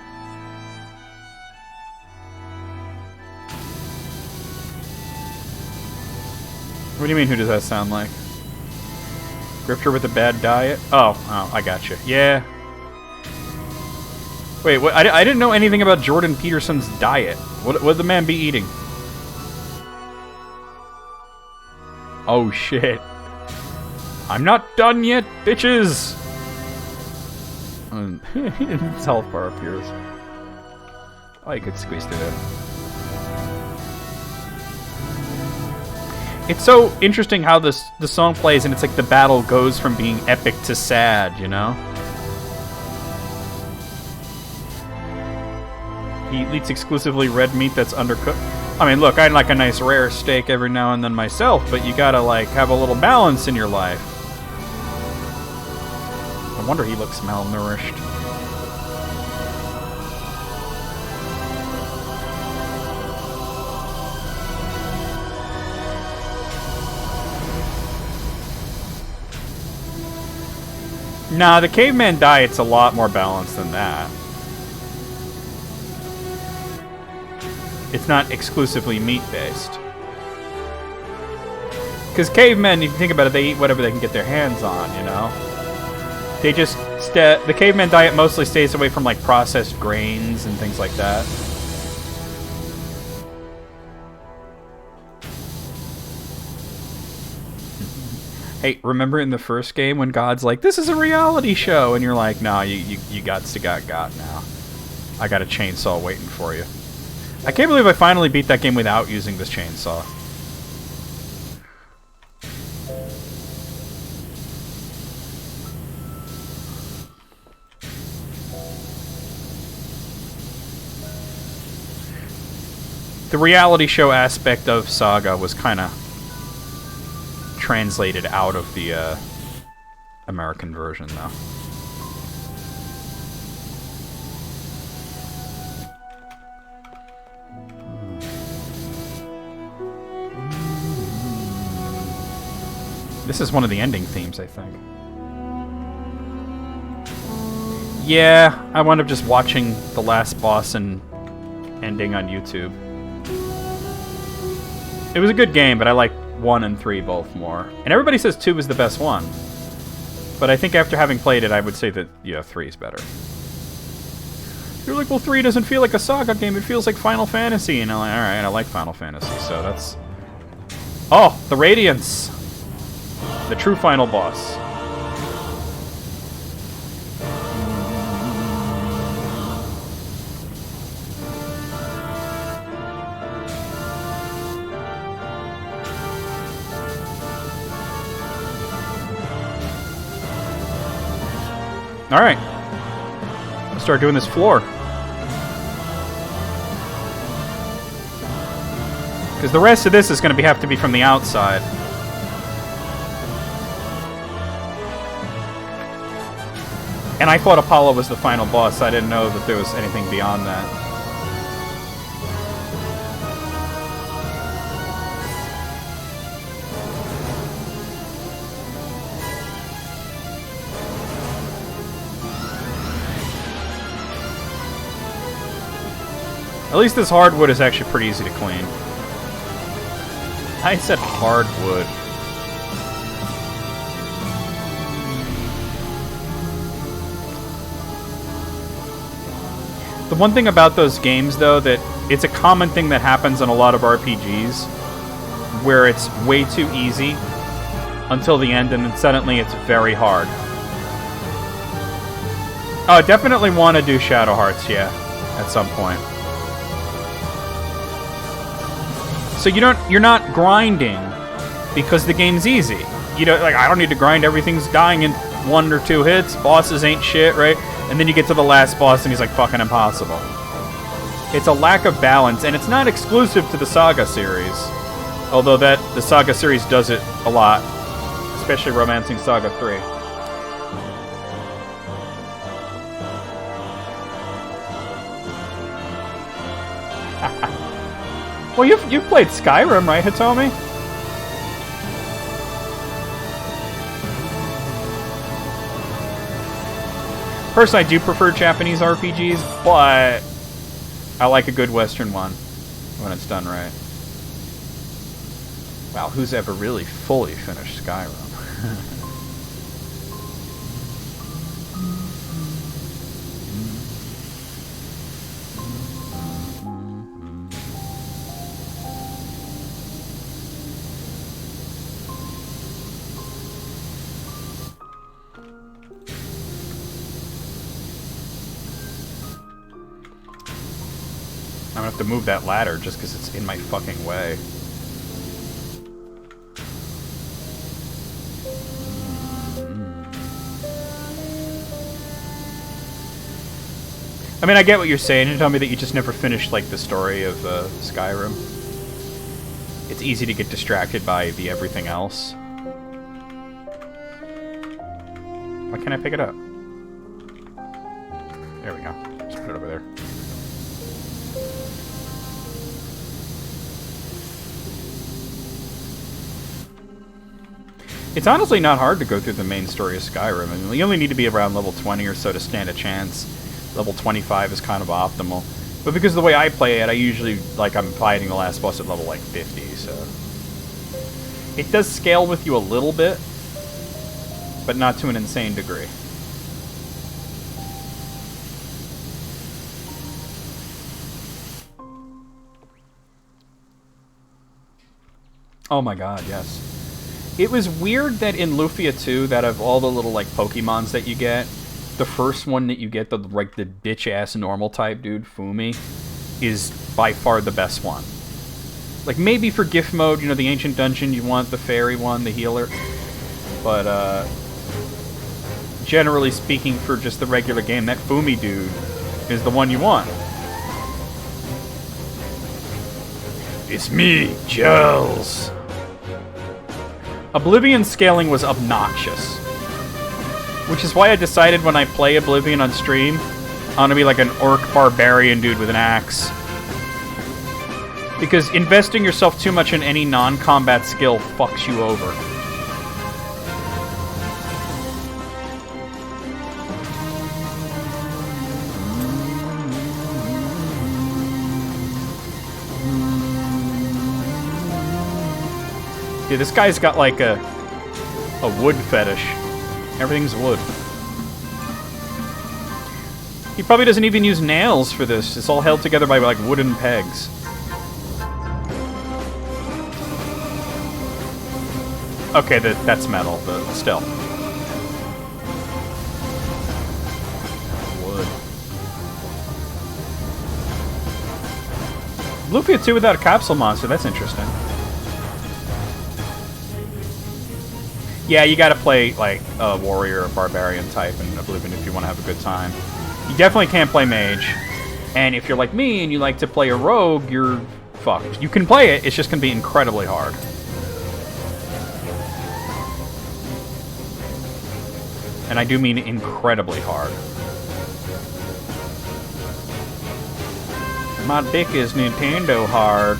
What do you mean, who does that sound like? Grifter with a bad diet? Oh, I got you. Yeah. Wait, what? I didn't know anything about Jordan Peterson's diet. What would the man be eating? Oh, shit. I'm not done yet, bitches! His health bar appears. Oh, you could squeeze through that. It's so interesting how the song plays, and it's like the battle goes from being epic to sad, you know? He eats exclusively red meat that's undercooked. I mean, look, I like a nice rare steak every now and then myself, but you gotta, like, have a little balance in your life. No wonder he looks malnourished. Nah, the caveman diet's a lot more balanced than that. It's not exclusively meat-based. Because cavemen, if you think about it, they eat whatever they can get their hands on, you know? They just... the caveman diet mostly stays away from, like, processed grains and things like that. Hey, remember in the first game when God's like, this is a reality show, and you're like, nah, you got now. I got a chainsaw waiting for you. I can't believe I finally beat that game without using this chainsaw. The reality show aspect of Saga was kind of translated out of the American version, though. This is one of the ending themes, I think. Yeah, I wound up just watching the last boss and ending on YouTube. It was a good game, but I like 1 and 3 both more. And everybody says 2 is the best one. But I think after having played it, I would say that, yeah, 3 is better. You're like, well, 3 doesn't feel like a Saga game, it feels like Final Fantasy. And I'm like, alright, I like Final Fantasy, so that's... Oh, the Radiance! The true final boss. Alright. Let's start doing this floor. Because the rest of this is going to have to be from the outside. And I thought Apollo was the final boss. I didn't know that there was anything beyond that. At least this hardwood is actually pretty easy to clean. I said hardwood. The one thing about those games, though, that it's a common thing that happens in a lot of RPGs, where it's way too easy until the end, and then suddenly it's very hard. Oh, definitely want to do Shadow Hearts, yeah, at some point. So you're not grinding because the game's easy. You know, like, I don't need to grind, everything's dying in 1 or 2 hits, bosses ain't shit, right? And then you get to the last boss and he's like fucking impossible. It's a lack of balance, and it's not exclusive to the Saga series. Although the Saga series does it a lot. Especially Romancing Saga 3. Well, you've played Skyrim, right, Hitomi? Personally, I do prefer Japanese RPGs, but I like a good Western one when it's done right. Wow, who's ever really fully finished Skyrim? I'm gonna have to move that ladder just because it's in my fucking way. I mean, I get what you're saying. You tell me that you just never finished, like, the story of Skyrim. It's easy to get distracted by the everything else. Why can't I pick it up? There we go. Just put it over there. It's honestly not hard to go through the main story of Skyrim. I mean, you only need to be around level 20 or so to stand a chance. Level 25 is kind of optimal. But because of the way I play it, I usually, like, I'm fighting the last boss at level, like, 50, so... It does scale with you a little bit, but not to an insane degree. Oh my god, yes. It was weird that in Lufia 2, that of all the little, like, Pokemons that you get, the first one that you get, the bitch-ass normal type dude, Fumi, is by far the best one. Like, maybe for gift mode, you know, the Ancient Dungeon, you want the fairy one, the healer. But, generally speaking, for just the regular game, that Fumi dude is the one you want. It's me, Gels. Oblivion scaling was obnoxious. Which is why I decided when I play Oblivion on stream, I'm gonna be like an orc barbarian dude with an axe. Because investing yourself too much in any non-combat skill fucks you over. Yeah, this guy's got like a wood fetish. Everything's wood. He probably doesn't even use nails for this. It's all held together by, like, wooden pegs. Okay, that's metal, but still. Wood. Lufia 2 without a capsule monster, that's interesting. Yeah, you gotta play, like, a warrior or barbarian type in Oblivion if you want to have a good time. You definitely can't play mage. And if you're like me and you like to play a rogue, you're fucked. You can play it, it's just gonna be incredibly hard. And I do mean incredibly hard. My dick is Nintendo hard.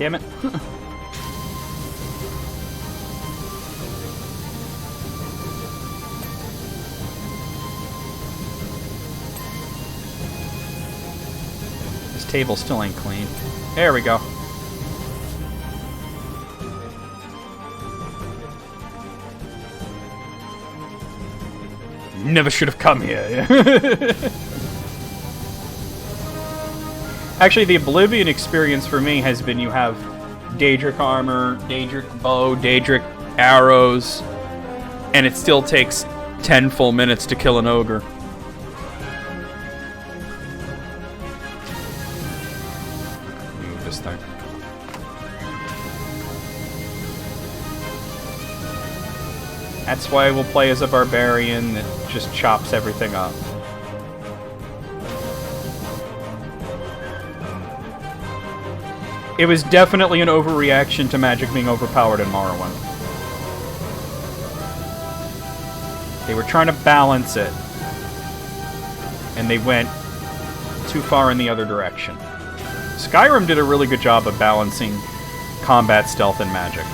Damn it. This table still ain't clean. There we go. Never should have come here. Actually, the Oblivion experience for me has been you have Daedric armor, Daedric bow, Daedric arrows, and it still takes 10 full minutes to kill an ogre. Move this thing. That's why we'll play as a barbarian that just chops everything up. It was definitely an overreaction to magic being overpowered in Morrowind. They were trying to balance it, and they went too far in the other direction. Skyrim did a really good job of balancing combat, stealth, and magic.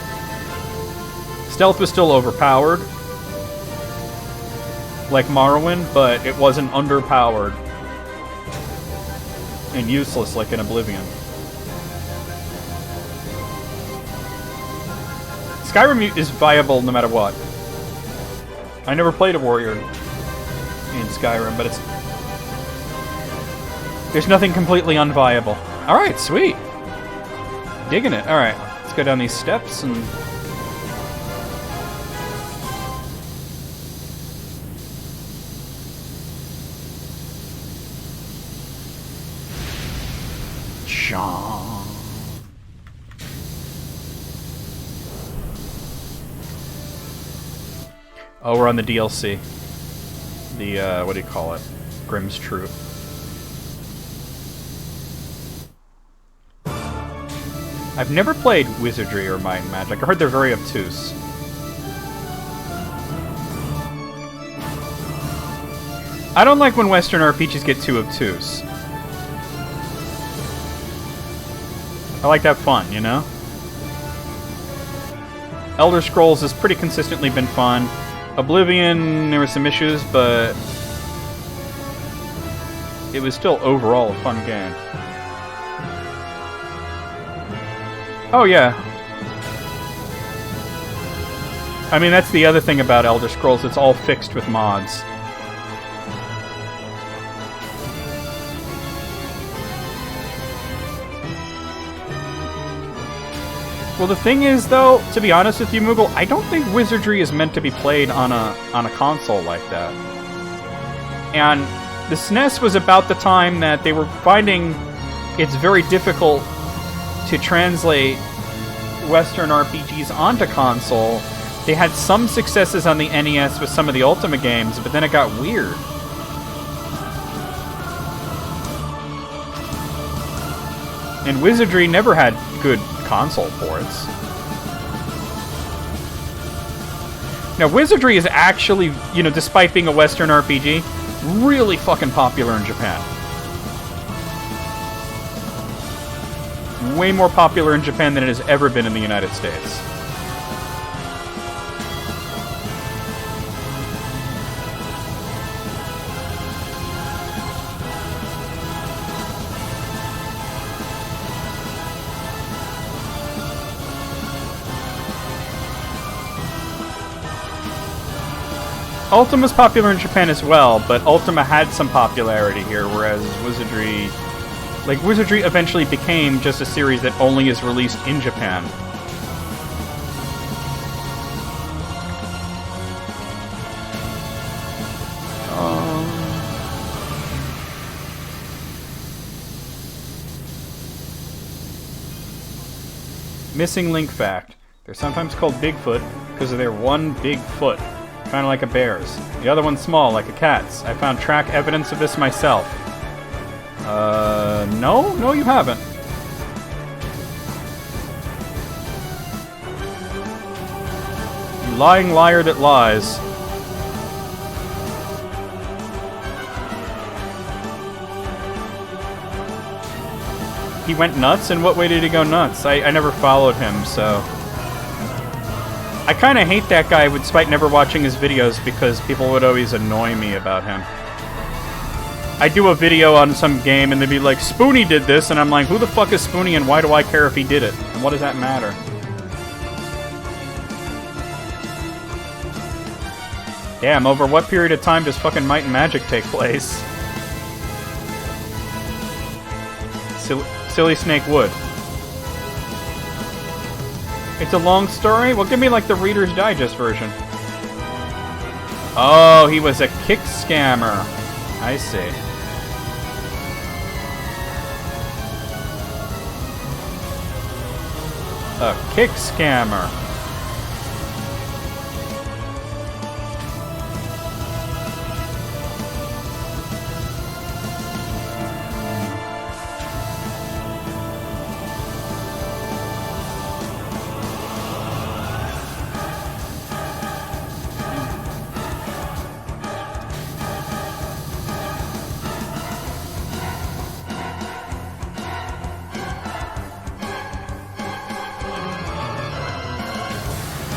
Stealth was still overpowered, like Morrowind, but it wasn't underpowered and useless like in Oblivion. Skyrim is viable no matter what. I never played a warrior in Skyrim, but there's nothing completely unviable. Alright, sweet. Digging it. Alright, let's go down these steps and... Shaw. Oh, we're on the DLC. The, what do you call it? Grimm's Troop. I've never played Wizardry or Might and Magic. I heard they're very obtuse. I don't like when Western RPGs get too obtuse. I like to have fun, you know? Elder Scrolls has pretty consistently been fun. Oblivion, there were some issues, but it was still overall a fun game. Oh, yeah. I mean, that's the other thing about Elder Scrolls. It's all fixed with mods. Well, the thing is, though, to be honest with you, Moogle, I don't think Wizardry is meant to be played on a console like that. And the SNES was about the time that they were finding it's very difficult to translate Western RPGs onto console. They had some successes on the NES with some of the Ultima games, but then it got weird. And Wizardry never had good console ports. Now, Wizardry is actually, you know, despite being a Western RPG, really fucking popular in Japan. Way more popular in Japan than it has ever been in the United States. Ultima's popular in Japan as well, but Ultima had some popularity here, whereas Wizardry... Like, Wizardry eventually became just a series that only is released in Japan. Missing link fact. They're sometimes called Bigfoot because of their one big foot. Kind of like a bear's. The other one's small, like a cat's. I found track evidence of this myself. No? No, you haven't. You lying liar that lies. He went nuts? In what way did he go nuts? I never followed him, so... I kind of hate that guy despite never watching his videos because people would always annoy me about him. I do a video on some game and they'd be like, Spoonie did this, and I'm like, who the fuck is Spoonie and why do I care if he did it? And what does that matter? Damn, over what period of time does fucking Might and Magic take place? Silly Snake Wood. It's a long story? Well, give me, like, the Reader's Digest version. Oh, he was a kick scammer. I see. A kick scammer.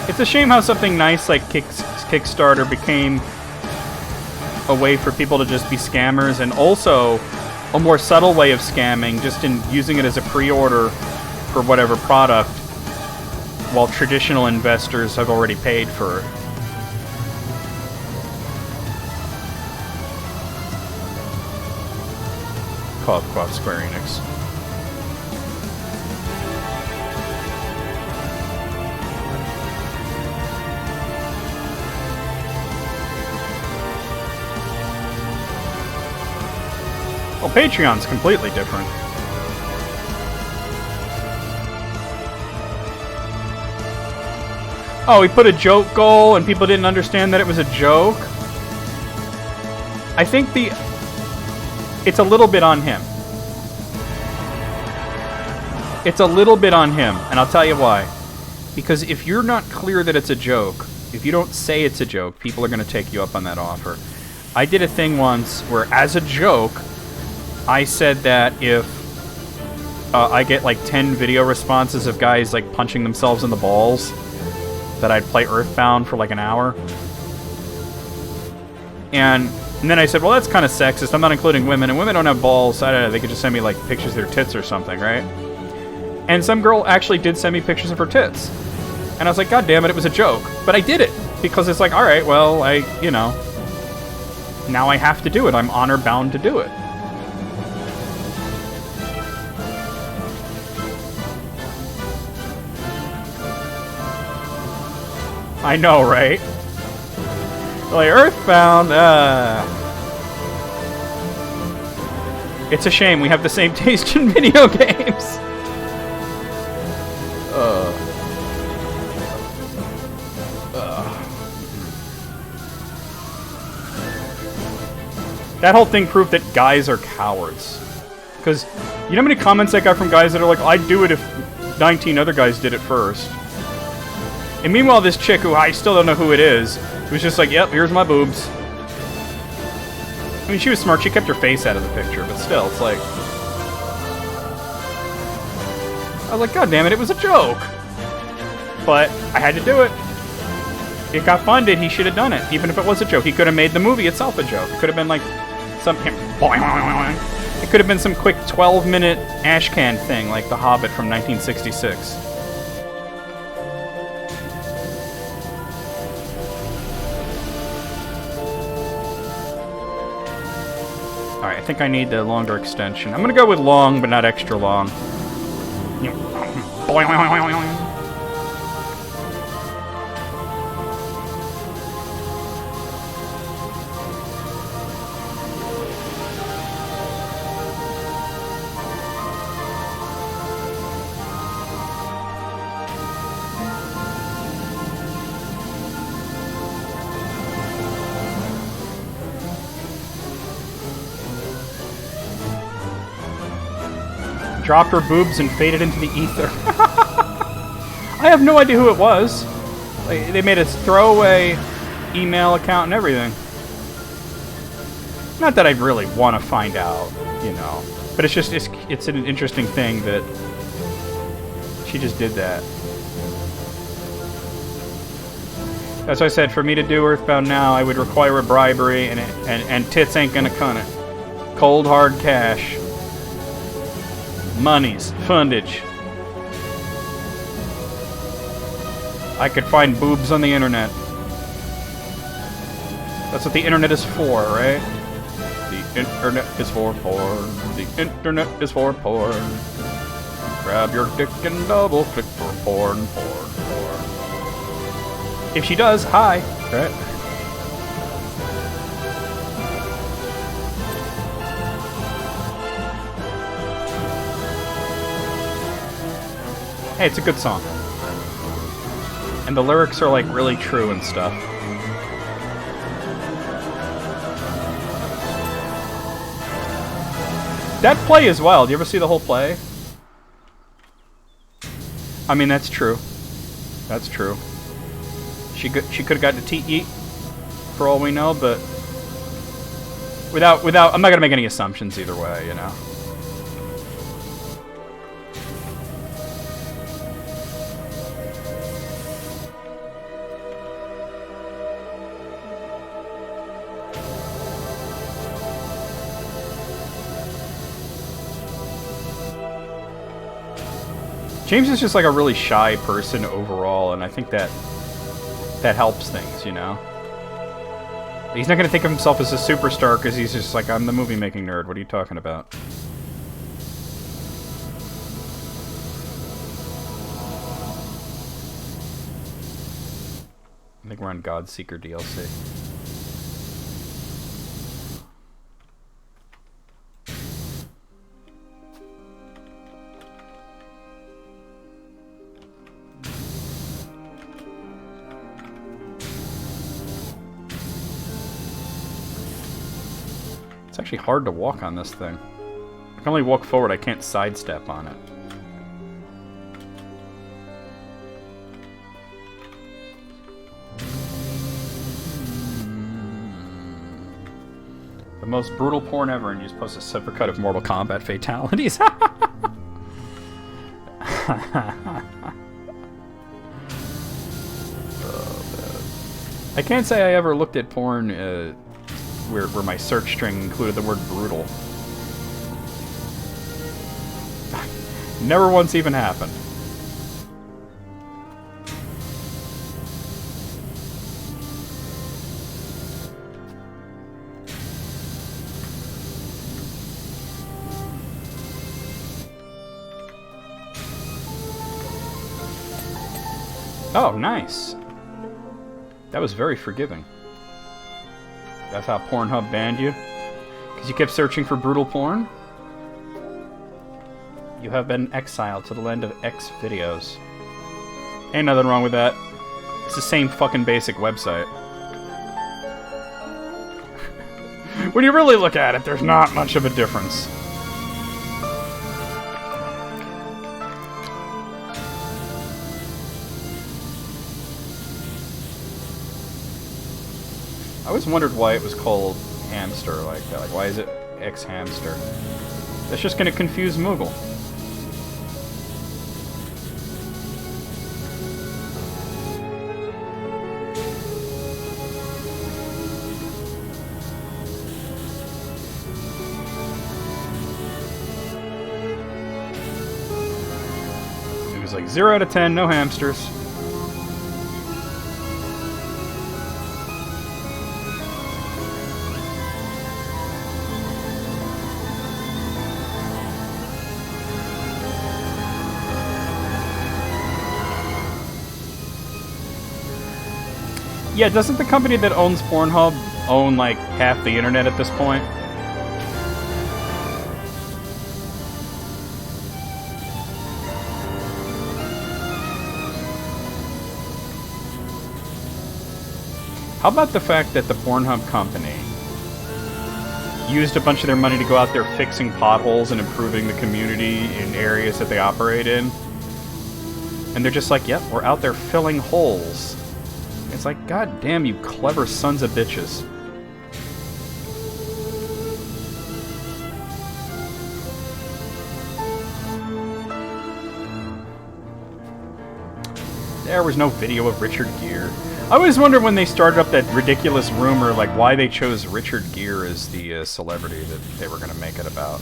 It's a shame how something nice like Kickstarter became a way for people to just be scammers, and also a more subtle way of scamming, just in using it as a pre-order for whatever product, while traditional investors have already paid for it. Cough, Square Enix. Well, Patreon's completely different. Oh, he put a joke goal and people didn't understand that it was a joke? I think it's a little bit on him. It's a little bit on him, and I'll tell you why. Because if you're not clear that it's a joke, if you don't say it's a joke, people are going to take you up on that offer. I did a thing once where, as a joke, I said that if I get like 10 video responses of guys like punching themselves in the balls, that I'd play Earthbound for like an hour. And then I said, well, that's kind of sexist. I'm not including women, and women don't have balls. I don't know, they could just send me like pictures of their tits or something, right? And some girl actually did send me pictures of her tits. And I was like, God damn it was a joke. But I did it because it's like, all right, well, now I have to do it. I'm honor bound to do it. I know, right? Like, Earthbound, It's a shame we have the same taste in video games. That whole thing proved that guys are cowards. Because, you know how many comments I got from guys that are like, I'd do it if 19 other guys did it first. And meanwhile, this chick, who I still don't know who it is, was just like, yep, here's my boobs. I mean, she was smart. She kept her face out of the picture, but still, it's like... I was like, God damn it, it was a joke. But I had to do it. It got funded. He should have done it, even if it was a joke. He could have made the movie itself a joke. It could have been like some... It could have been some quick 12-minute ashcan thing, like The Hobbit from 1966. Alright, I think I need the longer extension. I'm gonna go with long, but not extra long. Dropped her boobs and faded into the ether. I have no idea who it was. They made a throwaway email account and everything. Not that I really want to find out, you know. But it's it's an interesting thing that she just did that. As I said, for me to do Earthbound now, I would require a bribery, and tits ain't gonna cut it. Cold hard cash. Monies. Fundage. I could find boobs on the internet. That's what the internet is for, right? The internet is for porn. The internet is for porn. Grab your dick and double click for porn, porn, porn. If she does, hi. Right? Hey, it's a good song. And the lyrics are like really true and stuff. That play as well. Do you ever see the whole play? I mean, that's true. That's true. She could have gotten to eat, for all we know, but without, I'm not gonna make any assumptions either way, you know. James is just like a really shy person overall, and I think that helps things, you know? He's not going to think of himself as a superstar because he's just like, I'm the movie-making nerd. What are you talking about? I think we're on Godseeker DLC. It's actually hard to walk on this thing. I can only walk forward, I can't sidestep on it. The most brutal porn ever, and you just post a supercut of Mortal Kombat fatalities. Oh, I can't say I ever looked at porn where my search string included the word brutal. Never once even happened. Oh, nice. That was very forgiving. That's how Pornhub banned you? Because you kept searching for brutal porn? You have been exiled to the land of X videos. Ain't nothing wrong with that. It's the same fucking basic website. When you really look at it, there's not much of a difference. I always wondered why it was called hamster like that. Like, why is it X-hamster? That's just gonna confuse Moogle. It was like 0 out of 10, no hamsters. Yeah, doesn't the company that owns Pornhub own, like, half the internet at this point? How about the fact that the Pornhub company used a bunch of their money to go out there fixing potholes and improving the community in areas that they operate in? And they're just like, yep, we're out there filling holes. It's like, god damn you clever sons of bitches. There was no video of Richard Gere. I always wondered when they started up that ridiculous rumor, like why they chose Richard Gere as the celebrity that they were going to make it about.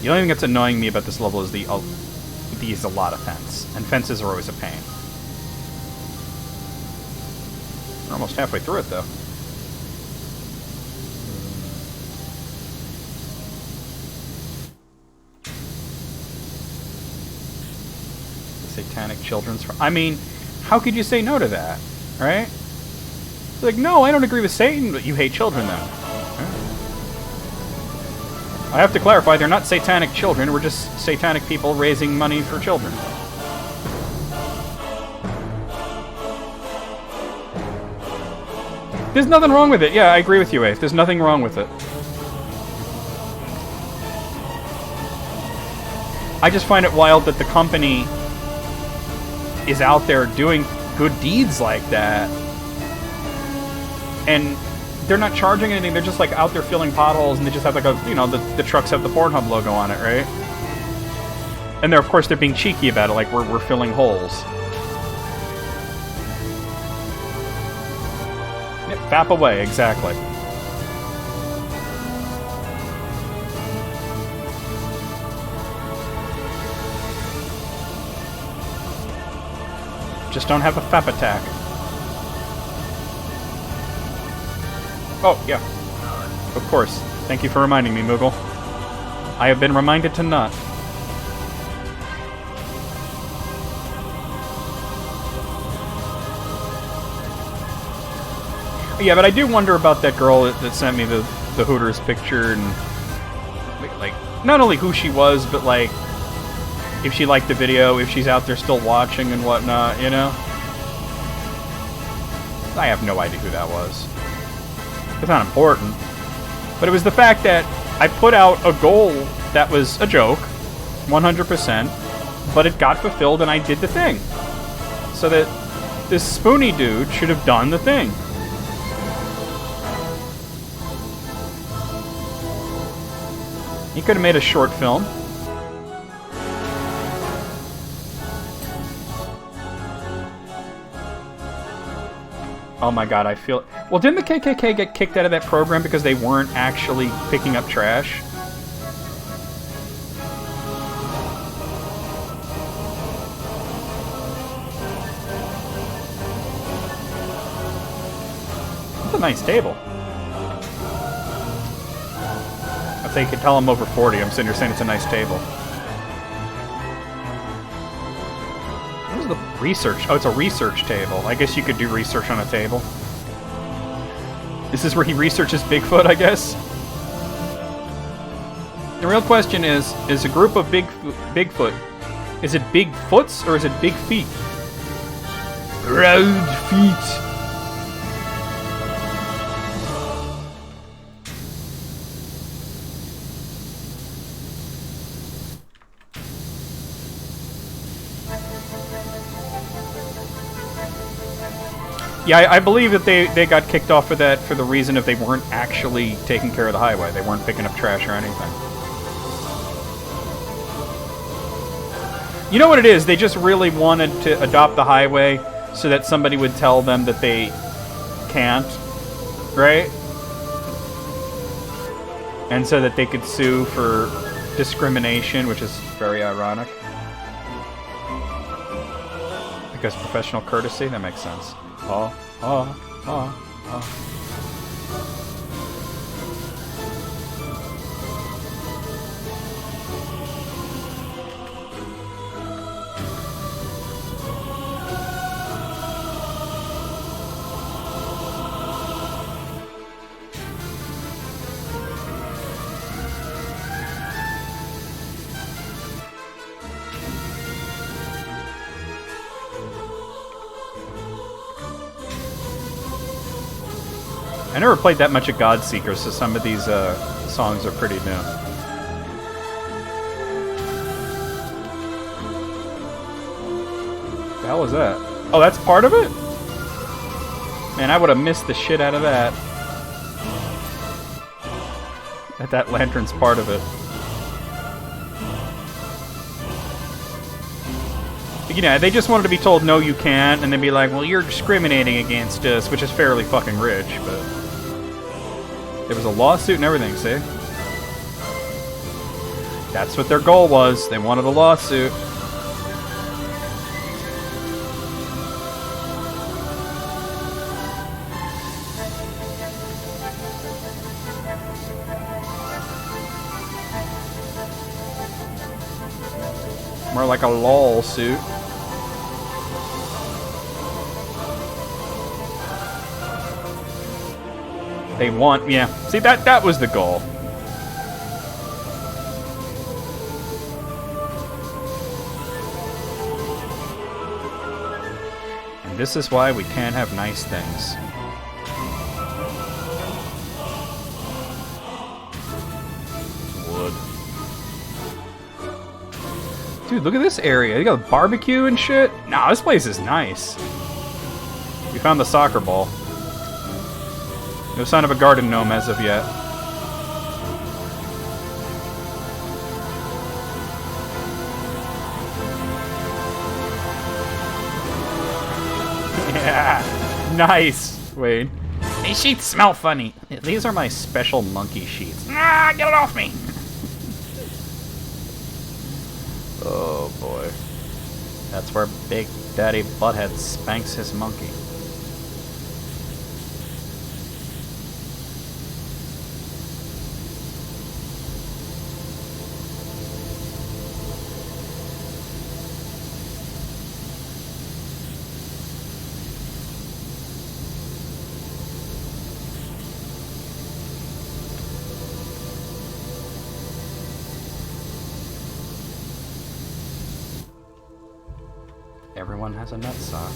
The only thing that's annoying me about this level is these a lot of fence, and fences are always a pain. We're almost halfway through it, though. The satanic children's... I mean, how could you say no to that, right? It's like, no, I don't agree with Satan, but you hate children, then. I have to clarify, they're not satanic children, we're just satanic people raising money for children. There's nothing wrong with it. Yeah, I agree with you, Ace. There's nothing wrong with it. I just find it wild that the company is out there doing good deeds like that. And they're not charging anything. They're just like out there filling potholes, and they just have like a, you know, the trucks have the Pornhub logo on it, right? And they're, of course, they're being cheeky about it, like we're filling holes. Yep, fap away, exactly. Just don't have a fap attack. Oh, yeah. Of course. Thank you for reminding me, Moogle. I have been reminded to not. Yeah, but I do wonder about that girl that sent me the Hooters picture, and like not only who she was, but like if she liked the video, if she's out there still watching and whatnot, you know? I have no idea who that was. It's not important. But it was the fact that I put out a goal that was a joke, 100%, but it got fulfilled and I did the thing. So that this spoony dude should have done the thing. He could have made a short film. Oh my god, I feel... Well, didn't the KKK get kicked out of that program because they weren't actually picking up trash? That's a nice table. I think you could tell I'm over 40. I'm sitting here saying it's a nice table. What is the research? Oh, it's a research table. I guess you could do research on a table. This is where he researches Bigfoot, I guess? The real question is a group of Bigfoot, is it Bigfoots or is it Big Feet? Round feet. Yeah, I believe that they got kicked off for that for the reason if they weren't actually taking care of the highway. They weren't picking up trash or anything. You know what it is? They just really wanted to adopt the highway so that somebody would tell them that they can't, right? And so that they could sue for discrimination, which is very ironic. Because professional courtesy, that makes sense. Oh. I never played that much of Godseeker, so some of these songs are pretty new. The hell is that? Oh, that's part of it? Man, I would have missed the shit out of that. That lantern's part of it. You know, they just wanted to be told, no, you can't, and then be like, well, you're discriminating against us, which is fairly fucking rich, but... There was a lawsuit and everything, see? That's what their goal was. They wanted a lawsuit. More like a lawsuit. They want, yeah. See, that was the goal. And this is why we can't have nice things. Wood. Dude, look at this area. They got a barbecue and shit. Nah, this place is nice. We found the soccer ball. No sign of a garden gnome as of yet. Yeah, nice, Wade. These sheets smell funny. These are my special monkey sheets. Ah, get it off me! Oh boy. That's where Big Daddy Butthead spanks his monkey. Everyone has a nut sock.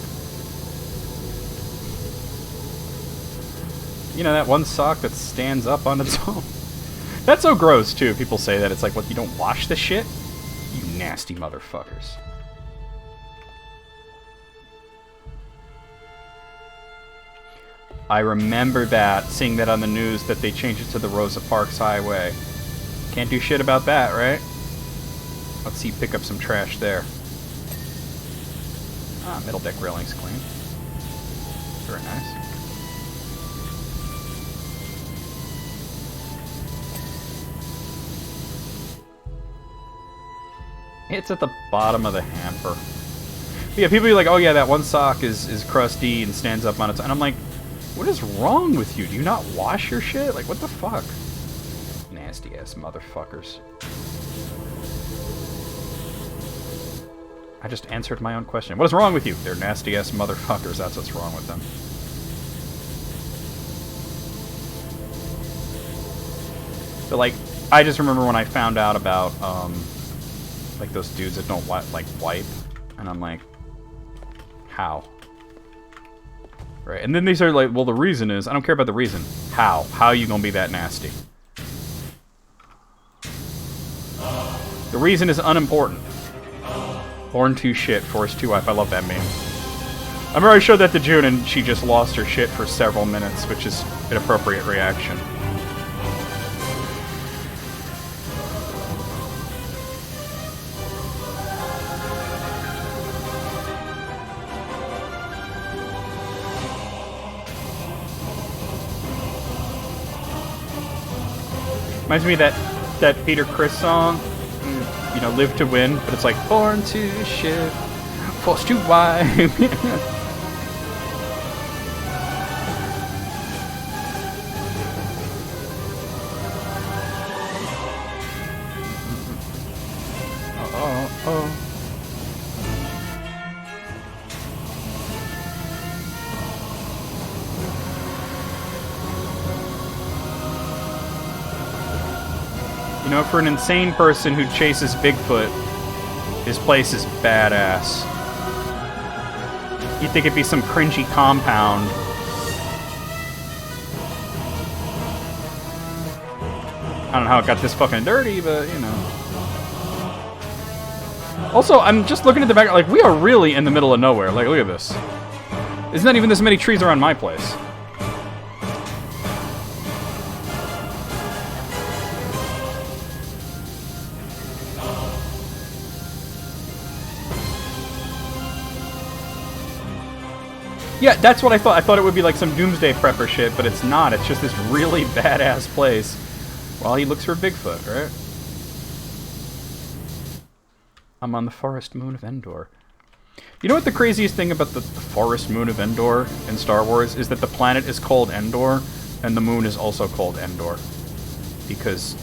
You know, that one sock that stands up on its own. That's so gross, too. People say that. It's like, what, you don't wash the shit? You nasty motherfuckers. I remember that, seeing that on the news, that they changed it to the Rosa Parks Highway. Can't do shit about that, right? Let's see, pick up some trash there. Ah, middle deck railing's clean. Very nice. It's at the bottom of the hamper. But yeah, people be like, oh yeah, that one sock is crusty and stands up on its own. And I'm like, what is wrong with you? Do you not wash your shit? Like, what the fuck? Nasty ass motherfuckers. I just answered my own question. What is wrong with you? They're nasty-ass motherfuckers. That's what's wrong with them. But, like, I just remember when I found out about, like, those dudes that don't, like, wipe. And I'm like, how? Right? And then they start like, well, the reason is... I don't care about the reason. How? How are you gonna be that nasty? The reason is unimportant. Born to shit, forced to wipe. I love that meme. I remember I showed that to June and she just lost her shit for several minutes, which is an appropriate reaction. Reminds me of that Peter Criss song. You know, live to win, but it's like, born to shit, forced to wipe. Oh. You know, for an insane person who chases Bigfoot, his place is badass. You'd think it'd be some cringy compound. I don't know how it got this fucking dirty, but, you know. Also, I'm just looking at the back, like, we are really in the middle of nowhere. Like, look at this. There's not even this many trees around my place. Yeah, that's what I thought. I thought it would be like some doomsday prepper shit, but it's not. It's just this really badass place. While he looks for Bigfoot, right? I'm on the forest moon of Endor. You know what the craziest thing about the forest moon of Endor in Star Wars is that the planet is called Endor, and the moon is also called Endor. Because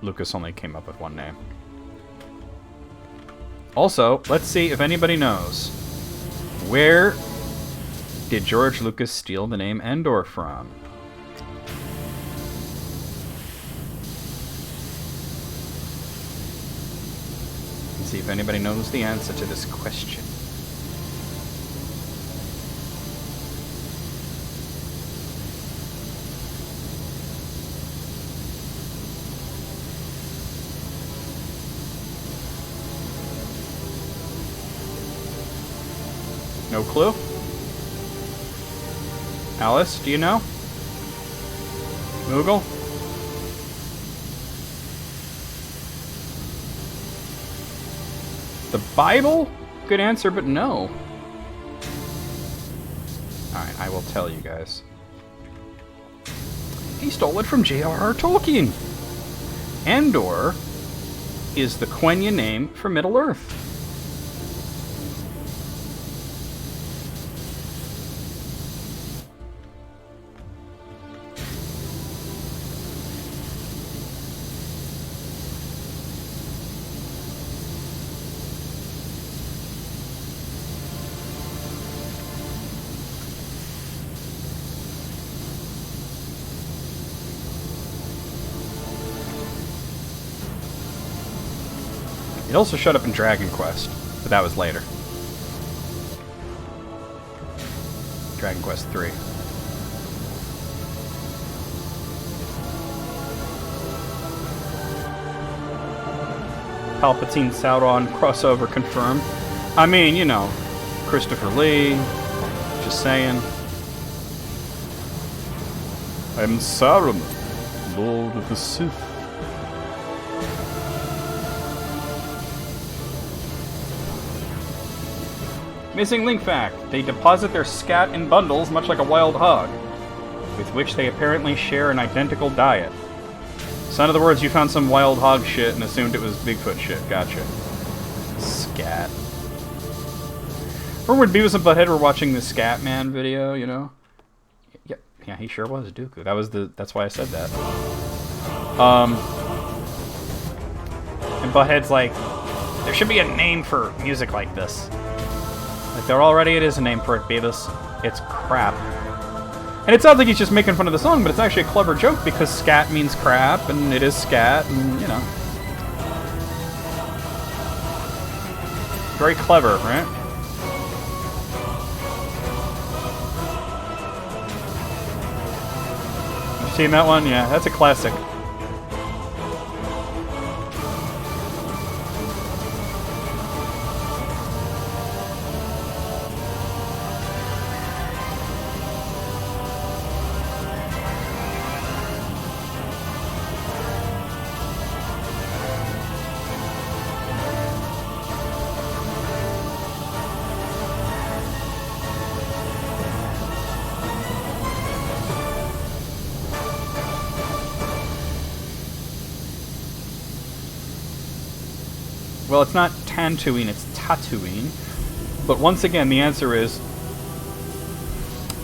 Lucas only came up with one name. Also, let's see if anybody knows. Where did George Lucas steal the name Endor from? Let's see if anybody knows the answer to this question. No clue? Alice, do you know? Google? The Bible? Good answer, but no. Alright, I will tell you guys. He stole it from J.R.R. Tolkien. Endor is the Quenya name for Middle-earth. It also showed up in Dragon Quest, but that was later. Dragon Quest 3. Palpatine Sauron crossover confirmed. I mean, you know, Christopher Lee, just saying. I'm Saruman, Lord of the Sith. Missing link fact. They deposit their scat in bundles much like a wild hog, with which they apparently share an identical diet. So in other words, you found some wild hog shit and assumed it was Bigfoot shit. Gotcha. Scat. Remember when Beavis and Butthead were watching the Scat Man video, you know? Yeah, he sure was Dooku. That's why I said that. And Butthead's like, there should be a name for music like this. Like, there already is a name for it, Beavis. It's crap. And it sounds like he's just making fun of the song, but it's actually a clever joke because scat means crap, and it is scat, and, you know. Very clever, right? You seen that one? Yeah, that's a classic. Well, it's not Tantooine, it's Tatooine. But once again, the answer is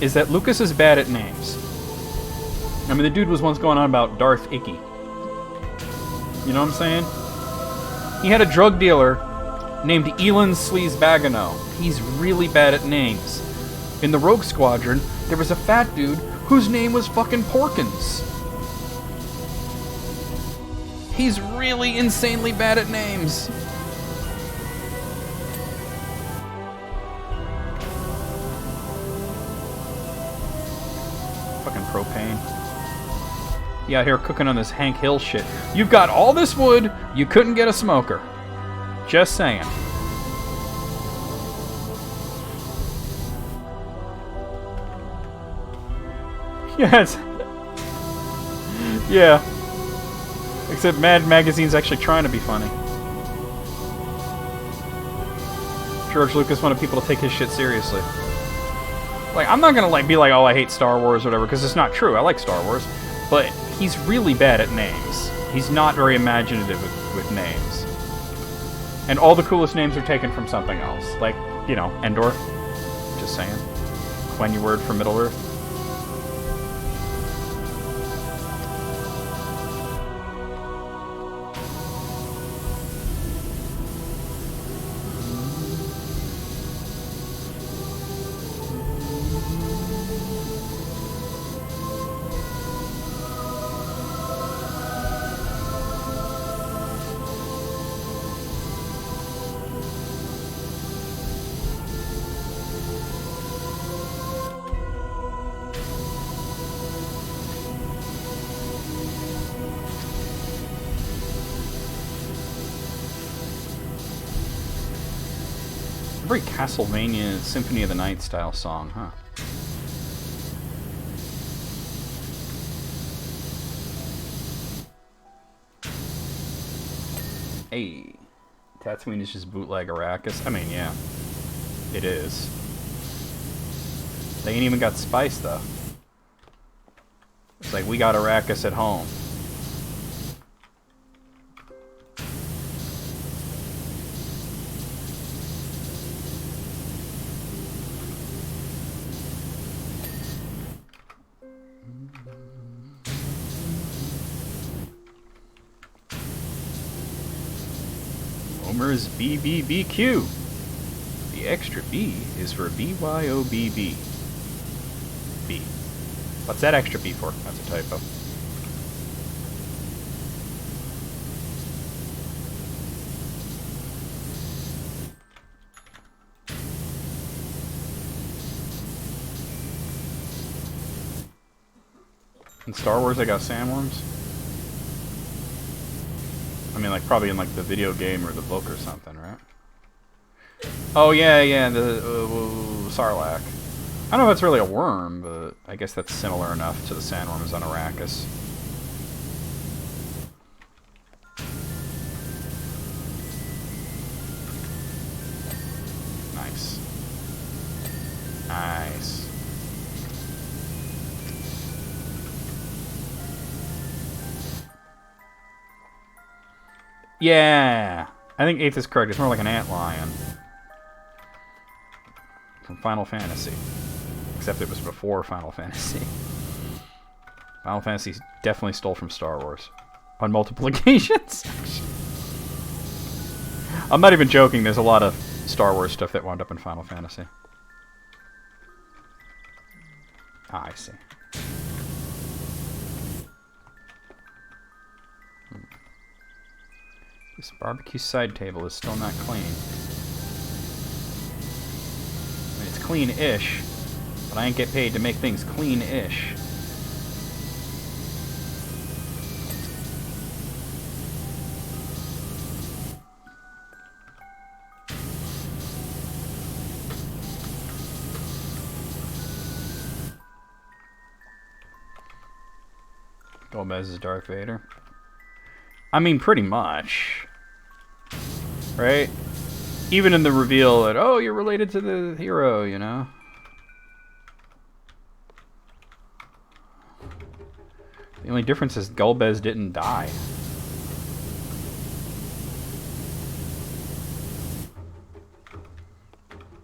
that Lucas is bad at names. I mean, the dude was once going on about Darth Icky. You know what I'm saying? He had a drug dealer named Elon Sleaze Bagano. He's really bad at names. In the Rogue Squadron, there was a fat dude whose name was fucking Porkins. He's really insanely bad at names. Fucking propane. You out here cooking on this Hank Hill shit. You've got all this wood, you couldn't get a smoker. Just saying. Yes. Yeah. Except Mad Magazine's actually trying to be funny. George Lucas wanted people to take his shit seriously. Like, I'm not gonna like be like, oh, I hate Star Wars or whatever, because it's not true. I like Star Wars, but he's really bad at names. He's not very imaginative with names. And all the coolest names are taken from something else. Like, you know, Endor. Just saying. Quenya from Middle-earth. Very Castlevania Symphony of the Night style song, huh? Hey, Tatooine is just bootleg Arrakis. I mean, yeah, it is. They ain't even got spice though. It's like we got Arrakis at home. Homer's BBBQ. The extra B is for BYOBB. B. What's that extra B for? That's a typo. In Star Wars, they got sandworms. I mean, like, probably in, like, the video game or the book or something, right? Oh, yeah, the Sarlacc. I don't know if it's really a worm, but I guess that's similar enough to the sandworms on Arrakis. Nice. Nice. Yeah, I think 8th is correct. It's more like an antlion from Final Fantasy, except it was before Final Fantasy. Final Fantasy definitely stole from Star Wars on multiple occasions. I'm not even joking. There's a lot of Star Wars stuff that wound up in Final Fantasy. Ah, I see. This barbecue side table is still not clean. I mean, it's clean-ish, but I ain't get paid to make things clean-ish. Gomez is Darth Vader. I mean, pretty much. Right? Even in the reveal that, oh, you're related to the hero, you know? The only difference is Golbez didn't die.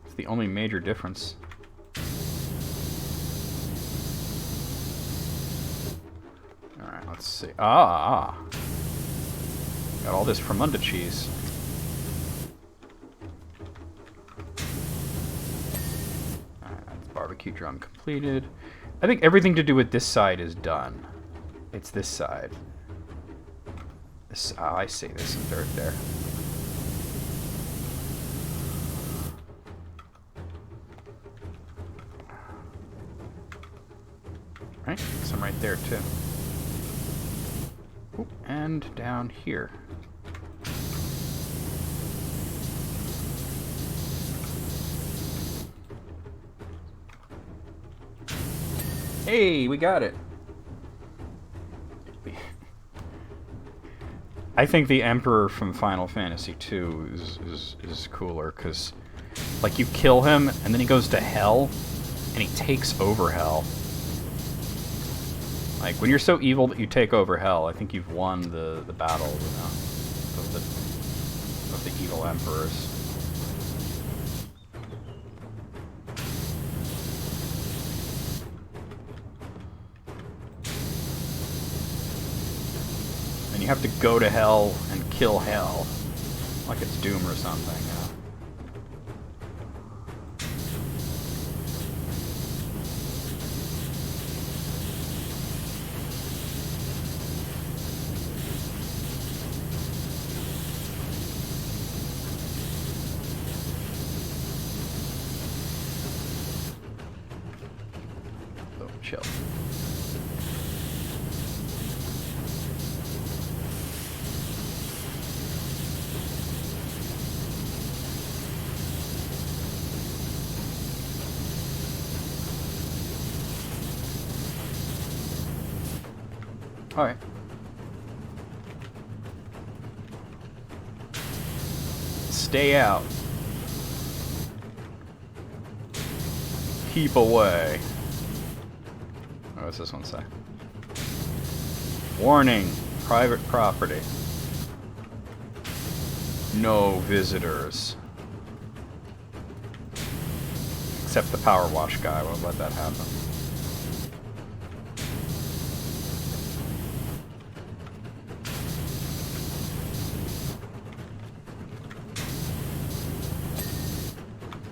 It's the only major difference. Alright, let's see. Ah! Got all this Fremunda cheese. Alright, that's barbecue drum completed. I think everything to do with this side is done. It's this side. This, oh, I see. There's some dirt there. Right, some right there too. Ooh, and down here. Hey, we got it. I think the Emperor from Final Fantasy II is cooler, because, like, you kill him, and then he goes to Hell, and he takes over Hell. Like, when you're so evil that you take over Hell, I think you've won the battle, you know, of the evil Emperors. And you have to go to Hell and kill Hell, like it's Doom or something, you know? So, chill. Alright. Stay out. Keep away. Oh, what's this one say? Warning. Private property. No visitors. Except the PowerWash guy won't let that happen.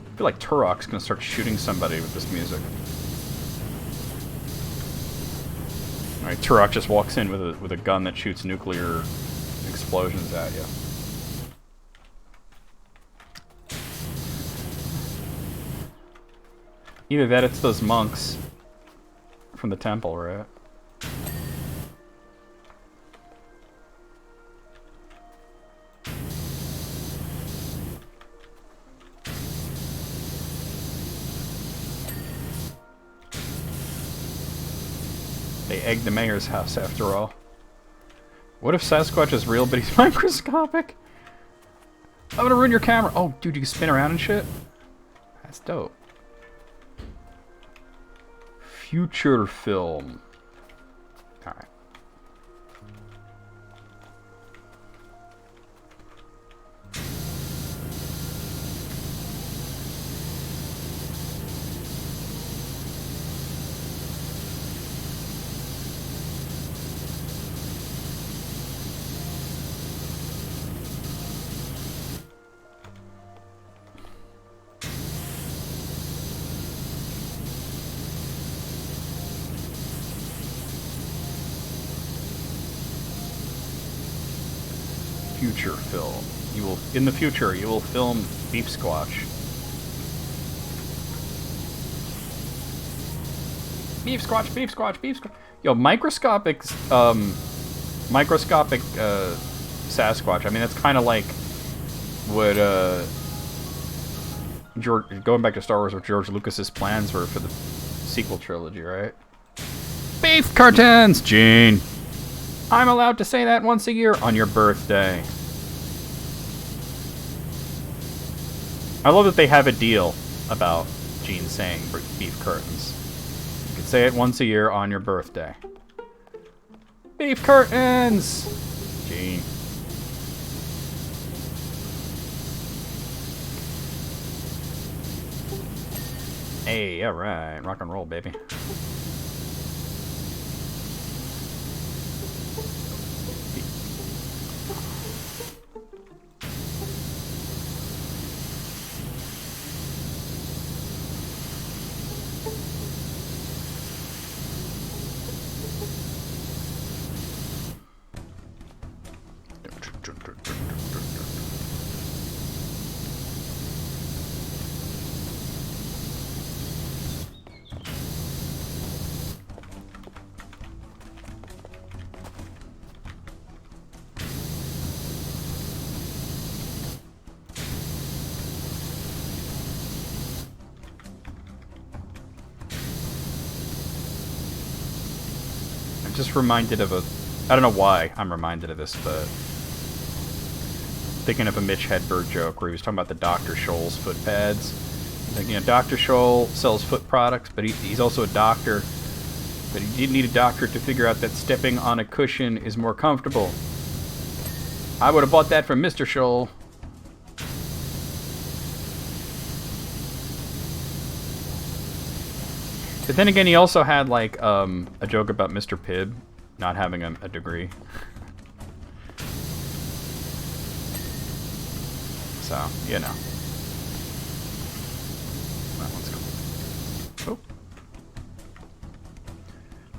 I feel like Turok's gonna start shooting somebody with this music. Alright, Turok just walks in with a gun that shoots nuclear explosions at you. Either that, it's those monks from the temple, right? They egged the mayor's house, after all. What if Sasquatch is real, but he's microscopic? I'm gonna ruin your camera. Oh, dude, you can spin around and shit? That's dope. Future film. Alright. Future film. You will, in the future, you will film Beef Squatch. Beef Squatch, Beef Squatch, Beef Squatch. Yo, microscopic Sasquatch. I mean, that's kind of like what going back to Star Wars, what George Lucas's plans were for the sequel trilogy, right? Beef curtains, Gene. I'm allowed to say that once a year on your birthday. I love that they have a deal about Gene saying beef curtains. You can say it once a year on your birthday. Beef curtains! Gene. Hey, alright. Rock and roll, baby. I'm just reminded of a... I don't know why I'm reminded of this, but... Thinking of a Mitch Hedberg joke where he was talking about the Dr. Scholl's foot pads. He's like, you know, Dr. Scholl sells foot products, but he's also a doctor. But he didn't need a doctor to figure out that stepping on a cushion is more comfortable. I would have bought that from Mr. Scholl. But then again, he also had, like, a joke about Mr. Pibb not having a degree. So, you know. That one's cool. Oh.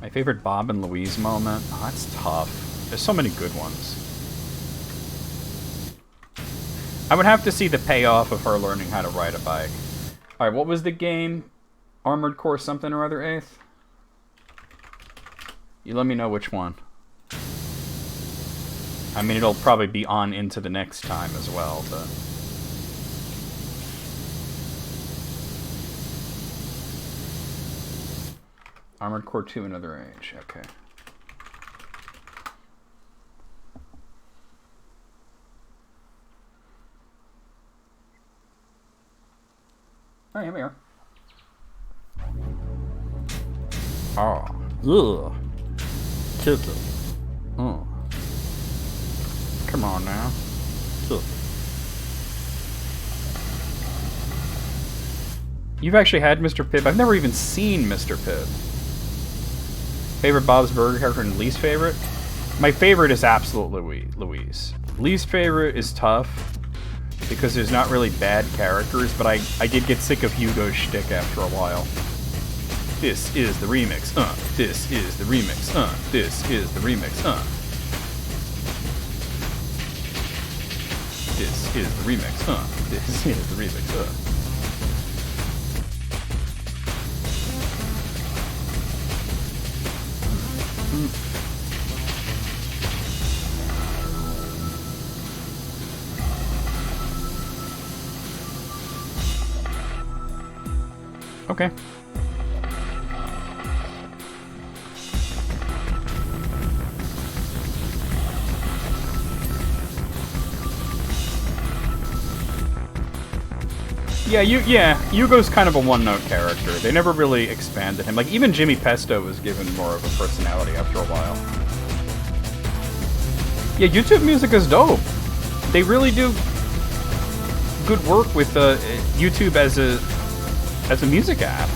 My favorite Bob and Louise moment? Oh, that's tough. There's so many good ones. I would have to see the payoff of her learning how to ride a bike. Alright, what was the game? Armored Core something or other, 8th? You let me know which one. I mean, it'll probably be on into the next time as well, but... Armored Core 2, Another Age. Okay. Alright, here we are. Oh. Ugh. Tilted. Oh. Come on now. Ugh. You've actually had Mr. Pibb. I've never even seen Mr. Pibb. Favorite Bob's Burger character and least favorite? My favorite is absolutely Louise. Least favorite is tough because there's not really bad characters, but I did get sick of Hugo's shtick after a while. This is the remix, This is the remix, This is the remix, This is the remix, This is the remix, Okay. Hugo's kind of a one-note character. They never really expanded him. Like, even Jimmy Pesto was given more of a personality after a while. Yeah, YouTube music is dope. They really do good work with YouTube as a music app.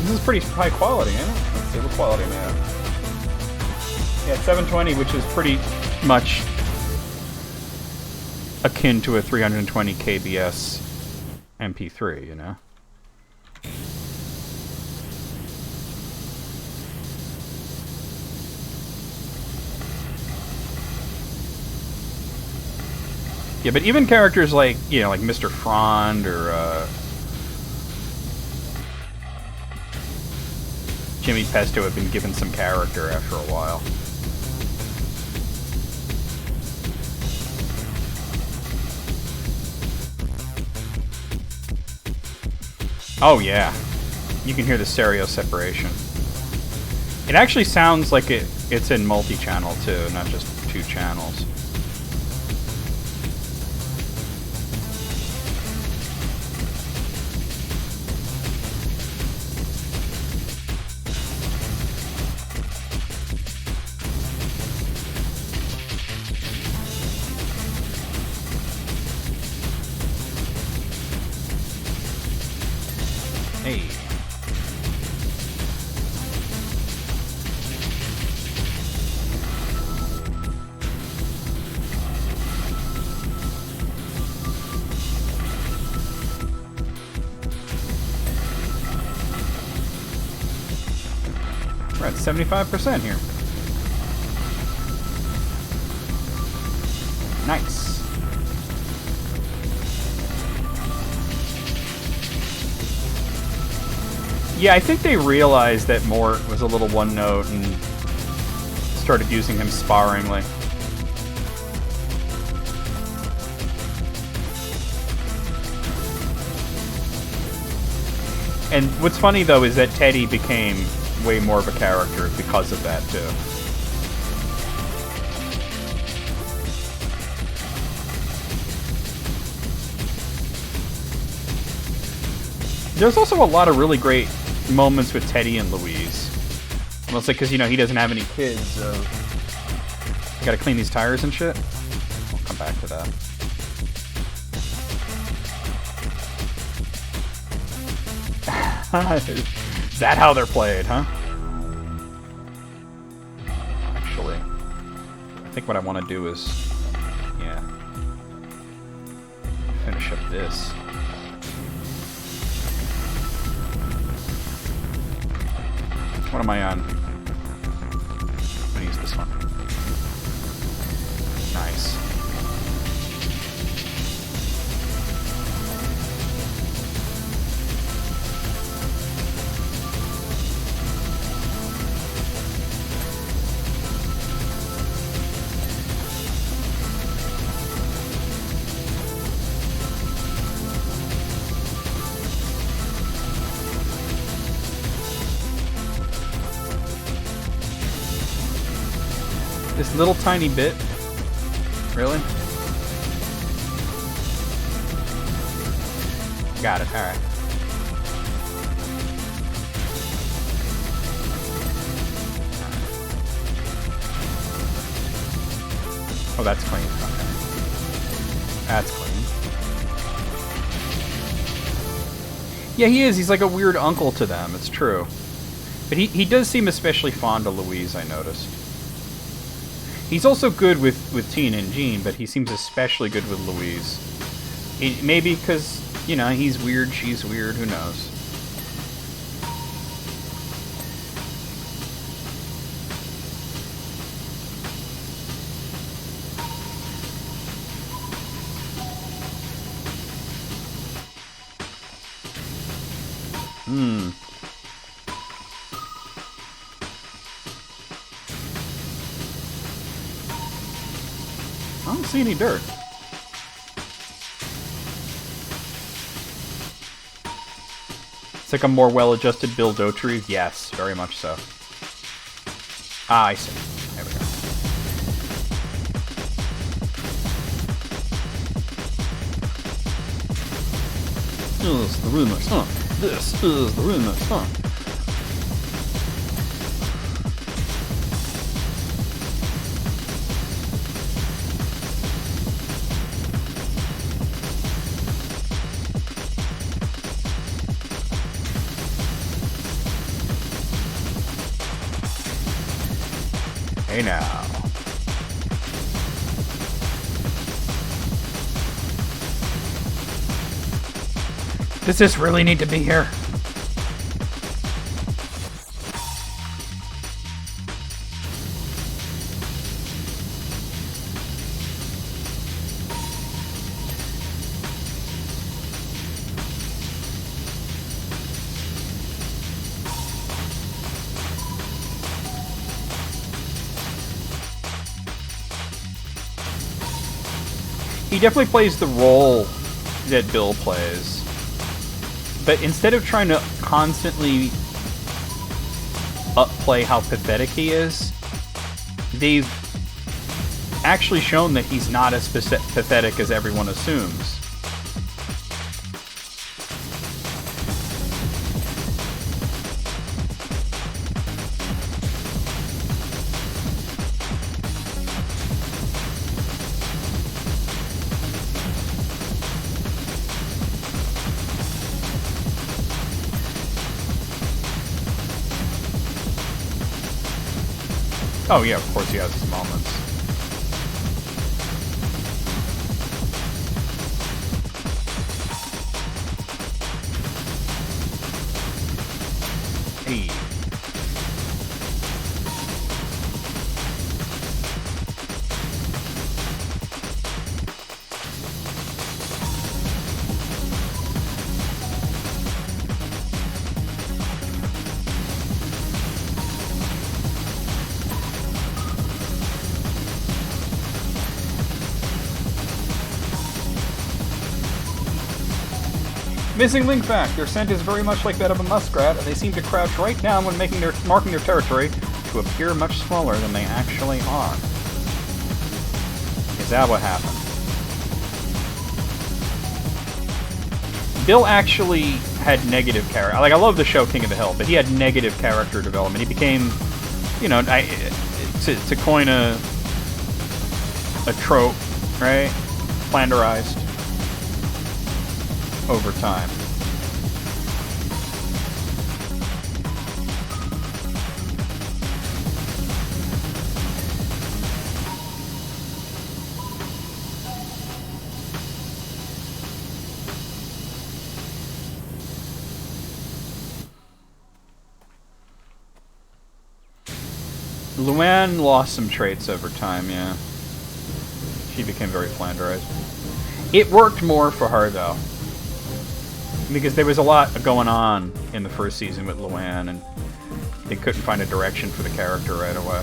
This is pretty high quality, ain't it? Let's see what quality we have. Yeah, it's 720, which is pretty much akin to a 320 kbs MP3, you know? Yeah, but even characters like, you know, like Mr. Frond or Jimmy Pesto have been given some character after a while. Oh yeah, you can hear the stereo separation. It actually sounds like it's in multi-channel too, not just 2 channels. Hey. We're at 75% here. Nice. Yeah, I think they realized that Mort was a little one note and started using him sparingly. And what's funny, though, is that Teddy became way more of a character because of that, too. There's also a lot of really great moments with Teddy and Louise. Mostly because, you know, he doesn't have any kids, so... I gotta clean these tires and shit. We'll come back to that. Is that how they're played, huh? Actually, I think what I want to do is... yeah. Finish up this. What am I on? I'm gonna use this one. Nice. This little tiny bit? Really? Got it, alright. Oh, that's clean. Okay. That's clean. Yeah, he is. He's like a weird uncle to them, it's true. But he does seem especially fond of Louise, I noticed. He's also good with Tina and Jean, but he seems especially good with Louise. Maybe because, you know, he's weird, she's weird, who knows. I don't see any dirt. It's like a more well-adjusted Bill Dauterive? Yes, very much so. Ah, I see. There we go. This is the rumors, huh? This is the rumors, huh? Hey now. Does this really need to be here? He definitely plays the role that Bill plays. But instead of trying to constantly upplay how pathetic he is, they've actually shown that he's not as pathetic as everyone assumes. Oh yeah, of course he has his moments. Hey. Missing link fact. Their scent is very much like that of a muskrat, and they seem to crouch right down when marking their territory to appear much smaller than they actually are. Is that what happened? Bill actually had negative character. Like, I love the show King of the Hill, but he had negative character development. He became, you know, to coin a trope, right? Flanderized over time. Luann lost some traits over time, yeah. She became very flanderized. It worked more for her, though. Because there was a lot going on in the first season with Luann, and they couldn't find a direction for the character right away.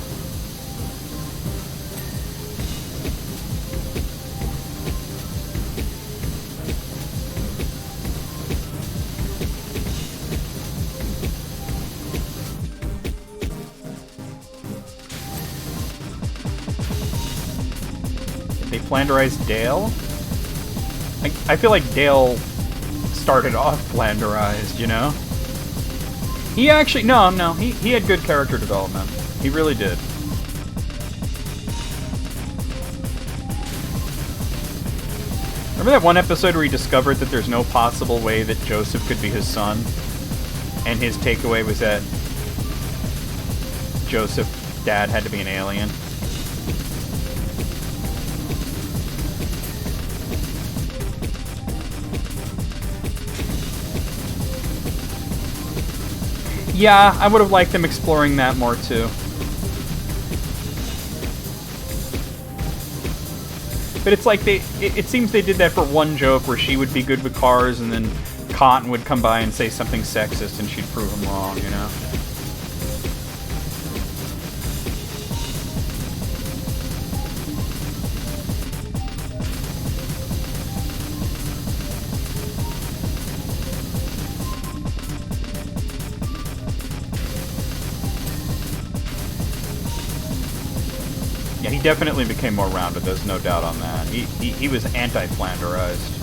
They flanderized Dale? I feel like Dale started off flanderized, you know? He actually... No, he had good character development. He really did. Remember that one episode where he discovered that there's no possible way that Joseph could be his son? And his takeaway was that Joseph's dad had to be an alien? Yeah, I would have liked them exploring that more, too. But it's like it seems they did that for one joke where she would be good with cars and then Cotton would come by and say something sexist and she'd prove him wrong, you know? Yeah, he definitely became more rounded, there's no doubt on that. He was anti-flanderized.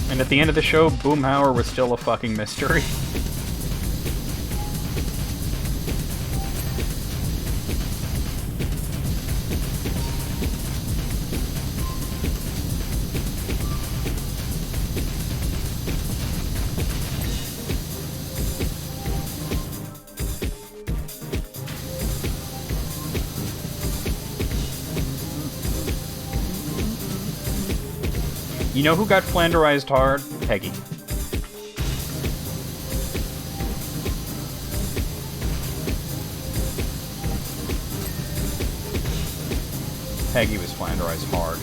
And at the end of the show, Boomhauer was still a fucking mystery. You know who got flanderized hard? Peggy. Peggy was flanderized hard.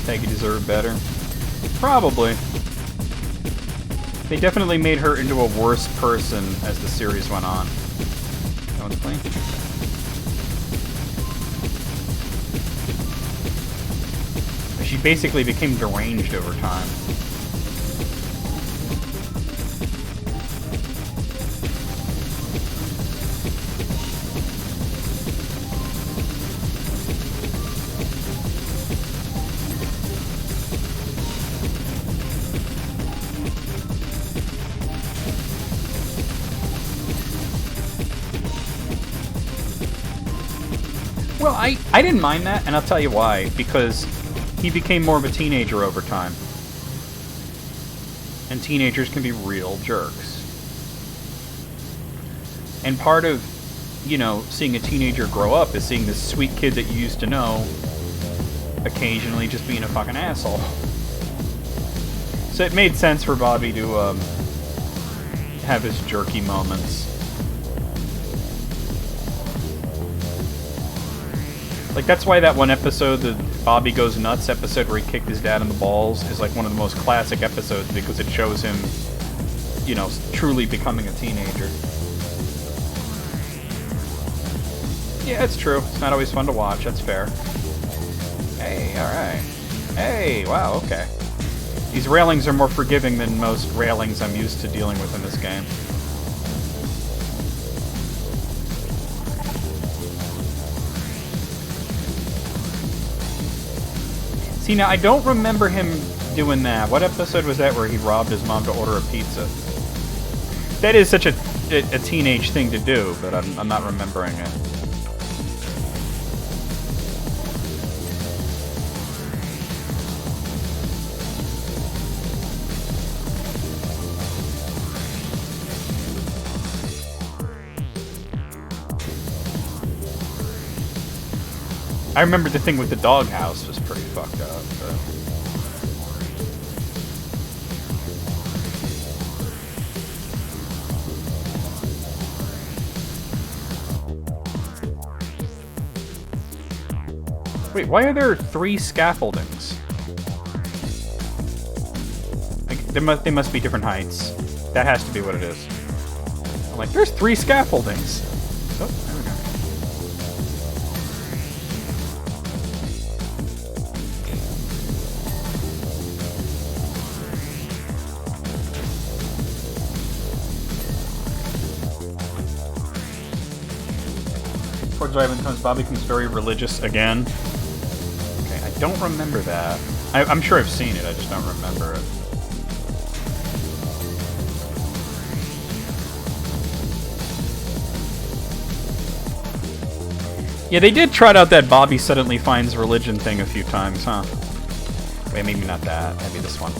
Peggy deserved better. Probably. They definitely made her into a worse person as the series went on. No one's playing? She basically became deranged over time. Well, I didn't mind that, and I'll tell you why. Because he became more of a teenager over time. And teenagers can be real jerks. And part of, you know, seeing a teenager grow up is seeing this sweet kid that you used to know occasionally just being a fucking asshole. So it made sense for Bobby to have his jerky moments. Like, that's why that one episode, the Bobby Goes Nuts episode where he kicked his dad in the balls, is like one of the most classic episodes because it shows him, you know, truly becoming a teenager. Yeah, it's true. It's not always fun to watch. That's fair. Hey, alright. Hey, wow, okay. These railings are more forgiving than most railings I'm used to dealing with in this game. See, now, I don't remember him doing that. What episode was that where he robbed his mom to order a pizza? That is such a teenage thing to do, but I'm not remembering it. I remember the thing with the doghouse was pretty fucked up. But... Wait, why are there 3 scaffoldings? Like, they must be different heights. That has to be what it is. I'm like, there's 3 scaffoldings. Oh, there we go. Before driving comes, Bobby becomes very religious again. Okay, I don't remember that. I'm sure I've seen it, I just don't remember it. Yeah, they did trot out that Bobby suddenly finds religion thing a few times, huh? Wait, maybe not that. Maybe this one.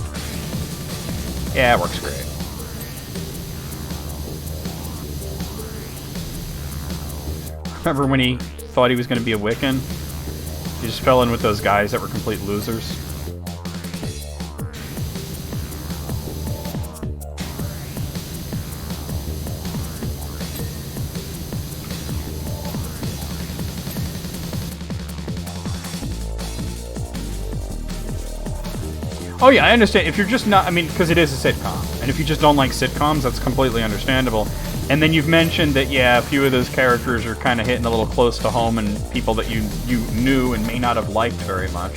Yeah, it works great. Remember when he thought he was going to be a Wiccan? He just fell in with those guys that were complete losers. Oh yeah, I understand. If you're just not, I mean, because it is a sitcom, and if you just don't like sitcoms, that's completely understandable. And then you've mentioned that, yeah, a few of those characters are kind of hitting a little close to home, and people that you knew and may not have liked very much.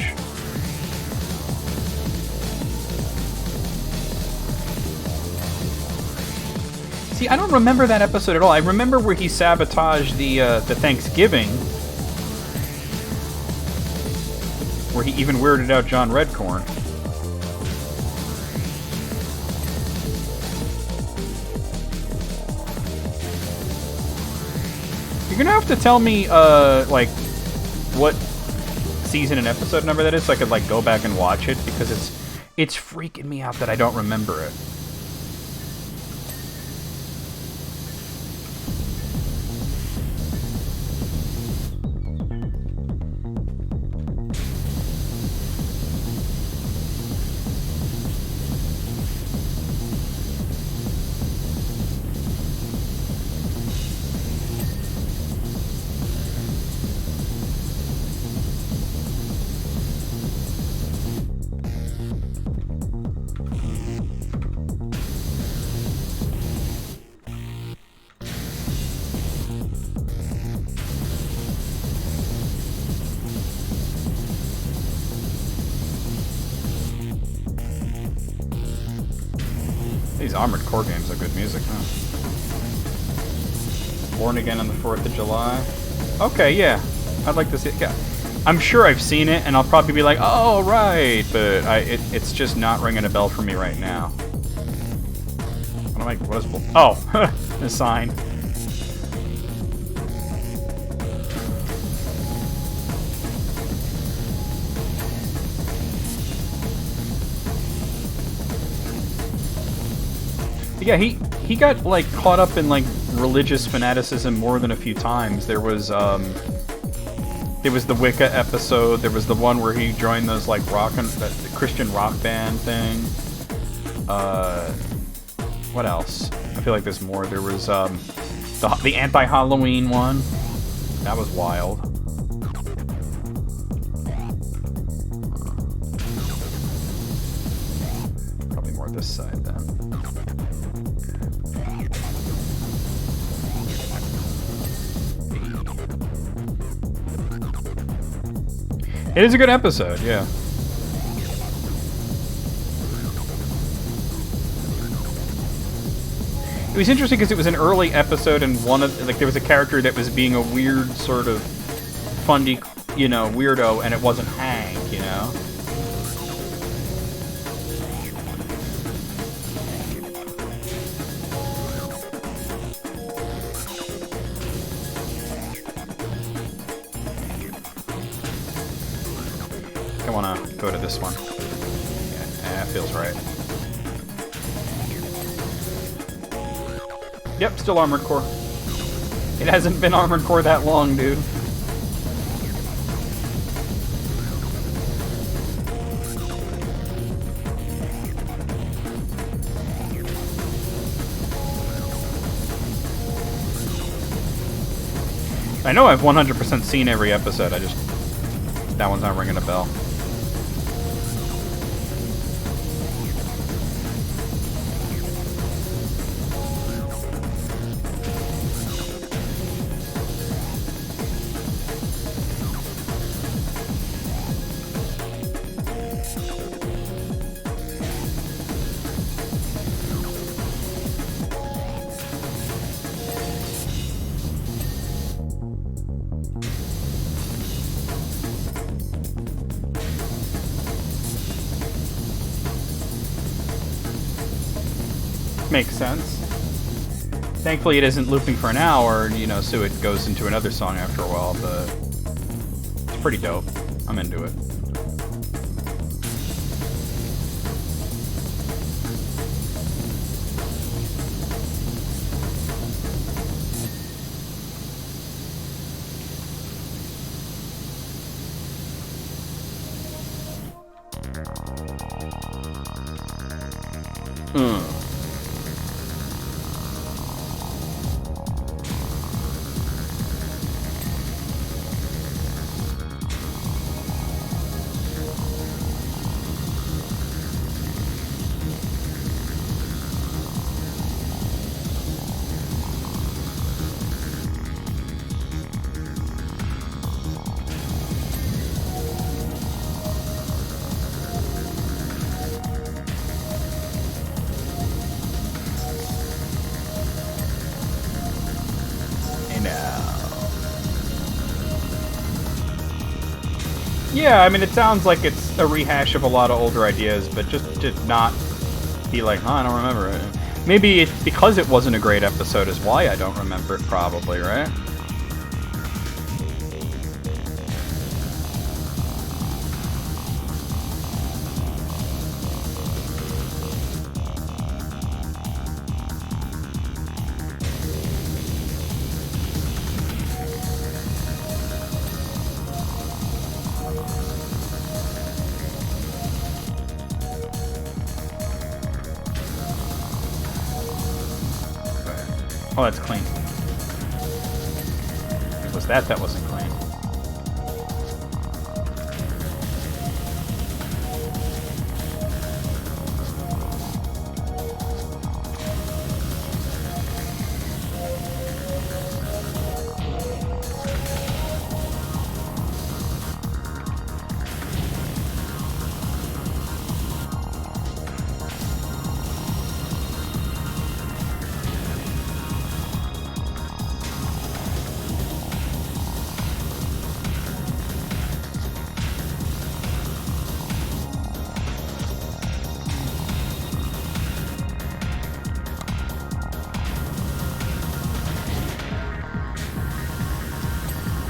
See, I don't remember that episode at all. I remember where he sabotaged the Thanksgiving, where he even weirded out John Redcorn. You're gonna have to tell me, like, what season and episode number that is, so I could, like, go back and watch it, because it's freaking me out that I don't remember it. These Armored Core games are good music, huh? Born Again on the 4th of July. Okay, yeah. I'd like to see it. Yeah. I'm sure I've seen it, and I'll probably be like, oh, right, but it's just not ringing a bell for me right now. What am I... What is... Oh! A sign. Yeah, he got, like, caught up in, like, religious fanaticism more than a few times. There was the Wicca episode. There was the one where he joined those, like, the Christian rock band thing. What else? I feel like there's more. There was, the anti-Halloween one. That was wild. this side then. It is a good episode, yeah. It was interesting because it was an early episode, and there was a character that was being a weird sort of funny, weirdo, and it wasn't Hank, I want to go to this one. Yeah, it feels right. Yep, still Armored Core. It hasn't been Armored Core that long, dude. I know I've 100% seen every episode, that one's not ringing a bell. Makes sense. Thankfully, it isn't looping for an hour, so it goes into another song after a while, but it's pretty dope. I'm into it. Yeah, I mean, it sounds like it's a rehash of a lot of older ideas, but just to not be like, I don't remember it. Maybe because it wasn't a great episode is why I don't remember it, probably, right? Oh, that's clean. It was that wasn't clean.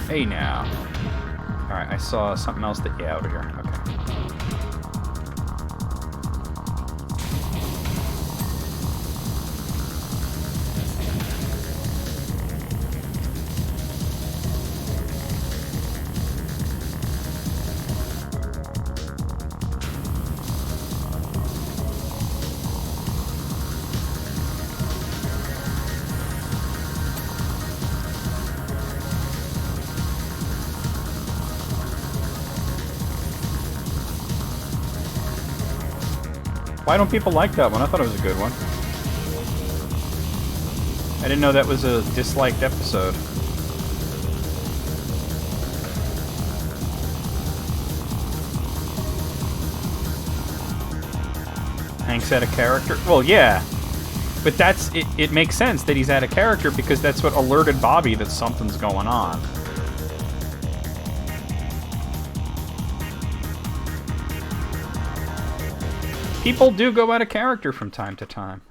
Hey now. Alright, I saw something else that, yeah, over here. Okay. Why don't people like that one? I thought it was a good one. I didn't know that was a disliked episode. Hank's out of character? Well, yeah. But that's... It makes sense that he's out of character because that's what alerted Bobby that something's going on. People do go out of character from time to time.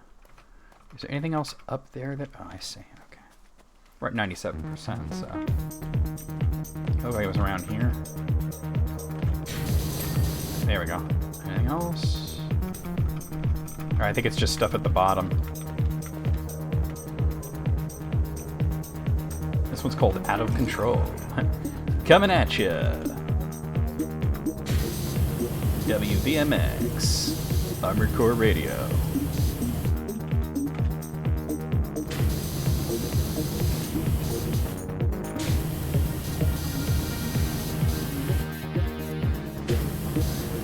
Is there anything else up there that... Oh, I see. Okay. We're at 97%, so... Oh, it was around here. There we go. Anything else? Alright, I think it's just stuff at the bottom. This one's called Out of Control. Coming at ya. WVMX. Armored Core Radio.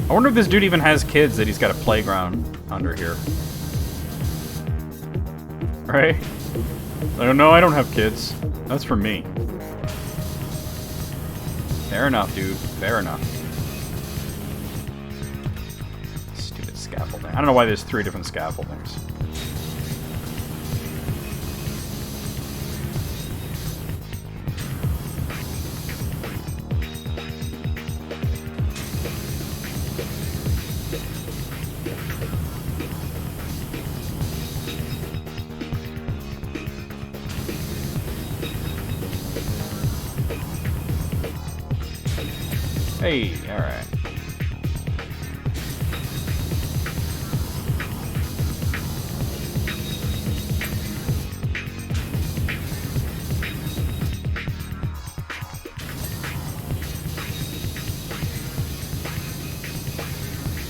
I wonder if this dude even has kids that he's got a playground under here. Right? Like, no, I don't have kids. That's for me. Fair enough, dude. Fair enough. Stupid scaffolding. I don't know why there's 3 different scaffoldings. Hey, alright.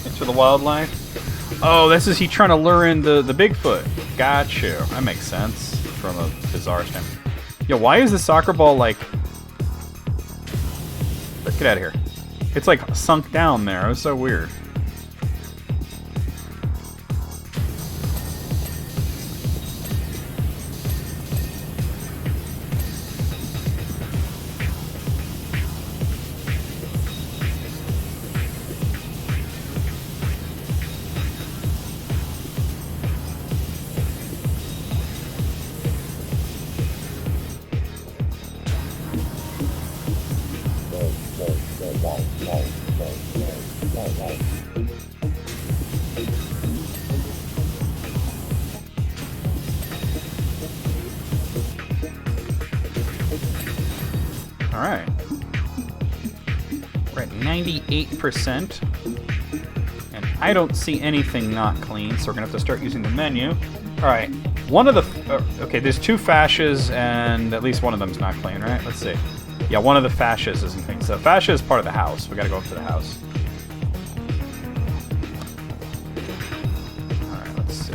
Thanks for the wildlife. Oh, this is he trying to lure in the Bigfoot. Got you. That makes sense from a bizarre standpoint. Yo, why is the soccer ball like... Let's get out of here. It's like sunk down there. It was so weird. Alright. We're at 98%. And I don't see anything not clean, so we're going to have to start using the menu. Alright. One of the... okay, there's 2 fascias, and at least one of them's not clean, right? Let's see. Yeah, one of the fascias isn't clean. So fascia is part of the house. We got to go up to the house. Alright, let's see.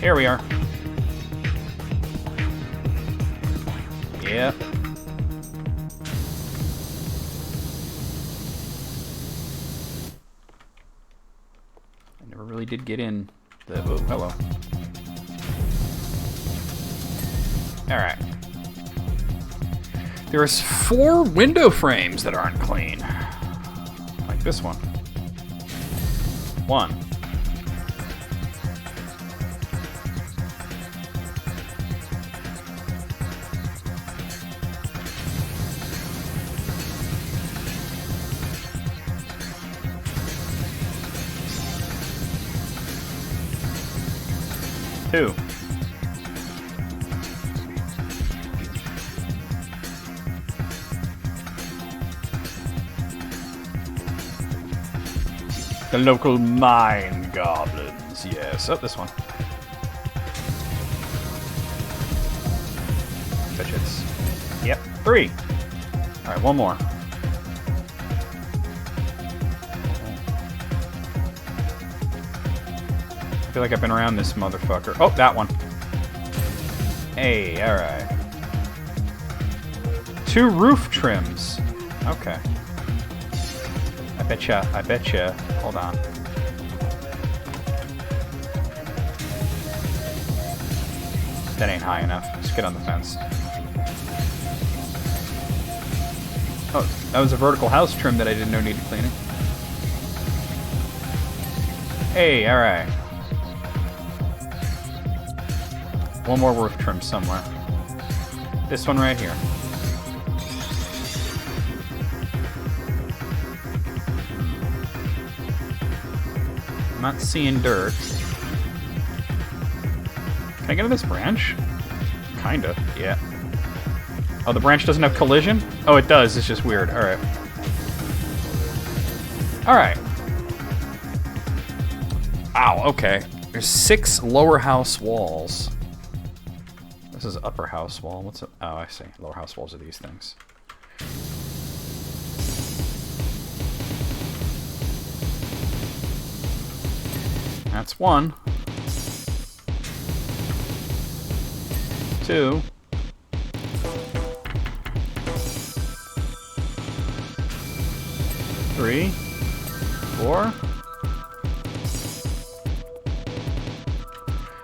Here we are. Yeah. I never really did get in the... Oh, hello. Alright. There's 4 window frames that aren't clean. Like this one. 1. Two. The local mine goblins. Yes. Oh, this one. Bitches. Yep. 3. All right, one more. I feel like I've been around this motherfucker. Oh, that one. Hey, alright. 2 roof trims. Okay. I betcha. Hold on. That ain't high enough. Let's get on the fence. Oh, that was a vertical house trim that I didn't know needed cleaning. Hey, alright. One more roof trim somewhere. This one right here. I'm not seeing dirt. Can I get to this branch? Kinda, yeah. Oh, the branch doesn't have collision? Oh, it does. It's just weird. Alright. Alright. Ow, okay. There's 6 lower house walls. This is upper house wall. What's it? Oh, I see. Lower house walls are these things. That's 1. 2. 3. 4.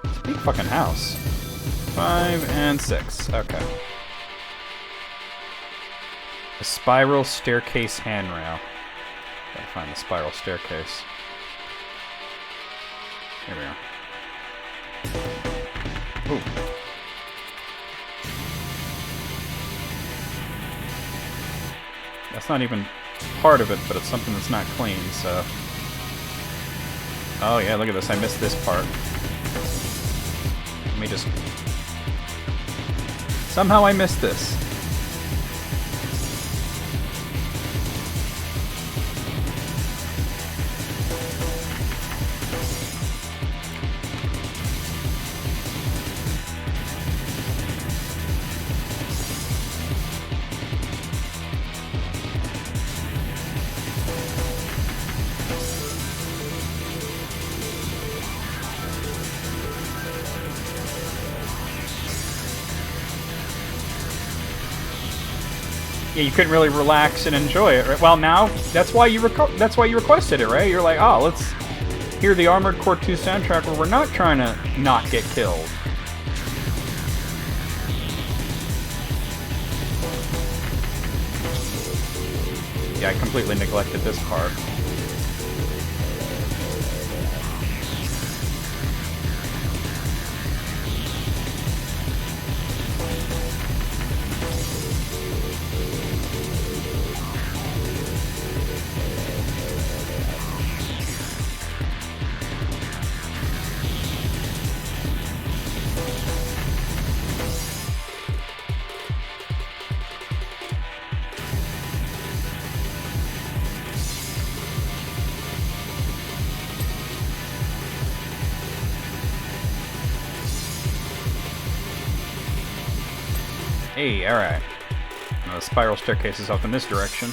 It's a big fucking house. 5 and 6. Okay. A spiral staircase handrail. Gotta find the spiral staircase. Here we are. Ooh. That's not even part of it, but it's something that's not clean, so... Oh yeah, look at this. I missed this part. Let me just... Somehow I missed this. Yeah, you couldn't really relax and enjoy it, right? Well, now that's why you requested it, right? You're like, oh, let's hear the Armored Core 2 soundtrack where we're not trying to not get killed. Yeah, I completely neglected this part. Hey, alright. The spiral staircase is up in this direction.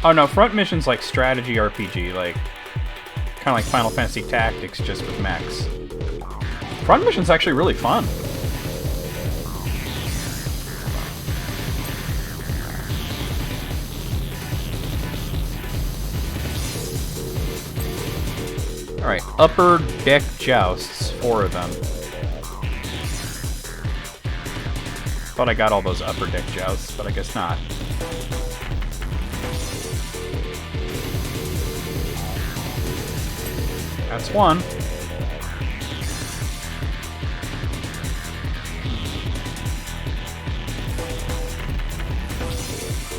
Oh no, front mission's like strategy RPG, like kind of like Final Fantasy Tactics, just with mechs. Front mission's actually really fun. Alright, upper deck jousts, 4 of them. Thought I got all those upper deck jousts, but I guess not. That's 1.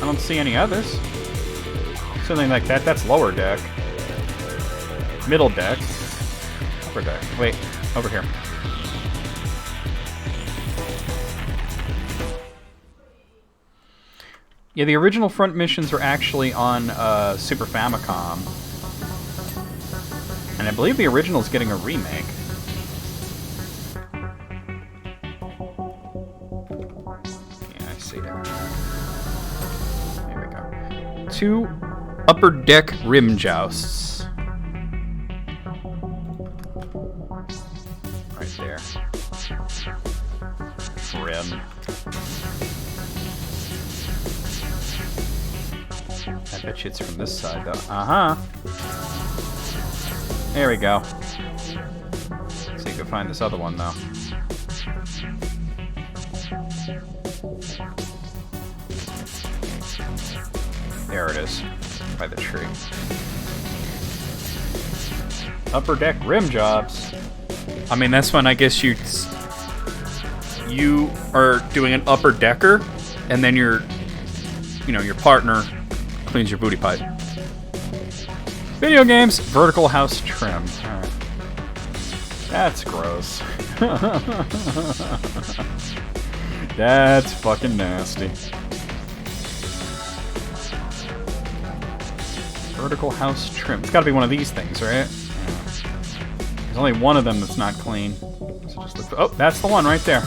I don't see any others. Something like that. That's lower deck. Middle deck. Upper deck. Wait, over here. Yeah, the original front missions were actually on Super Famicom. And I believe the original's getting a remake. Yeah, I see that. There we go. 2 upper deck rim jousts. Right there. trim. I bet you it's from this side, though. Uh-huh. There we go. So you can find this other one, though. There it is. By the tree. Upper deck rim jobs. I mean, that's when I guess you are doing an upper decker, and then your partner cleans your booty pipe. Video games, vertical house trim. All right. That's gross. That's fucking nasty. Vertical house trim. It's got to be one of these things, right? There's only one of them that's not clean. So just look. Oh, that's the one right there.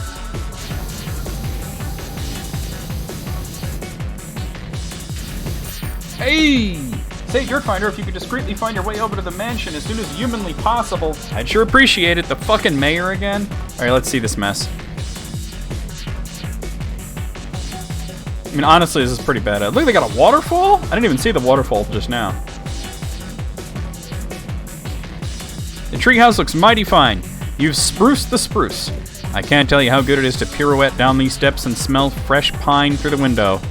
Hey! Say, Dirt Finder, if you could discreetly find your way over to the mansion as soon as humanly possible, I'd sure appreciate it. The fucking mayor again? Alright, let's see this mess. I mean, honestly, this is pretty bad. Look, they got a waterfall? I didn't even see the waterfall just now. The treehouse looks mighty fine. You've spruced the spruce. I can't tell you how good it is to pirouette down these steps and smell fresh pine through the window.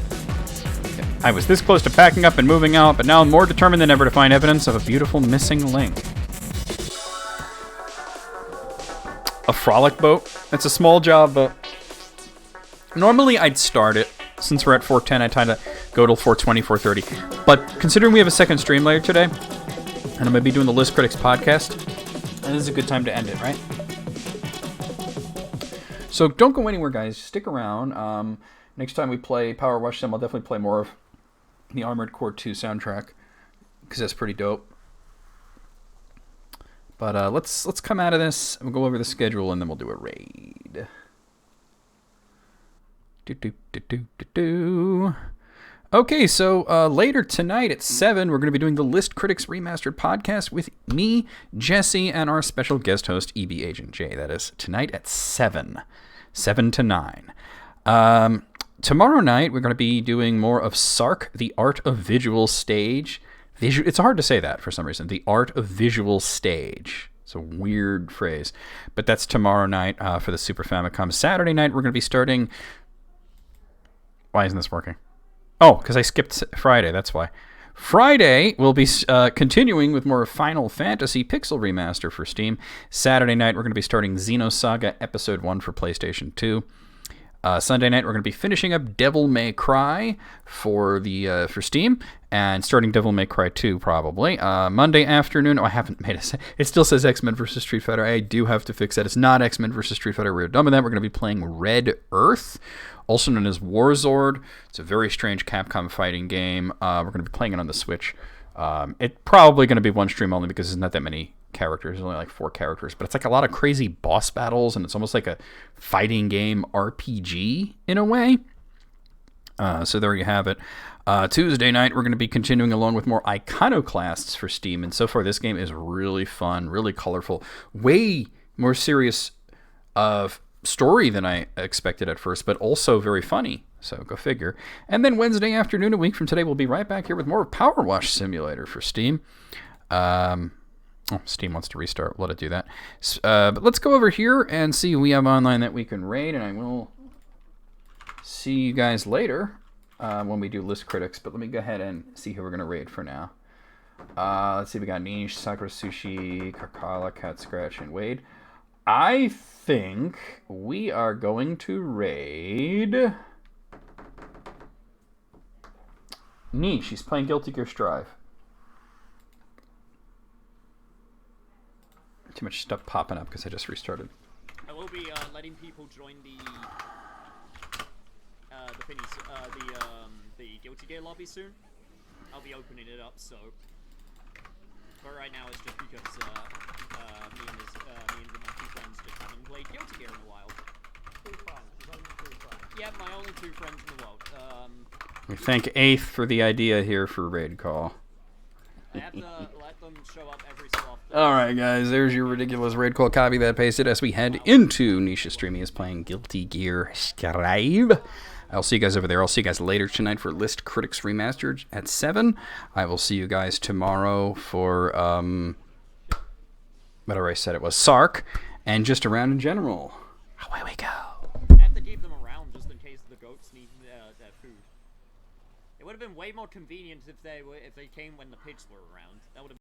I was this close to packing up and moving out, but now I'm more determined than ever to find evidence of a beautiful missing link. A frolic boat? That's a small job, but normally I'd start it. Since we're at 4:10, I try to go till 4:20, 4:30. But considering we have a second stream later today, and I'm going to be doing the List Critics podcast, and this is a good time to end it, right? So don't go anywhere, guys. Stick around. Next time we play PowerWash Sim, I'll definitely play more of the Armored Core 2 soundtrack, because that's pretty dope. But let's come out of this, and we'll go over the schedule, and then we'll do a raid. Okay, so later tonight at 7, we're going to be doing the List Critics Remastered podcast with me, Jesse, and our special guest host, EB Agent J. That is tonight at 7 to 9. Tomorrow night, we're going to be doing more of SARC, the Art of Visual Stage. It's hard to say that for some reason. The Art of Visual Stage. It's a weird phrase. But that's tomorrow night for the Super Famicom. Saturday night, we're going to be starting... Why isn't this working? Oh, because I skipped Friday. That's why. Friday, we'll be continuing with more Final Fantasy Pixel Remaster for Steam. Saturday night, we're going to be starting Xenosaga Episode 1 for PlayStation 2. Sunday night, we're going to be finishing up Devil May Cry for Steam, and starting Devil May Cry 2 probably. Monday afternoon, I haven't made it still says X-Men vs. Street Fighter. I do have to fix that. It's not X-Men vs. Street Fighter. We're done with that. We're going to be playing Red Earth, also known as Warzord. It's a very strange Capcom fighting game. We're going to be playing it on the Switch. It's probably going to be one stream only because there's not that many characters. There's only like 4 characters, but it's like a lot of crazy boss battles, and it's almost like a fighting game RPG in a way. So there you have it. Tuesday night, we're going to be continuing along with more Iconoclasts for Steam, and so far this game is really fun, really colorful, way more serious of story than I expected at first, but also very funny. So go figure. And then Wednesday afternoon, a week from today, we'll be right back here with more PowerWash Simulator for Steam. Steam wants to restart. Let it do that. But let's go over here and see who we have online that we can raid, and I will see you guys later when we do List Critics. But let me go ahead and see who we're going to raid for now. Let's see. We got Niche, Sakura Sushi, Kakala, Cat Scratch, and Wade. I think we are going to raid Niche. She's playing Guilty Gear Strive. Too much stuff popping up because I just restarted. I will be letting people join the Guilty Gear lobby soon. I'll be opening it up, so. But right now it's just because me and my 2 friends just haven't played Guilty Gear in a while. 2 friends. There's only 2 friends. Yeah, my only 2 friends in the world. We thank Eighth for the idea here for raid call. I have to let them show up every so often. All right, guys. There's your ridiculous raid quote. Copy that, paste it as we head into Nisha Streaming is playing Guilty Gear Strive. I'll see you guys over there. I'll see you guys later tonight for List Critics Remastered at 7. I will see you guys tomorrow for, whatever I said it was, Sark, and just around in general. Away we go. I have to keep them around just in case the goats need their food. It would have been way more convenient if they came when the pigs were around. That would have